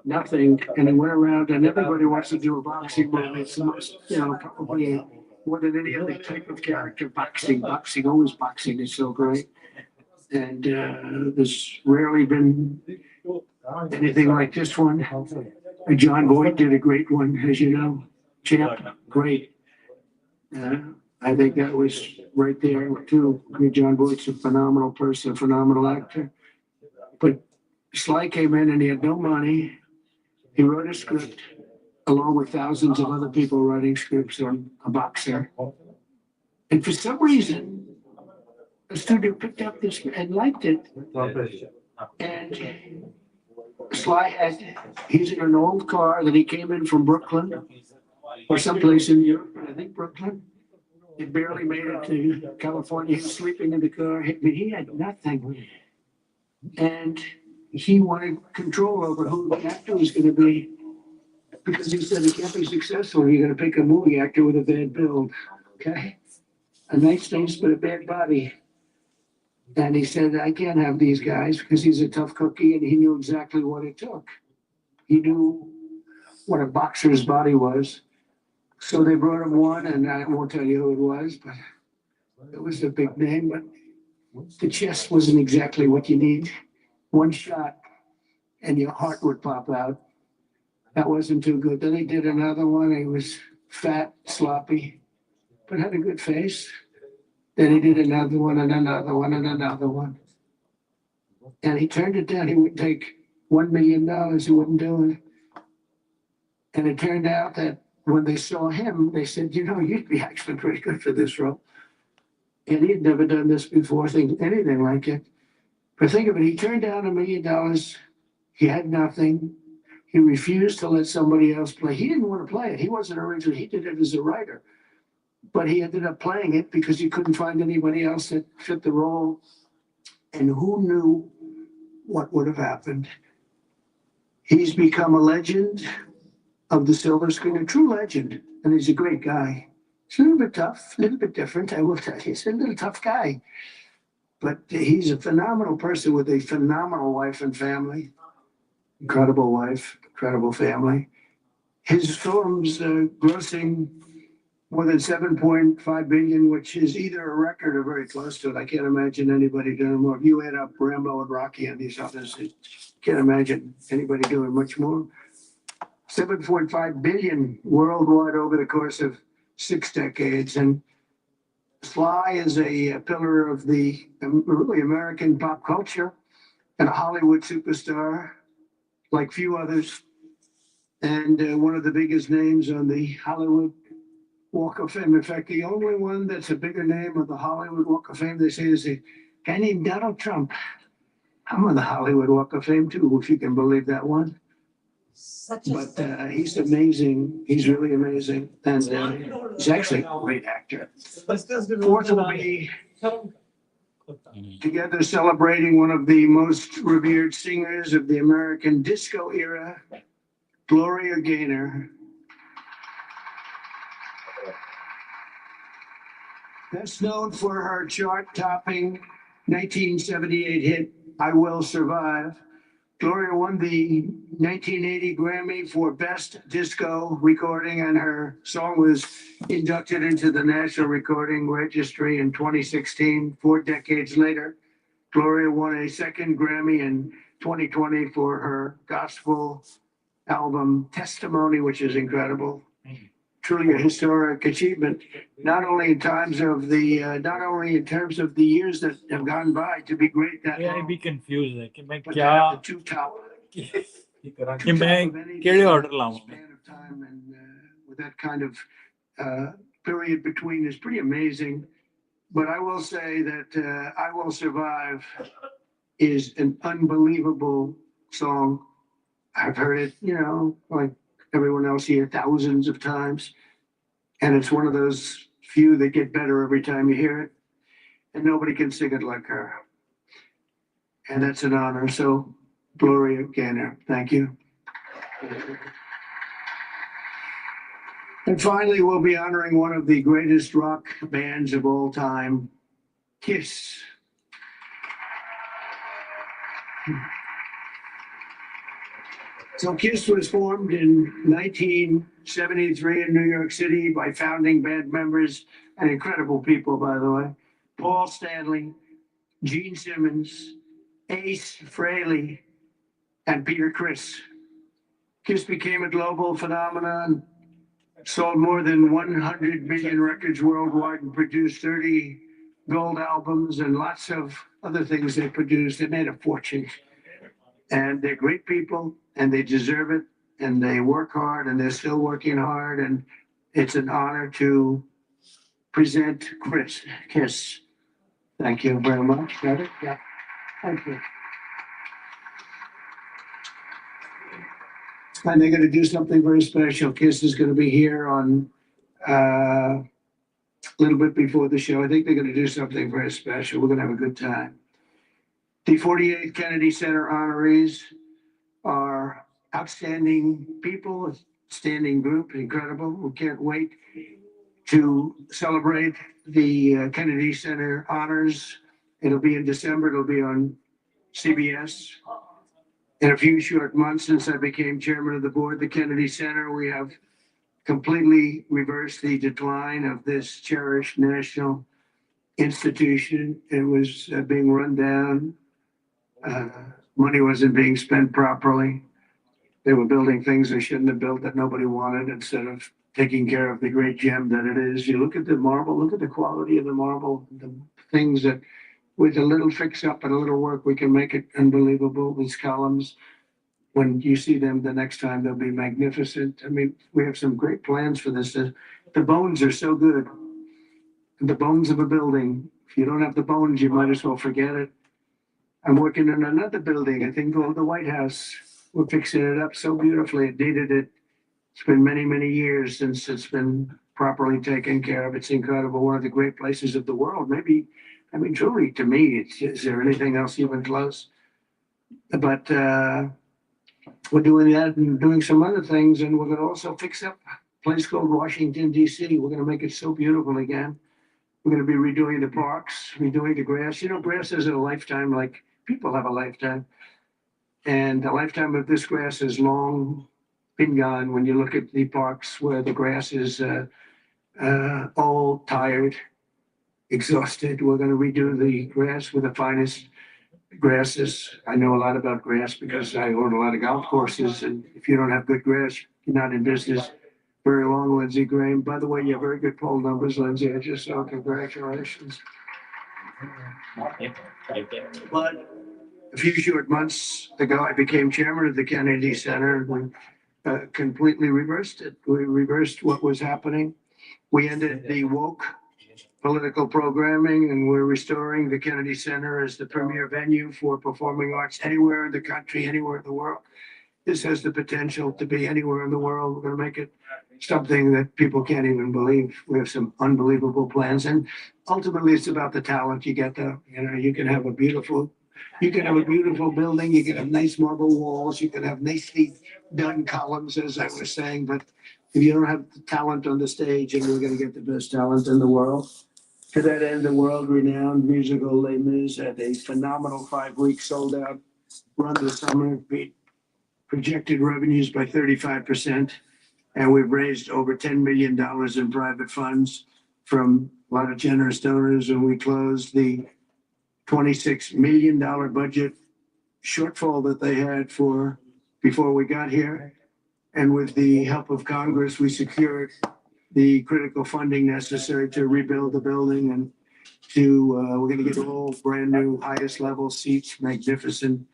nothing. And he went around and everybody wants to do a boxing movie. It's the most, you know, probably more than any other type of character. Boxing, always boxing is so great. And there's rarely been anything like this one. John Boyd did a great one, as you know. Champ, great. I think that was right there too. I mean, John Boyd's a phenomenal person, a phenomenal actor. But Sly came in and he had no money. He wrote a script along with thousands of other people writing scripts on a boxer. And for some reason, the studio picked up this and liked it. And Sly he's in an old car that he came in from Brooklyn or someplace in Europe, I think Brooklyn. He barely made it to California. He was sleeping in the car. I mean, he had nothing. And he wanted control over who the actor was going to be because he said, he can't be successful. You're going to pick a movie actor with a bad build, okay? A nice face, but a bad body. And he said, I can't have these guys because he's a tough cookie and he knew exactly what it took. He knew what a boxer's body was. So they brought him one, and I won't tell you who it was, but it was a big name. But the chest wasn't exactly what you need. One shot and your heart would pop out. That wasn't too good. Then he did another one. He was fat, sloppy, but had a good face. Then he did another one and another one and another one. And he turned it down. He would take $1 million. He wouldn't do it. And it turned out that when they saw him, they said, you know, you'd be actually pretty good for this role. And he had never done this before, anything like it. But think of it, he turned down $1 million. He had nothing. He refused to let somebody else play. He didn't want to play it. He wasn't original. He did it as a writer. But he ended up playing it because he couldn't find anybody else that fit the role. And who knew what would have happened? He's become a legend of the silver screen, a true legend. And he's a great guy. He's a little bit tough, a little bit different, I will tell you. He's a little tough guy. But he's a phenomenal person with a phenomenal wife and family. Incredible wife, incredible family. His films grossing more than 7.5 billion, which is either a record or very close to it. I can't imagine anybody doing more. If you add up Rambo and Rocky and these others, I can't imagine anybody doing much more. 7.5 billion worldwide over the course of 6 decades. And Sly is a pillar of the really American pop culture and a Hollywood superstar like few others. And one of the biggest names on the Hollywood Walk of Fame. In fact, the only one that's a bigger name of the Hollywood Walk of Fame, they say, is a guy named Donald Trump. I'm on the Hollywood Walk of Fame too, if you can believe that one. But he's amazing. He's really amazing. And he's actually a great actor. Fourth will be together celebrating one of the most revered singers of the American disco era, Gloria Gaynor. Best known for her chart-topping 1978 hit, I Will Survive. Gloria won the 1980 Grammy for Best Disco Recording, and her song was inducted into the National Recording Registry in 2016. 4 decades later, Gloria won a second Grammy in 2020 for her gospel album Testimony, which is incredible. Truly a historic achievement, not only in terms of the years that have gone by to be great that Yeah, long, be confused है कि मैं but क्या to have the two top कि मैं केड़े order लाऊं span of time, and with that kind of period between is pretty amazing. But I will say that I Will Survive is an unbelievable song. I've heard it, like everyone else here, thousands of times. And it's one of those few that get better every time you hear it. And nobody can sing it like her. And that's an honor. So, Gloria Gaynor, thank you. And finally, we'll be honoring one of the greatest rock bands of all time, Kiss. So Kiss was formed in 1973 in New York City by founding band members and incredible people, by the way. Paul Stanley, Gene Simmons, Ace Frehley, and Peter Criss. Kiss became a global phenomenon, sold more than 100 million records worldwide, and produced 30 gold albums and lots of other things they produced. They made a fortune. And they're great people, and they deserve it, and they work hard, and they're still working hard, and it's an honor to present Kiss. Thank you very much. Got it? Yeah. Thank you. And they're going to do something very special. Kiss is going to be here on a little bit before the show. I think they're going to do something very special. We're going to have a good time. The 48th Kennedy Center honorees are outstanding people, standing group, incredible. We can't wait to celebrate the Kennedy Center honors. It'll be in December. It'll be on CBS. In a few short months since I became chairman of the board of the Kennedy Center, we have completely reversed the decline of this cherished national institution. It was being run down. Money wasn't being spent properly. They were building things they shouldn't have built that nobody wanted, instead of taking care of the great gem that it is. You look at the marble, look at the quality of the marble, the things that with a little fix up and a little work, we can make it unbelievable. These columns, when you see them the next time, they'll be magnificent. I mean, we have some great plans for this. The bones are so good. The bones of a building. If you don't have the bones, you might as well forget it. I'm working on another building, I think called the White House. We're fixing it up so beautifully. It needed it. It's been many, many years since it's been properly taken care of. It's incredible. One of the great places of the world. Maybe, I mean, truly, to me, is there anything else even close? But we're doing that and doing some other things. And we're going to also fix up a place called Washington, D.C. We're going to make it so beautiful again. We're going to be redoing the parks, redoing the grass. You know, grass is a lifetime, like people have a lifetime. And the lifetime of this grass is long been gone. When you look at the parks where the grass is all tired, exhausted, we're going to redo the grass with the finest grasses. I know a lot about grass because I own a lot of golf courses. And if you don't have good grass, you're not in business very long, Lindsey Graham. By the way, you have very good poll numbers, Lindsey. I just saw. Congratulations. But a few short months ago, I became chairman of the Kennedy Center, and we completely reversed it. We reversed what was happening. We ended the woke political programming, and we're restoring the Kennedy Center as the premier venue for performing arts anywhere in the country, anywhere in the world. This has the potential to be anywhere in the world. We're going to make it something that people can't even believe. We have some unbelievable plans, and ultimately, it's about the talent you get. You can have a beautiful building. You can have nice marble walls. You can have nicely done columns, as I was saying. But if you don't have the talent on the stage, and we're going to get the best talent in the world. To that end, the world-renowned musical Les Mis had a phenomenal 5-week sold-out run this summer, beat projected revenues by 35%, and we've raised over $10 million in private funds from a lot of generous donors, and we closed the $26 million budget shortfall that they had for before we got here. And with the help of Congress, we secured the critical funding necessary to rebuild the building, and we're going to get all brand new highest level seats, magnificent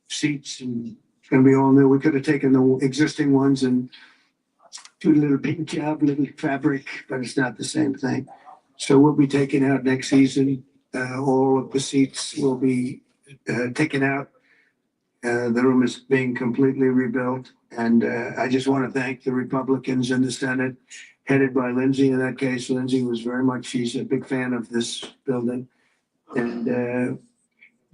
seats, and it's going to be all new. We could have taken the existing ones and do a little paint job, little fabric, but it's not the same thing. So we'll be taking out next season. All of the seats will be taken out. The room is being completely rebuilt. And I just want to thank the Republicans in the Senate, headed by Lindsay. In that case, Lindsay was she's a big fan of this building. And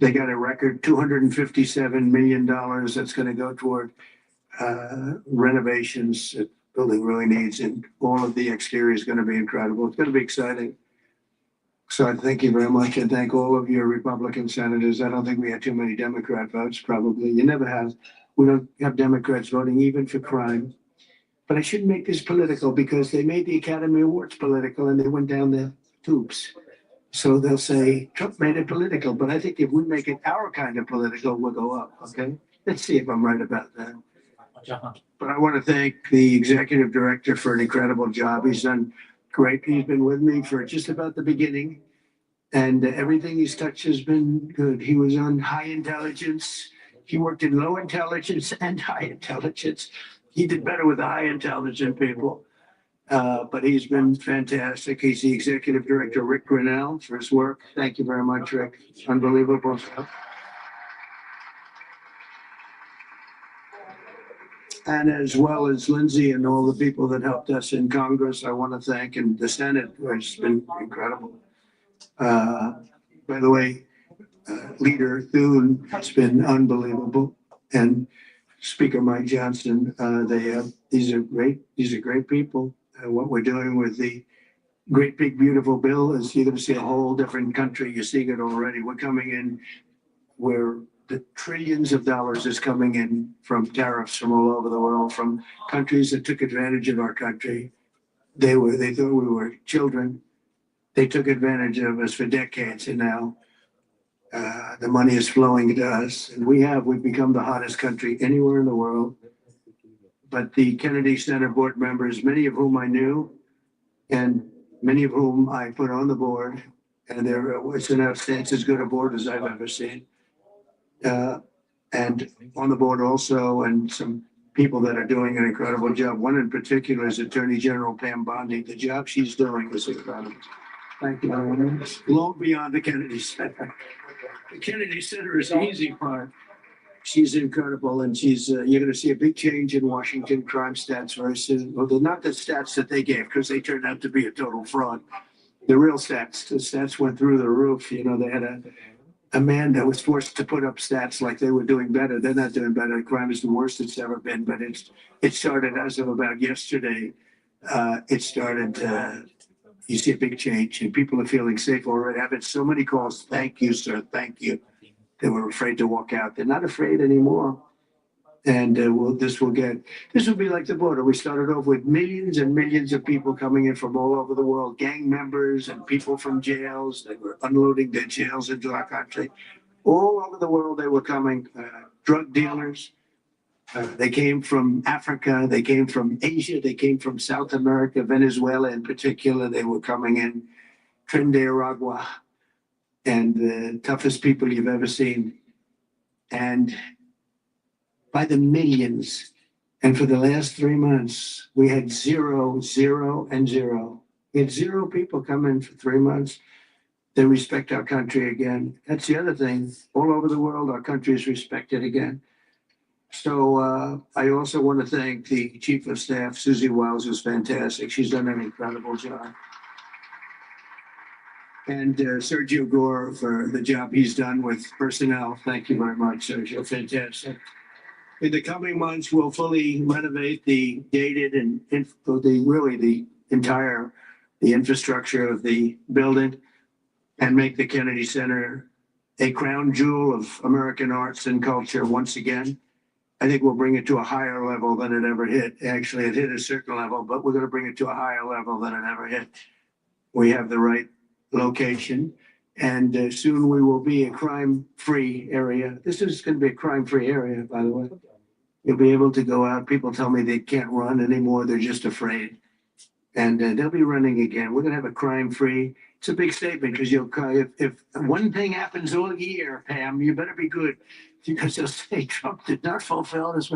they got a record $257 million that's going to go toward renovations that the building really needs. And all of the exterior is going to be incredible. It's going to be exciting. So I thank you very much, and thank all of your Republican senators. I don't think we had too many Democrat votes, probably. You never have. We don't have Democrats voting even for crime. But I shouldn't make this political, because they made the Academy Awards political and they went down the tubes. So they'll say Trump made it political, but I think if we make it our kind of political, we'll go up, okay? Let's see if I'm right about that. But I want to thank the executive director for an incredible job. He's done great. He's been with me for just about the beginning, and everything he's touched has been good. He was on high intelligence. He worked in low intelligence and high intelligence. He did better with the high intelligent people, but he's been fantastic. He's the executive director, Rick Grinnell, for his work. Thank you very much, Rick. Unbelievable stuff. And as well as Lindsay and all the people that helped us in Congress, I want to thank, and the Senate, which has been incredible. By the way, Leader Thune, it's been unbelievable. And Speaker Mike Johnson, these are great people. What we're doing with the great big beautiful bill is you're going to see a whole different country. You're seeing it already. We're coming in where the trillions of dollars is coming in from tariffs from all over the world, from countries that took advantage of our country. They thought we were children. They took advantage of us for decades, and now the money is flowing to us, and we've become the hottest country anywhere in the world. But the Kennedy Center board members, many of whom I knew, and many of whom I put on the board, and it's as good a board as I've ever seen. And on the board also, and some people that are doing an incredible job. One in particular is Attorney General Pam Bondi. The job she's doing is incredible. Thank you very much. Long beyond the Kennedy Center. The Kennedy Center is the easy part. She's incredible, and you're going to see a big change in Washington crime stats very soon. Well, they're not the stats that they gave, because they turned out to be a total fraud. The real stats, the stats went through the roof. They had a man that was forced to put up stats like they were doing better. They're not doing better. Crime is the worst it's ever been, but it started as of about yesterday. You see a big change, and people are feeling safe already. I've had so many calls. Thank you, sir. Thank you. They were afraid to walk out. They're not afraid anymore. And this will be like the border. We started off with millions and millions of people coming in from all over the world, gang members and people from jails that were unloading their jails into our country. All over the world they were coming, drug dealers. They came from Africa, they came from Asia, they came from South America, Venezuela in particular. They were coming in, Trinidad, and the toughest people you've ever seen. And by the millions. And for the last 3 months, we had 0, 0, and 0. We had 0 people come in for 3 months. They respect our country again. That's the other thing. All over the world, our country is respected again. So I also want to thank the Chief of Staff, Susie Wiles, who's fantastic. She's done an incredible job. And Sergio Gore for the job he's done with personnel. Thank you very much, Sergio. Fantastic. In the coming months, we'll fully renovate the dated and the infrastructure of the building and make the Kennedy Center a crown jewel of American arts and culture once again. I think we'll bring it to a higher level than it ever hit. Actually, it hit a certain level, but we're going to bring it to a higher level than it ever hit. We have the right location, and soon we will be a crime-free area. This is going to be a crime-free area, by the way. You'll be able to go out. People tell me they can't run anymore. They're just afraid. And they'll be running again. We're going to have a crime-free. It's a big statement because if one thing happens all year, Pam, you better be good, because they'll say Trump did not fulfill this.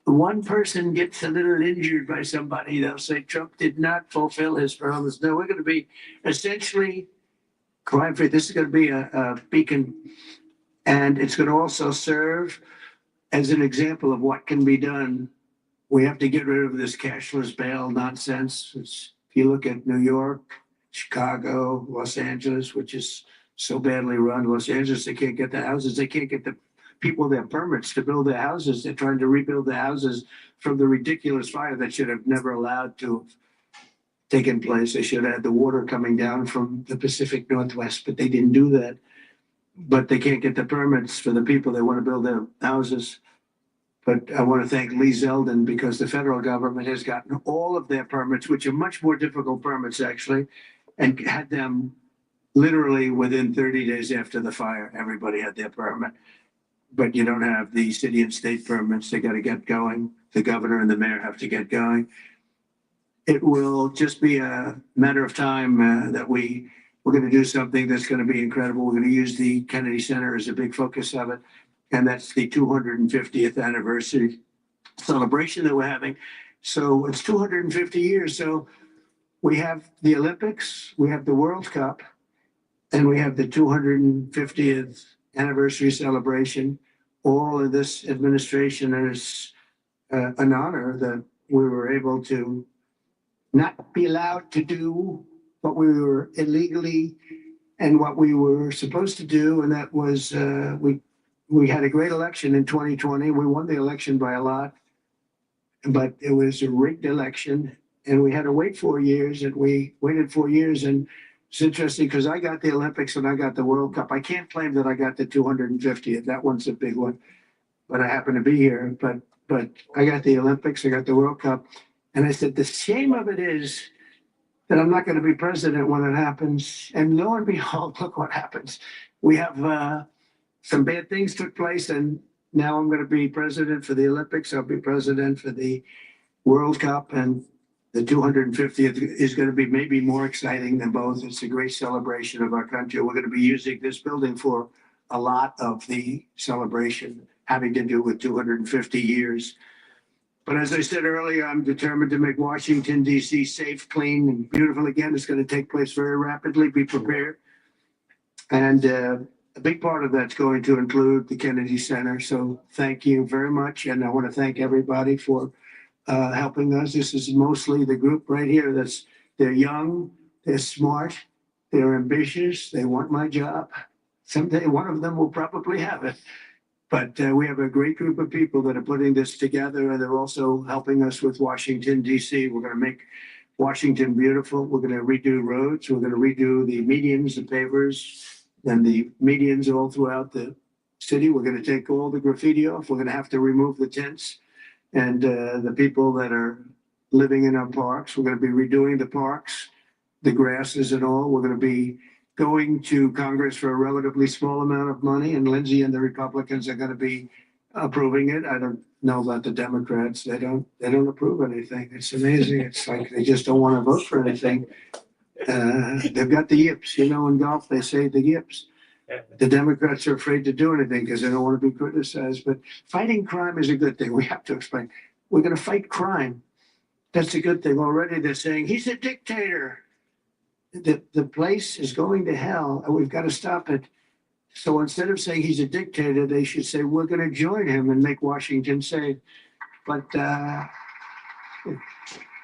One person gets a little injured by somebody, they'll say Trump did not fulfill his promise. No, we're going to be essentially crime-free. This is going to be a beacon, and it's going to also serve as an example of what can be done. We have to get rid of this cashless bail nonsense. If you look at New York, Chicago, Los Angeles, which is so badly run. Los Angeles, they can't get the houses. They can't get the people their permits to build their houses. They're trying to rebuild the houses from the ridiculous fire that should have never allowed to have taken place. They should have had the water coming down from the Pacific Northwest, but they didn't do that. But they can't get the permits for the people that want to build their houses. But I want to thank Lee Zeldin, because the federal government has gotten all of their permits, which are much more difficult permits actually, and had them literally within 30 days after the fire. Everybody had their permit. But you don't have the city and state permits. They got to get going. The governor and the mayor have to get going. It will just be a matter of time that we're going to do something that's going to be incredible. We're going to use the Kennedy Center as a big focus of it. And that's the 250th anniversary celebration that we're having. So it's 250 years. So we have the Olympics, we have the World Cup, and we have the 250th anniversary celebration, all of this administration. And it's an honor that we were able to not be allowed to do what we were illegally and what we were supposed to do. And that was, we had a great election in 2020. We won the election by a lot, but it was a rigged election, and we had to wait 4 years, and we waited 4 years. And it's interesting because I got the Olympics and I got the World Cup. I can't claim that I got the 250th. That one's a big one, but I happen to be here. But I got the Olympics, I got the World Cup. And I said, the shame of it is that I'm not going to be president when it happens. And lo and behold, look what happens. We have some bad things took place, and now I'm going to be president for the Olympics. I'll be president for the World Cup, and the 250th is going to be maybe more exciting than both. It's a great celebration of our country. We're going to be using this building for a lot of the celebration having to do with 250 years. But as I said earlier, I'm determined to make Washington, D.C. safe, clean, and beautiful again. It's going to take place very rapidly. Be prepared. And a big part of that's going to include the Kennedy Center. So thank you very much. And I want to thank everybody for helping us. This is mostly the group right here. They're young, they're smart, they're ambitious, they want my job. Someday one of them will probably have it. But we have a great group of people that are putting this together, and they're also helping us with Washington, D.C. We're going to make Washington beautiful. We're going to redo roads. We're going to redo the medians, the pavers, and the medians all throughout the city. We're going to take all the graffiti off. We're going to have to remove the tents and the people that are living in our parks. We're going to be redoing the parks, the grasses and all. We're going to be going to Congress for a relatively small amount of money, and Lindsey and the Republicans are going to be approving it. I don't know about the Democrats. They don't approve anything. It's amazing. It's like they just don't want to vote for anything. They've got the yips, in golf, they say the yips. The Democrats are afraid to do anything because they don't want to be criticized. But fighting crime is a good thing. We have to explain. We're going to fight crime. That's a good thing. Already they're saying he's a dictator. the place is going to hell and we've got to stop it. So instead of saying he's a dictator, they should say, we're going to join him and make Washington safe. But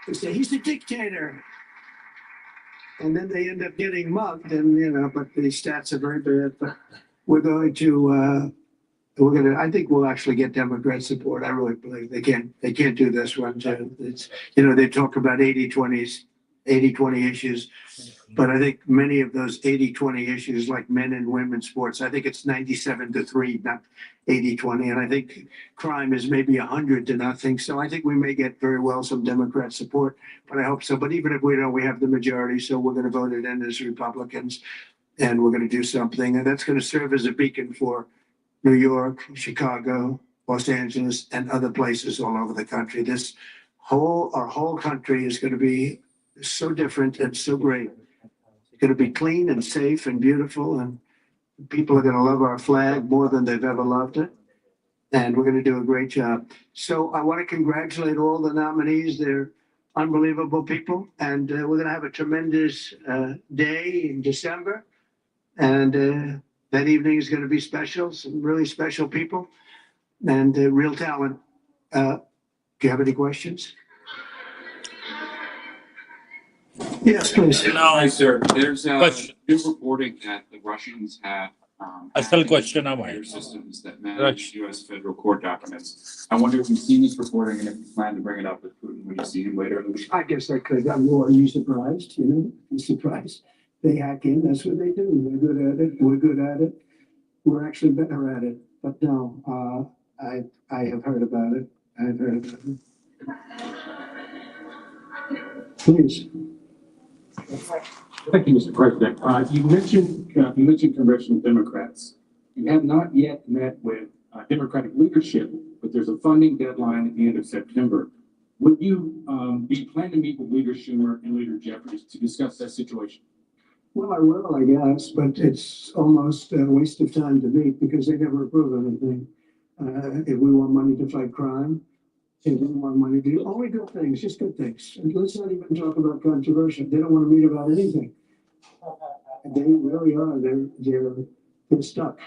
they say he's a dictator. And then they end up getting mugged and, but the stats are very bad. But we're going to, I think we'll actually get Democrat support. I really believe they can't do this one too. It's, they talk about 80-20 issues, but I think many of those 80-20 issues, like men and women's sports, I think it's 97-3, not 80-20. And I think crime is maybe 100-0. So I think we may get very well some Democrat support, but I hope so. But even if we don't, we have the majority. So we're going to vote it in as Republicans and we're going to do something. And that's going to serve as a beacon for New York, Chicago, Los Angeles, and other places all over the country. Our whole country is going to be so different and so great. It's going to be clean and safe and beautiful, and people are going to love our flag more than they've ever loved it. And we're going to do a great job. So I want to congratulate all the nominees. They're unbelievable people, and we're going to have a tremendous day in December. And that evening is going to be special, some really special people and real talent. Do you have any questions? Yes, please. Hi, sir. There's Question. new reporting that the Russians have Asal hacked question into am I? computer systems that manage U.S. federal court documents. I wonder if you've seen this reporting and if you plan to bring it up with Putin when you see him later in the week. I guess I could. Are you surprised? You surprised? They hack in. That's what they do. They're good at it. We're good at it. We're actually better at it. But no, I have heard about it. I've heard about it. Please. Thank you, Mr. President. You mentioned congressional Democrats. You have not yet met with Democratic leadership, but there's a funding deadline at the end of September. Would you be planning to meet with Leader Schumer and Leader Jeffries to discuss that situation? Well, I will, I guess, but it's almost a waste of time to meet because they never approve anything. If we want money to fight crime, if we want money to do only good things, just good things. And let's not even talk about controversial. They don't want to meet about anything. They really are. They're stuck.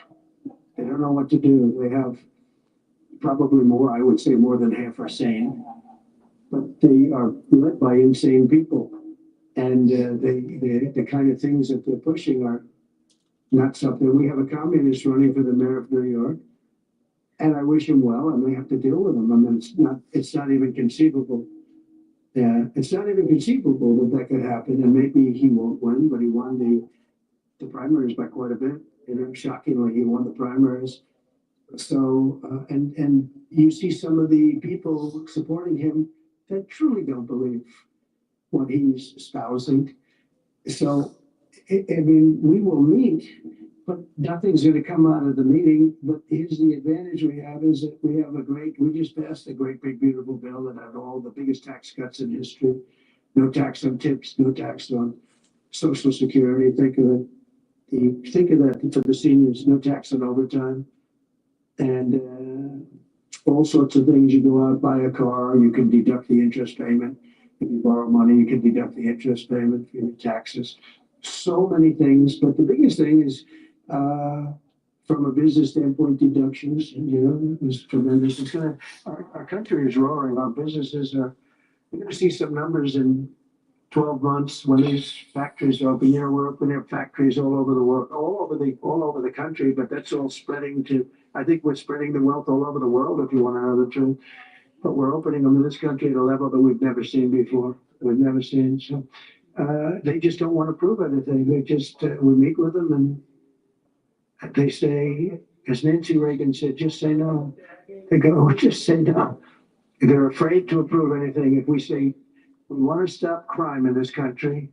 They don't know what to do. They have probably more, I would say more than half are sane, but they are led by insane people. And the kind of things that they're pushing are not something. We have a communist running for the mayor of New York, and I wish him well, and we have to deal with him. I mean, it's not even conceivable. It's not even conceivable that could happen, and maybe he won't win, but he won the primaries by quite a bit. Shockingly, he won the primaries. So, and you see some of the people supporting him that truly don't believe what he's espousing. So, I mean, we will meet, but nothing's going to come out of the meeting. But here's the advantage we have is that we just passed a great, big, beautiful bill that had all the biggest tax cuts in history. No tax on tips, no tax on Social Security. Think of that for the seniors, no tax on overtime. And all sorts of things. You go out, buy a car, you can deduct the interest payment. If you borrow money, you can deduct the interest payment for your taxes. So many things, but the biggest thing is from a business standpoint, deductions. Is tremendous. Our country is roaring. Our businesses are. You're going to see some numbers in 12 months when these factories open. We're opening up factories all over the world, all over the country. But that's all spreading to. I think we're spreading the wealth all over the world. If you want to know the truth. But we're opening them in this country at a level that we've never seen before. We've never seen. So they just don't want to prove anything. They just, we meet with them and they say, as Nancy Reagan said, just say no. They go, just say no. They're afraid to approve anything. If we say, we want to stop crime in this country,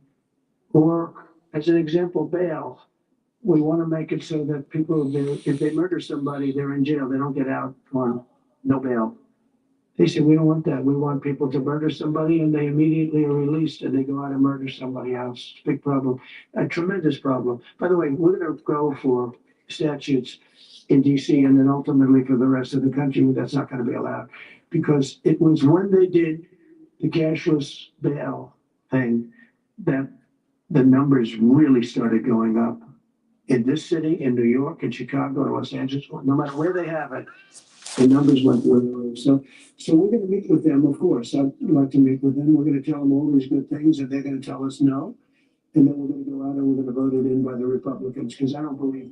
or as an example, bail. We want to make it so that people, if they murder somebody, they're in jail. They don't get out on no bail. They said, we don't want that. We want people to murder somebody and they immediately are released and they go out and murder somebody else. Big problem, a tremendous problem. By the way, we're going to go for statutes in DC and then ultimately for the rest of the country, but that's not going to be allowed because it was when they did the cashless bail thing that the numbers really started going up in this city, in New York, in Chicago, in Los Angeles, no matter where they have it, the numbers went through the roof. So we're going to meet with them, of course. I'd like to meet with them. We're going to tell them all these good things, and they're going to tell us no. And then we're going to go out and we're going to vote it in by the Republicans, because I don't believe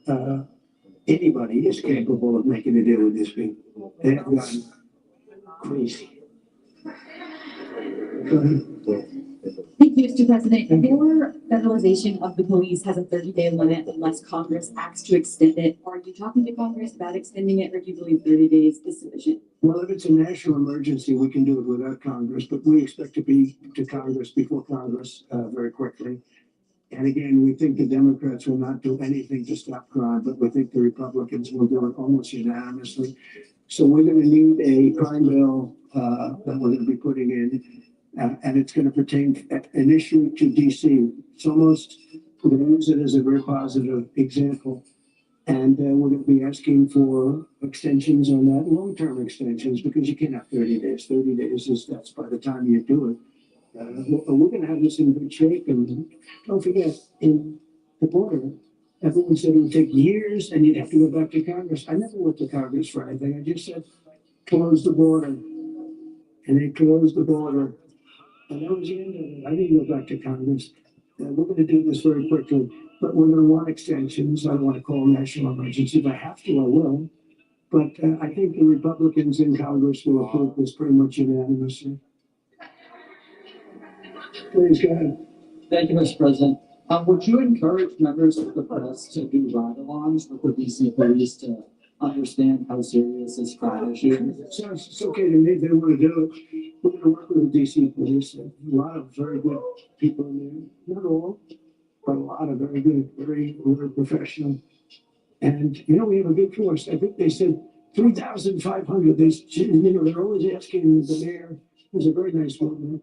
that anybody is capable of making a deal with these people. They have gone crazy. Go ahead. Thank you, Mr. President. Your federalization of the police has a 30-day limit unless Congress acts to extend it. Are you talking to Congress about extending it, or do you believe 30 days is sufficient? Well, if it's a national emergency, we can do it without Congress, but we expect to be to Congress before Congress very quickly. And again, we think the Democrats will not do anything to stop crime, but we think the Republicans will do it almost unanimously. So we're going to need a crime bill that we're going to be putting in. And it's going to pertain initially to DC. It's almost, we're going to use it as a very positive example. And we're going to be asking for extensions on that, long-term extensions, because you can't have 30 days. 30 days is, that's by the time you do it. We're going to have this in good shape. And don't forget, in the border, everyone said it would take years and you'd have to go back to Congress. I never went to Congress for anything. I just said, close the border. And they closed the border. And that was the end of it. I didn't go back to Congress. We're going to do this very quickly, but we're going to want extensions. I don't want to call national emergency. If I have to, I will. But I think the Republicans in Congress will approve this pretty much unanimously. Please go ahead. Thank you, Mr. President. Would you encourage members of the press to do ride-alongs with the DC police to understand how serious this crime issue is? It's okay to me if they want to do it. We're going to work with the DC police. A lot of very good people in there. Not all, but a lot of very good, very professional. And, you know, we have a big force. I think they said 3,500. They're always asking the mayor, who's a very nice woman,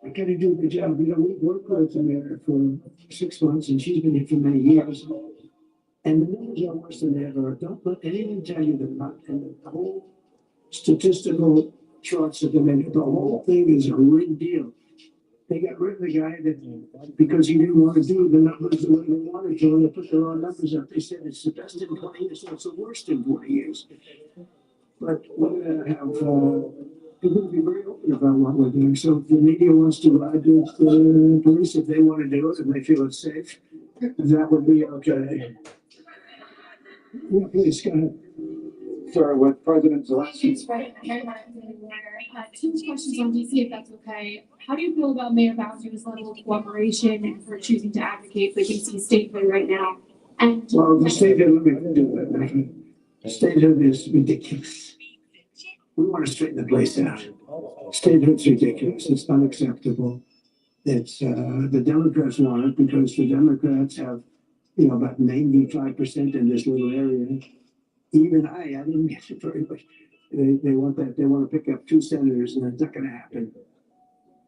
I got to do the job. You know, we worked with the mayor for 6 months, and she's been here for many years. And the numbers are worse than ever. Don't let anyone tell you they're not. And the whole statistical charts of the minute, the whole thing is a rigged deal. They got rid of the guy that because he didn't want to do the numbers the way they wanted to, and they put their own numbers up. They said it's the best in 20 years, so it's the worst in 20 years. But we're going to have, we're going to be very open about what we're doing. So if the media wants to ride with the police, if they want to do it and they feel it's safe, that would be okay. Yeah, please, go ahead. Sorry, with President Zelensky. Thanks, President. Mary Martin, Warner. Two questions on DC, if that's okay. How do you feel about Mayor Bowser's level of cooperation and for choosing to advocate for DC statehood right now? And well, the statehood, let me do that. Statehood is ridiculous. We want to straighten the place out. Statehood's ridiculous. It's unacceptable. It's the Democrats want it because the Democrats have, you know, about 95% in this little area. Even I didn't get it very much. They want that. They want to pick up 2 senators, and that's not going to happen.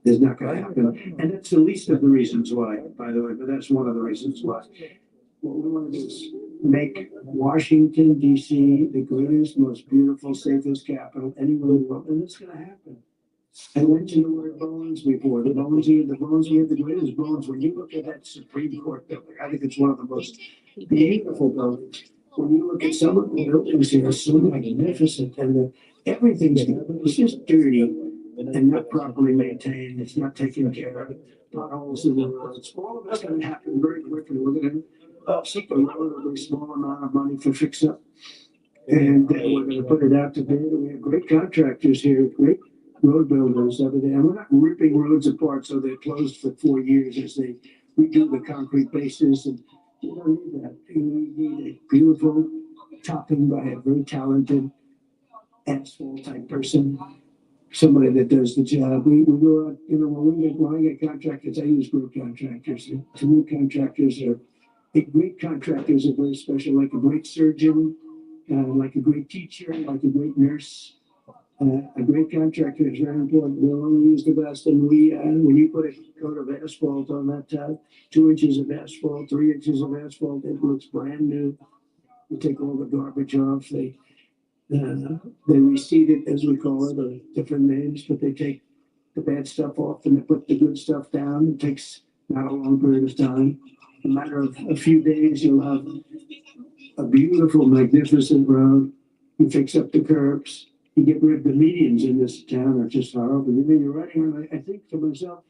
It's not going to happen. And that's the least of the reasons why, by the way, but that's one of the reasons why. What we want to do is make Washington, D.C. the greatest, most beautiful, safest capital anywhere in the world, and it's going to happen. I mentioned the word bones before. The bones here, we have the greatest bones. When you look at that Supreme Court building, I think it's one of the most beautiful buildings. When you look at some of the buildings here, it's so magnificent, and everything's it's just dirty and not properly maintained. It's not taken care of. Potholes in the roads. All of that's going to happen very quickly. We're going to seek a relatively small amount of money for fix up, and we're going to put it out to bid. We have great contractors here, great road builders over there. And we're not ripping roads apart so they're closed for 4 years as they redo the concrete bases. And you don't need that. You need a beautiful topping by a very talented asphalt type person, somebody that does the job. We go out, you know, when I get contractors, I use group contractors. To me, great contractors are very special, like a great surgeon, like a great teacher, like a great nurse. A great contractor is very important. We'll only use the best, and when you put a coat of asphalt on that top, 2 inches of asphalt, 3 inches of asphalt, it looks brand new. You take all the garbage off. They reseed it, as we call it, or different names, but they take the bad stuff off and they put the good stuff down. It takes not a long period of time. In a matter of a few days, you'll have a beautiful, magnificent road. You fix up the curbs. You get rid of the medians in this town are just horrible. You know, you're riding around, I think to myself,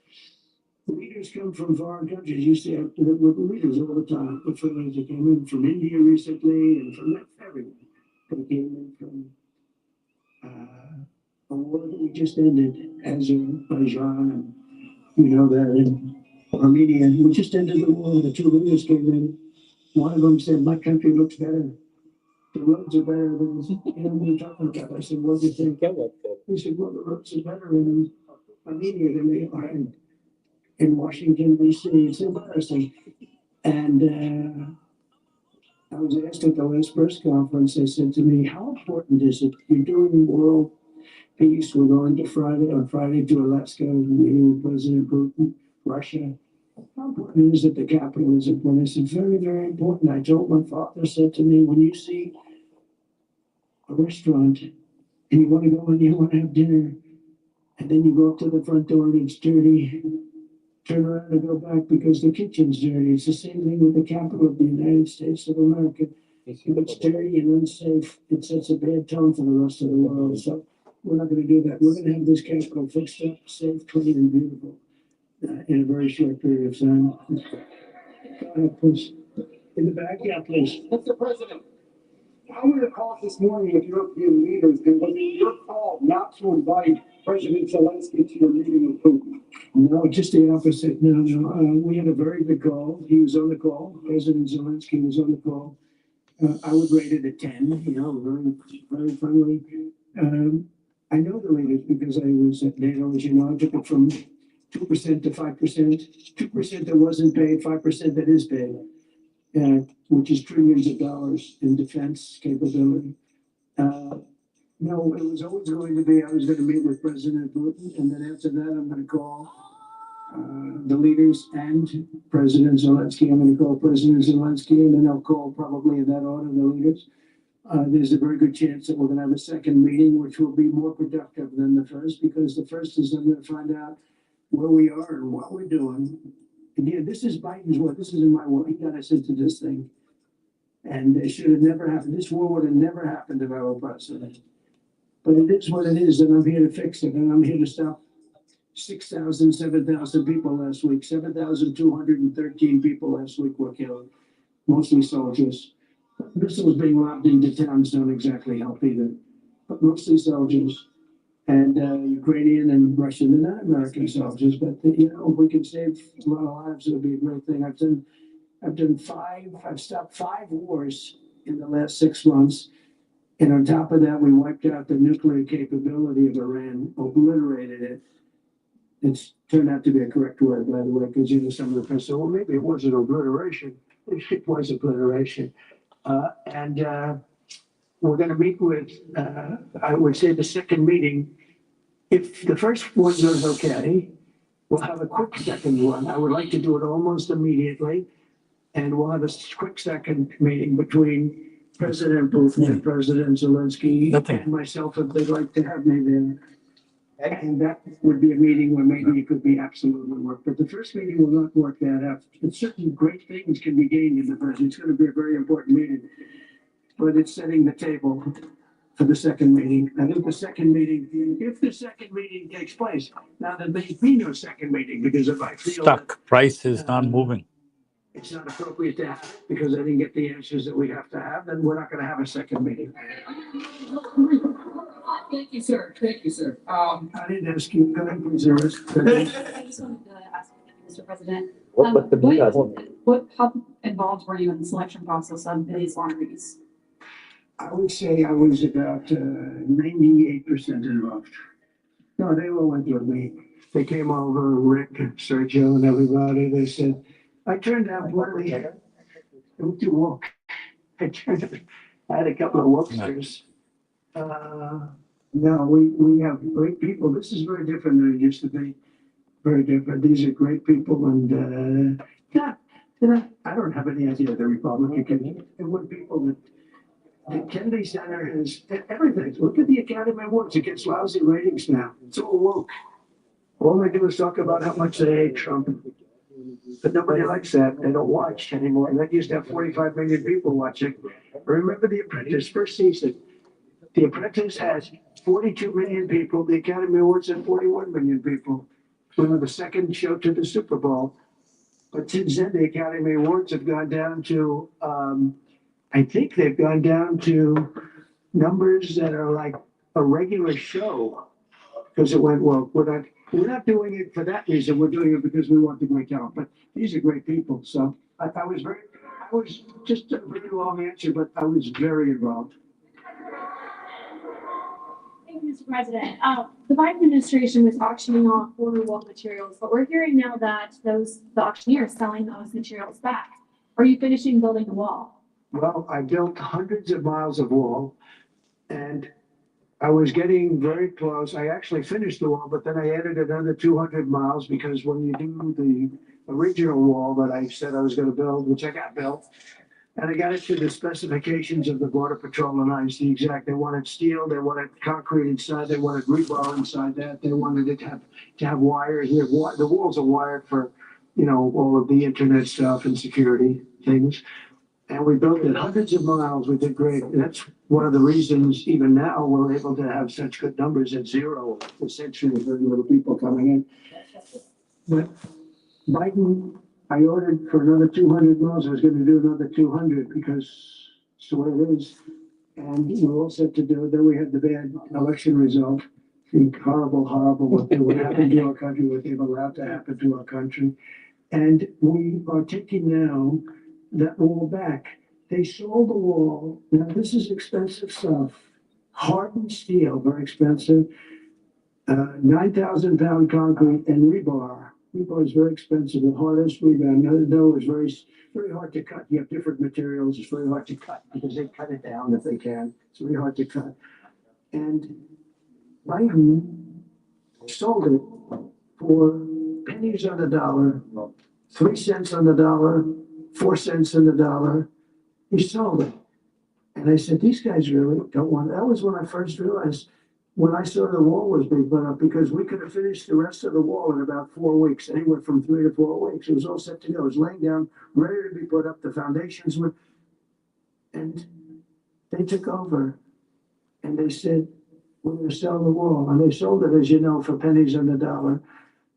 leaders come from foreign countries. You see, I live with leaders all the time. The fellows that came in from India recently and from everywhere. They came in from a war that we just ended, Azerbaijan, and you know that in Armenia. We just ended the war. The two leaders came in. One of them said, "My country looks better. The roads are better than we were talking about." I said, "What do you think?" He said, "Well, the roads are better in Armenia than they are in Washington, D.C. It's embarrassing." And I was asked at the last press conference, they said to me, "How important is it? You're doing world peace. We're going to on Friday to Alaska, meeting with President Putin, Russia. How important is it the capital is important?" I said, "Very, very important." I told my father, said to me, "When you see a restaurant and you want to go and you want to have dinner, and then you go up to the front door and it's dirty, turn around and go back because the kitchen's dirty." It's the same thing with the capital of the United States of America. If it's dirty and unsafe, it sets a bad tone for the rest of the world. So we're not going to do that. We're going to have this capital fixed up, safe, clean, and beautiful in a very short period of time. Go ahead, please. In the back, yeah, please. Mr. President, how were your calls this morning with European leaders? And was it your call not to invite President Zelensky to your meeting with Putin? No, just the opposite. No. We had a very good call. He was on the call. President Zelensky was on the call. I would rate it a 10, you know, very, very friendly. I know the leaders because I was at NATO, as you know. I took it from 2% to 5%, 2% that wasn't paid, 5% that is paid, which is trillions of dollars in defense capability. No, it was always going to be, I was going to meet with President Putin, and then after that, I'm going to call the leaders and President Zelensky. I'm going to call President Zelensky, and then I'll call probably in that order the leaders. There's a very good chance that we're going to have a second meeting, which will be more productive than the first, because the first is I'm going to find out where we are and what we're doing. Again, this is Biden's war. This isn't my war. He got us into this thing. And it should have never happened. This war would have never happened if I were president. But it is what it is, and I'm here to fix it. And I'm here to stop 6,000, 7,000 people last week. 7,213 people last week were killed, mostly soldiers. Missiles being lobbed into towns don't exactly help either, but mostly soldiers. And Ukrainian and Russian, and not American soldiers, but you know, if we can save a lot of lives, it'll be a great thing. I've stopped 5 wars in the last 6 months. And on top of that, we wiped out the nuclear capability of Iran, obliterated it. It's turned out to be a correct word, by the way, because you know some of the press said, well, maybe it wasn't obliteration. It was obliteration. And we're going to meet with, I would say the second meeting. If the first one goes okay, we'll have a quick second one. I would like to do it almost immediately. And we'll have a quick second meeting between President Putin and President Zelensky and myself, if they'd like to have me there. And that would be a meeting where maybe it could be absolutely work. But the first meeting will not work that out. And certain great things can be gained in the first. It's going to be a very important meeting. But it's setting the table for the second meeting. I think the second meeting, if the second meeting takes place, now there may be no second meeting, because if I feel Stuck. Price is not moving. It's not appropriate to have it because I didn't get the answers that we have to have, then we're not going to have a second meeting. Thank you, sir. Thank you, sir. I didn't ask you. Go ahead, please, Iris. I just wanted to ask Mr. President, how involved were you in the selection process of these lotteries? I would say I was about 98% involved. No, they all went with me. They came over, Rick, Sergio, and everybody. They said, I turned out bloody. Don't you walk? I had a couple of wokesters. No, we have great people. This is very different than it used to be. Very different. These are great people, and I don't have any idea the Republican. There were people that the Kennedy Center is everything. Look at the Academy Awards. It gets lousy ratings now. It's all woke. All they do is talk about how much they hate Trump. But nobody likes that. They don't watch anymore. And that used to have 45 million people watching. Remember The Apprentice, first season. The Apprentice has 42 million people. The Academy Awards had 41 million people. We were the second show to the Super Bowl. But since then, the Academy Awards have gone down to, I think they've gone down to numbers that are like a regular show. Because it went, well, we're not doing it for that reason. We're doing it because we want the great talent. But these are great people. So I was just a very long answer, but I was very involved. Thank you, Mr. President. The Biden administration was auctioning off border wall materials, but we're hearing now that the auctioneers selling those materials back. Are you finishing building the wall? Well, I built hundreds of miles of wall, and I was getting very close. I actually finished the wall, but then I added another 200 miles because when you do the original wall that I said I was going to build, which I got built, and I got it to the specifications of the Border Patrol and ICE, the exact. They wanted steel, they wanted concrete inside, they wanted rebar inside that, they wanted it to have wires. The walls are wired for, all of the internet stuff and security things. And we built it hundreds of miles. We did great. And that's one of the reasons even now we're able to have such good numbers at zero, essentially very little people coming in. But Biden, I ordered for another 200 miles. I was going to do another 200 because it's the way it is. And we were all set to do it. Then we had the bad election result. Horrible what would happen to our country, what they've allowed to happen to our country. And we are taking now that wall back. They sold the wall. Now this is expensive stuff. Hardened steel, very expensive. 9,000 pound concrete and rebar. Rebar is very expensive. The hardest rebound. No, is very hard to cut. You have different materials. It's very hard to cut because they cut it down if they can. It's very hard to cut. And Biden sold it for pennies on the dollar, 3 cents on the dollar, 4 cents on the dollar. He sold it. And I said, these guys really don't want it. That was when I first realized when I saw the wall was being put up, because we could have finished the rest of the wall in about 4 weeks, anywhere from 3 to 4 weeks. It was all set to go. It was laying down, ready to be put up. The foundations were, and they took over and they said, we're going to sell the wall. And they sold it, as you know, for pennies on the dollar.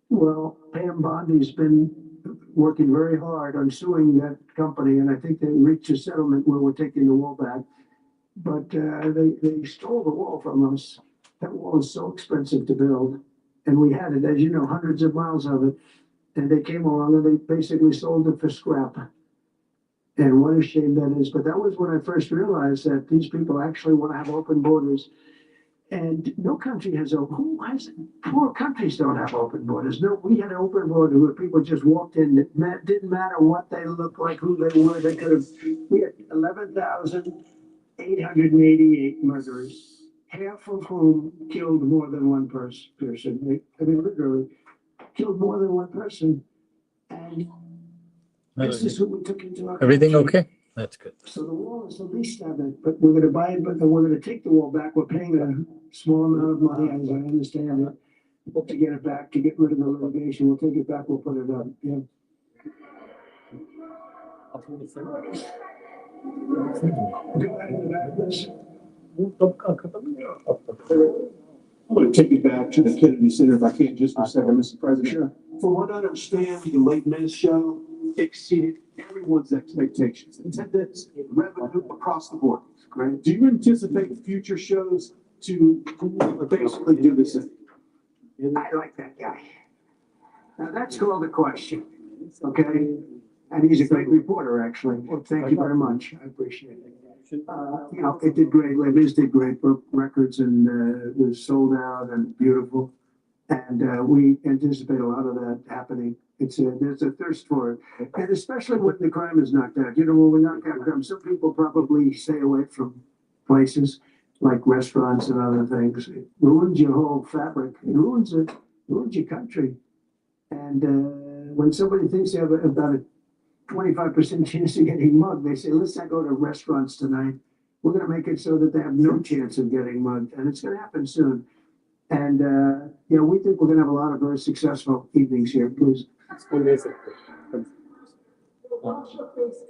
Well, Pam Bondi's been working very hard on suing that company, and I think they reached a settlement where we're taking the wall back. But they stole the wall from us. That wall is so expensive to build, and we had it, as you know, hundreds of miles of it. And they came along and they basically sold it for scrap. And what a shame that is. But that was when I first realized that these people actually want to have open borders. And no country has open. Poor countries don't have open borders. No, we had an open border where people just walked in. It didn't matter what they looked like, who they were. They could have. We had 11,888 murderers, half of whom killed more than one person. I mean, literally killed more than one person. And this is what we took into our Everything country. okay? That's good. So the wall is the least of it, but we're going to buy it, but then we're going to take the wall back. We're paying a small amount of money, as I understand it, to get it back, to get rid of the litigation. We'll take it back, we'll put it up. Yeah. I'm going to take it back to the Kennedy Center if I can just for a second, Mr. President. Sure. From what I understand, the late Miss show exceeded everyone's expectations. Attendance, revenue across the board. Great. Do you anticipate future shows to basically do the same? I like that guy. Now that's called a question, okay? And he's a great reporter, actually. Well, thank you very much. I appreciate it. It did great. Les Mis did great, broke records, and it was sold out and beautiful. And we anticipate a lot of that happening. There's a thirst for it, and especially when the crime is knocked out. When we knock out crime, some people probably stay away from places like restaurants and other things. It ruins your whole fabric. It ruins it. Ruins your country. And when somebody thinks they have about a 25% chance of getting mugged, they say, let's not go to restaurants tonight. We're going to make it so that they have no chance of getting mugged, and it's going to happen soon. And, we think we're gonna have a lot of very successful evenings here, please. Face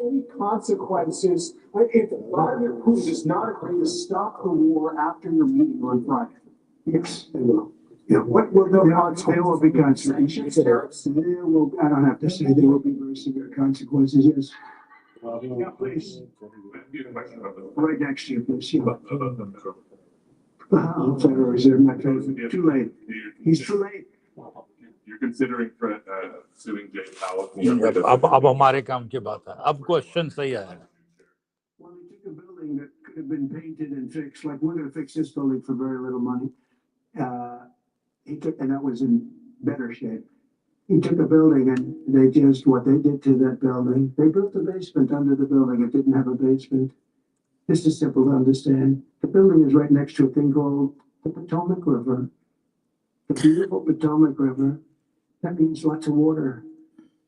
any consequences if Vladimir Putin does not agree to stop the war after your meeting on Friday? Yes, they will. Yeah, what will there will be consequences. There will, I don't have to say, there will be very severe consequences, yes. Yeah, please. Right next to you, please. Yeah. Federal Reserve, my favorite. Too late. He's too late. You're considering suing Jay Powell. अब हमारे काम की बात है अब question सही है Well, they took a building that could have been painted and fixed, like we're gonna fix this building for very little money. And that was in better shape. He took a building and what they did to that building, they built a basement under the building. It didn't have a basement. This is simple to understand. The building is right next to a thing called the Potomac River. The beautiful Potomac River. That means lots of water.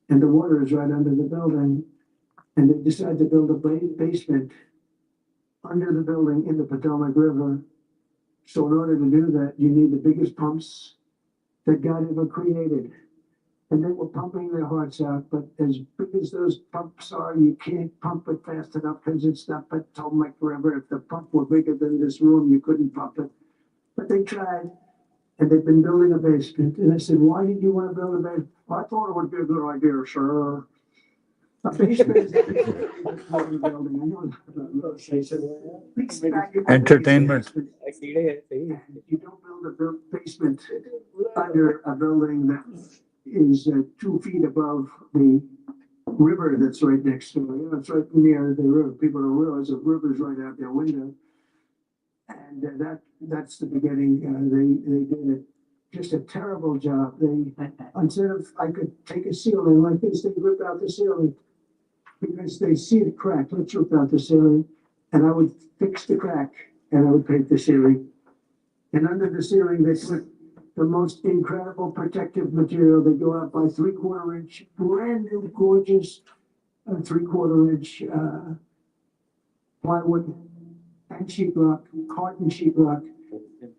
And the water is right under the building. And they decided to build a basement under the building in the Potomac River. So in order to do that, you need the biggest pumps that God ever created. And they were pumping their hearts out, but as big as those pumps are, you can't pump it fast enough because it's not Potomac River. If the pump were bigger than this room, you couldn't pump it. But they tried, and they've been building a basement. And I said, why did you want to build a basement? I thought it would be a good idea, sir. A basement is a building. I know. Entertainment. You don't build a basement under a building that is 2 feet above the river that's right next to it. It's right near the river. People don't realize the river's right out their window. And that's the beginning. They did just a terrible job. Instead of, I could take a ceiling like this, they rip out the ceiling because they see it crack. Let's rip out the ceiling. And I would fix the crack and I would paint the ceiling. And under the ceiling, they put the most incredible protective material. They go out by 3/4 inch, brand new, gorgeous 3/4 inch plywood and sheetrock, carton sheetrock.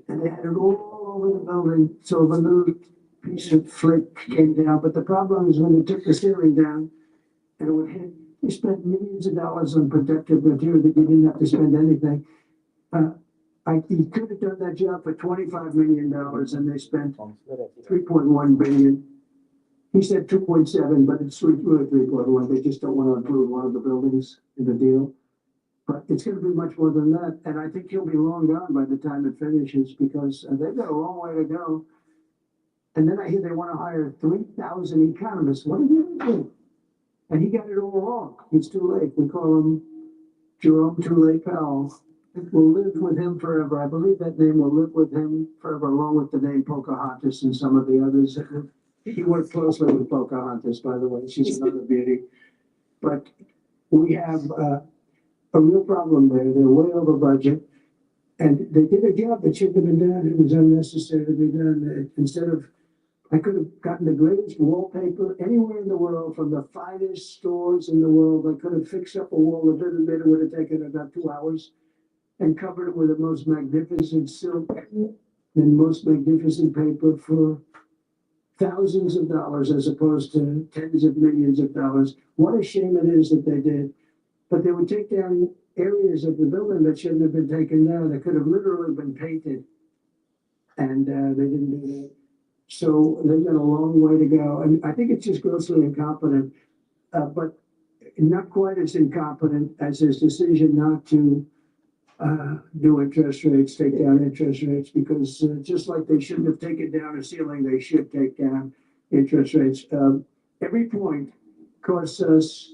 And they had it all over the building. So the little piece of flake came down. But the problem is when they took the ceiling down and it would hit, they spent millions of dollars on protective material that you didn't have to spend anything. He could have done that job for $25 million and they spent $3.1 billion. He said 2.7, but it's really 3.1. They just don't want to improve one of the buildings in the deal. But it's going to be much more than that. And I think he'll be long gone by the time it finishes because they've got a long way to go. And then I hear they want to hire 3,000 economists. What are you going to do? And he got it all wrong. He's too late. We call him Jerome Too Late Powell. It will live with him forever. I believe that name will live with him forever, along with the name Pocahontas and some of the others. He worked closely with Pocahontas, by the way. She's another beauty. But we have a real problem there. They're way over budget. And they did a job that shouldn't have been done. It was unnecessary to be done. Instead of, I could have gotten the greatest wallpaper anywhere in the world from the finest stores in the world. I could have fixed up a wall a little bit. It would have taken about 2 hours. And covered it with the most magnificent silk and most magnificent paper for thousands of dollars as opposed to tens of millions of dollars. What a shame it is that they did. But they would take down areas of the building that shouldn't have been taken down. That could have literally been painted. And they didn't do that. So they've got a long way to go. And I think it's just grossly incompetent, but not quite as incompetent as his decision not to do interest rates, take down interest rates, because just like they shouldn't have taken down a ceiling, they should take down interest rates. Every point costs us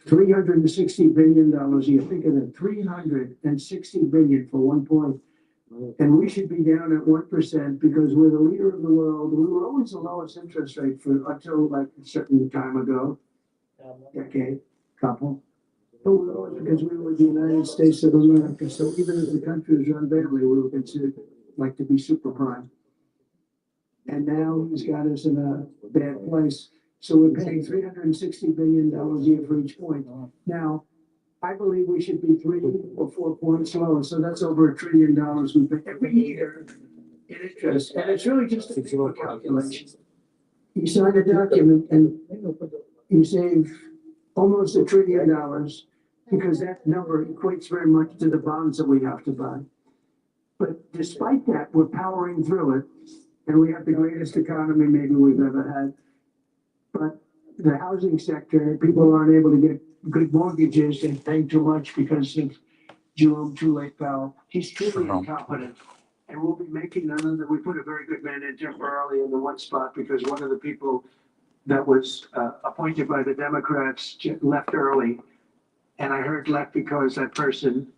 $360 billion a year. Think of it, $360 billion for 1 point. And we should be down at 1% because we're the leader of the world. We were always the lowest interest rate until like a certain time ago, couple. Because we were the United States of America. So even if the country was run badly, we were considered like to be super prime. And now he's got us in a bad place. So we're paying $360 billion a year for each point. Now, I believe we should be 3 or 4 points lower. So that's over $1 trillion we pay every year interest, and it's really just a pure calculation. You sign a document and you save almost $1 trillion because that number equates very much to the bonds that we have to buy. But despite that, we're powering through it, and we have the greatest economy maybe we've ever had. But the housing sector, people aren't able to get good mortgages and paying too much because of Jerome Too Late Powell. He's truly incompetent. And we'll be making another, we put a very good man in temporarily in the one spot because one of the people that was appointed by the Democrats left early. And I heard left because that person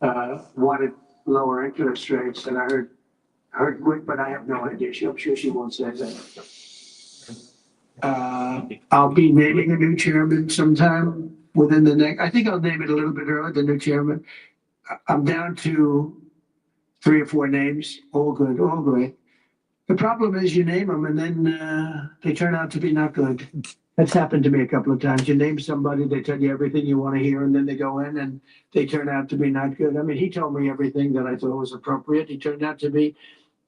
wanted lower interest rates. And I heard quick, but I have no idea. I'm sure she won't say that. I'll be naming a new chairman sometime within the next, I think I'll name it a little bit earlier, the new chairman. I'm down to 3 or 4 names, all good, all great. The problem is you name them and then they turn out to be not good. That's happened to me a couple of times. You name somebody, they tell you everything you want to hear, and then they go in and they turn out to be not good. I mean, he told me everything that I thought was appropriate. He turned out to be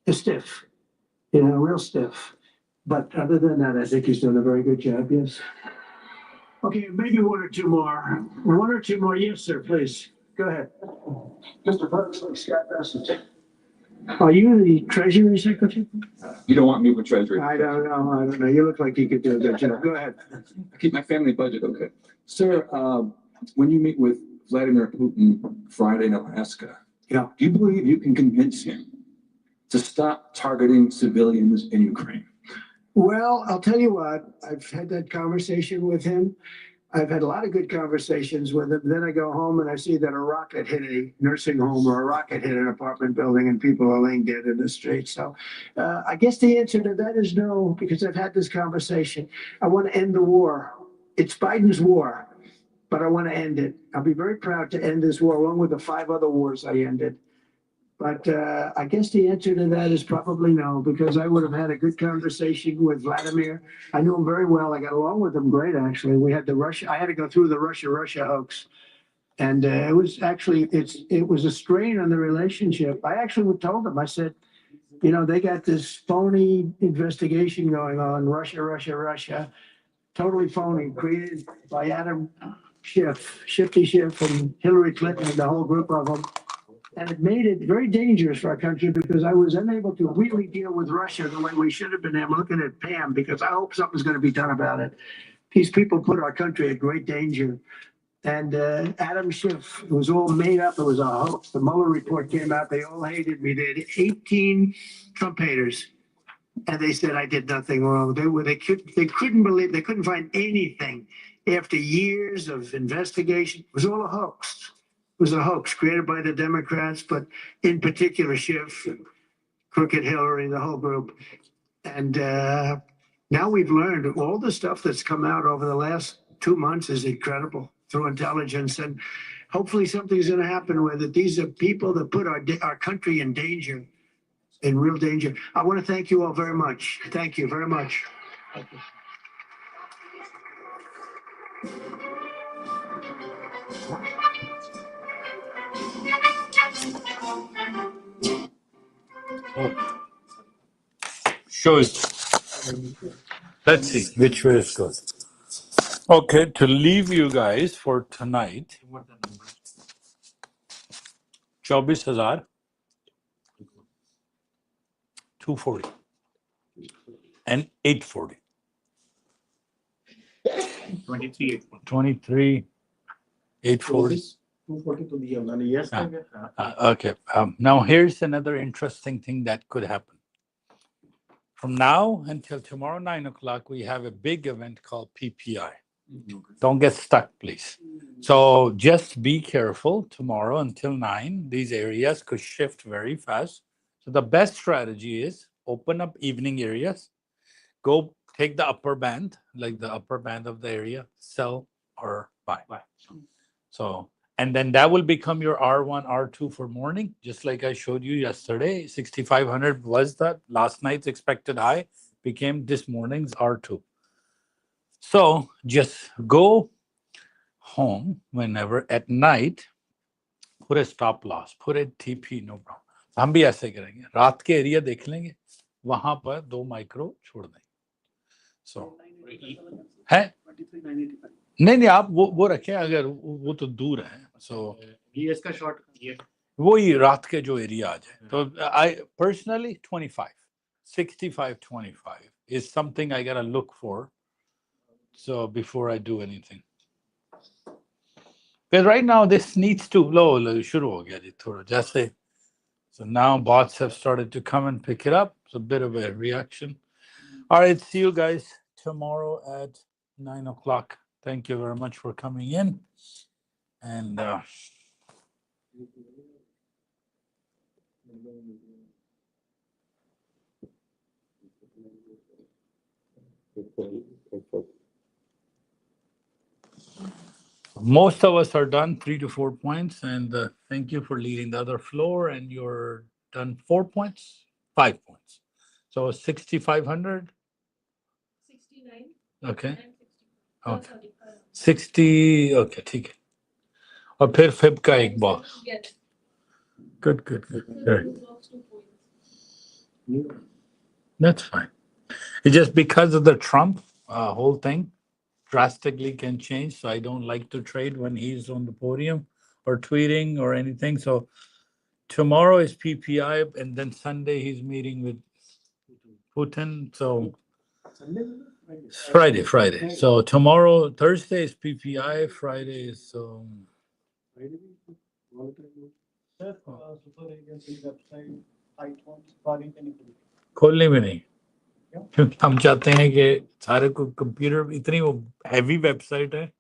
a stiff, real stiff. But other than that, I think he's done a very good job, yes. Okay, maybe 1 or 2 more. 1 or 2 more. Yes, sir, please. Go ahead. Mr. President, Scott Bassett. Are you the Treasury Secretary? You don't want me with Treasury? I don't know. You look like you could do a good job. Go ahead. I keep my family budget okay. Sir, when you meet with Vladimir Putin Friday in Alaska, yeah, do you believe you can convince him to stop targeting civilians in Ukraine? Well, I'll tell you what, I've had that conversation with him. I've had a lot of good conversations with him. Then I go home and I see that a rocket hit a nursing home or a rocket hit an apartment building and people are laying dead in the street. So I guess the answer to that is no, because I've had this conversation. I want to end the war. It's Biden's war, but I want to end it. I'll be very proud to end this war along with the 5 other wars I ended. But I guess the answer to that is probably no, because I would have had a good conversation with Vladimir. I knew him very well. I got along with him great, actually. We had I had to go through the Russia hoax. And it was actually, it was a strain on the relationship. I actually told him, I said, they got this phony investigation going on, Russia, totally phony, created by Adam Shifty Schiff and Hillary Clinton and the whole group of them. And it made it very dangerous for our country because I was unable to really deal with Russia the way we should have been. I'm looking at Pam because I hope something's going to be done about it. These people put our country at great danger. And Adam Schiff, it was all made up. It was a hoax. The Mueller report came out. They all hated me. They had 18 Trump haters. And they said I did nothing wrong. They couldn't believe, they couldn't find anything after years of investigation. It was all a hoax. It was a hoax created by the Democrats, but in particular Schiff, Crooked Hillary, the whole group. And now we've learned all the stuff that's come out over the last 2 months is incredible through intelligence. And hopefully something's going to happen with it. These are people that put our country in danger, in real danger. I want to thank you all very much. Thank you very much. Thank you. Shows. Let's see which way it goes. Okay, to leave you guys for tonight, 24,000, 240 and 840. 23, 840. 240 to the year. Yes. Okay. Now here's another interesting thing that could happen. From now until tomorrow 9 o'clock, we have a big event called PPI. Don't get stuck, please. So just be careful tomorrow until 9. These areas could shift very fast. So the best strategy is open up evening areas. Go take the upper band, like the upper band of the area, sell or buy. So, and then that will become your R1, R2 for morning, just like I showed you yesterday. 6,500 was that last night's expected high, became this morning's R2. So just go home whenever at night, put a stop loss, put a TP, no problem. हम भी ऐसे करेंगे, रात के area देख लेंगे, वहां पर 2 माइक्रो छोड़ देंगे. सो है नहीं, आप वो रखें, अगर वो तो दूर है. सो यूएस का शॉर्ट वो ही रात के जो एरिया आ जाए. तो I personally 25, 65, 25 is something I gotta look for. So before I do anything. Because right now this needs to low शुरू हो गया जी थोड़ा जैसे. So now bots have started to come and pick it up. It's a bit of a reaction. All right, see you guys tomorrow at 9 o'clock. Thank you very much for coming in. And most of us are done, 3 to 4 points. And thank you for leading the other floor. And you're done 4 points, 5 points. So 6,500. 69. Okay. Okay. 60. Okay, ठीक है. और फिर fib का एक box. Good. That's fine. It's just because of the Trump whole thing drastically can change. So I don't like to trade when he's on the podium or tweeting or anything. So tomorrow is PPI, and then Sunday he's meeting with Putin. So Friday. So tomorrow, Thursday is PPI. Friday is खोलने में नहीं, क्योंकि हम चाहते हैं कि सारे को कंप्यूटर इतनी वो हैवी वेबसाइट है.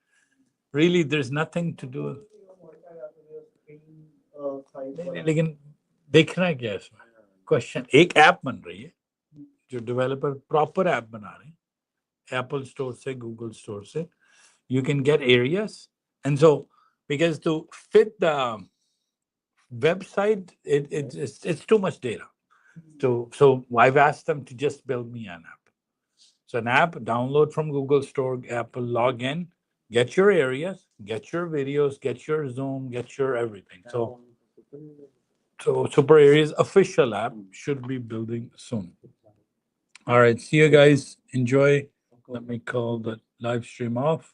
Really, there's nothing to do. लेकिन देखना क्या है इसमें क्वेश्चन. एक ऐप बन रही है जो डेवलपर प्रॉपर ऐप बना रहे हैं, एप्पल स्टोर से, गूगल स्टोर से. You can get areas, and so because to fit the website, it's too much data. So I've asked them to just build me an app. So an app, download from Google Store, Apple, log in, get your areas, get your videos, get your Zoom, get your everything. So SuperAreas official app should be building soon. All right, see you guys. Enjoy. Let me call the live stream off.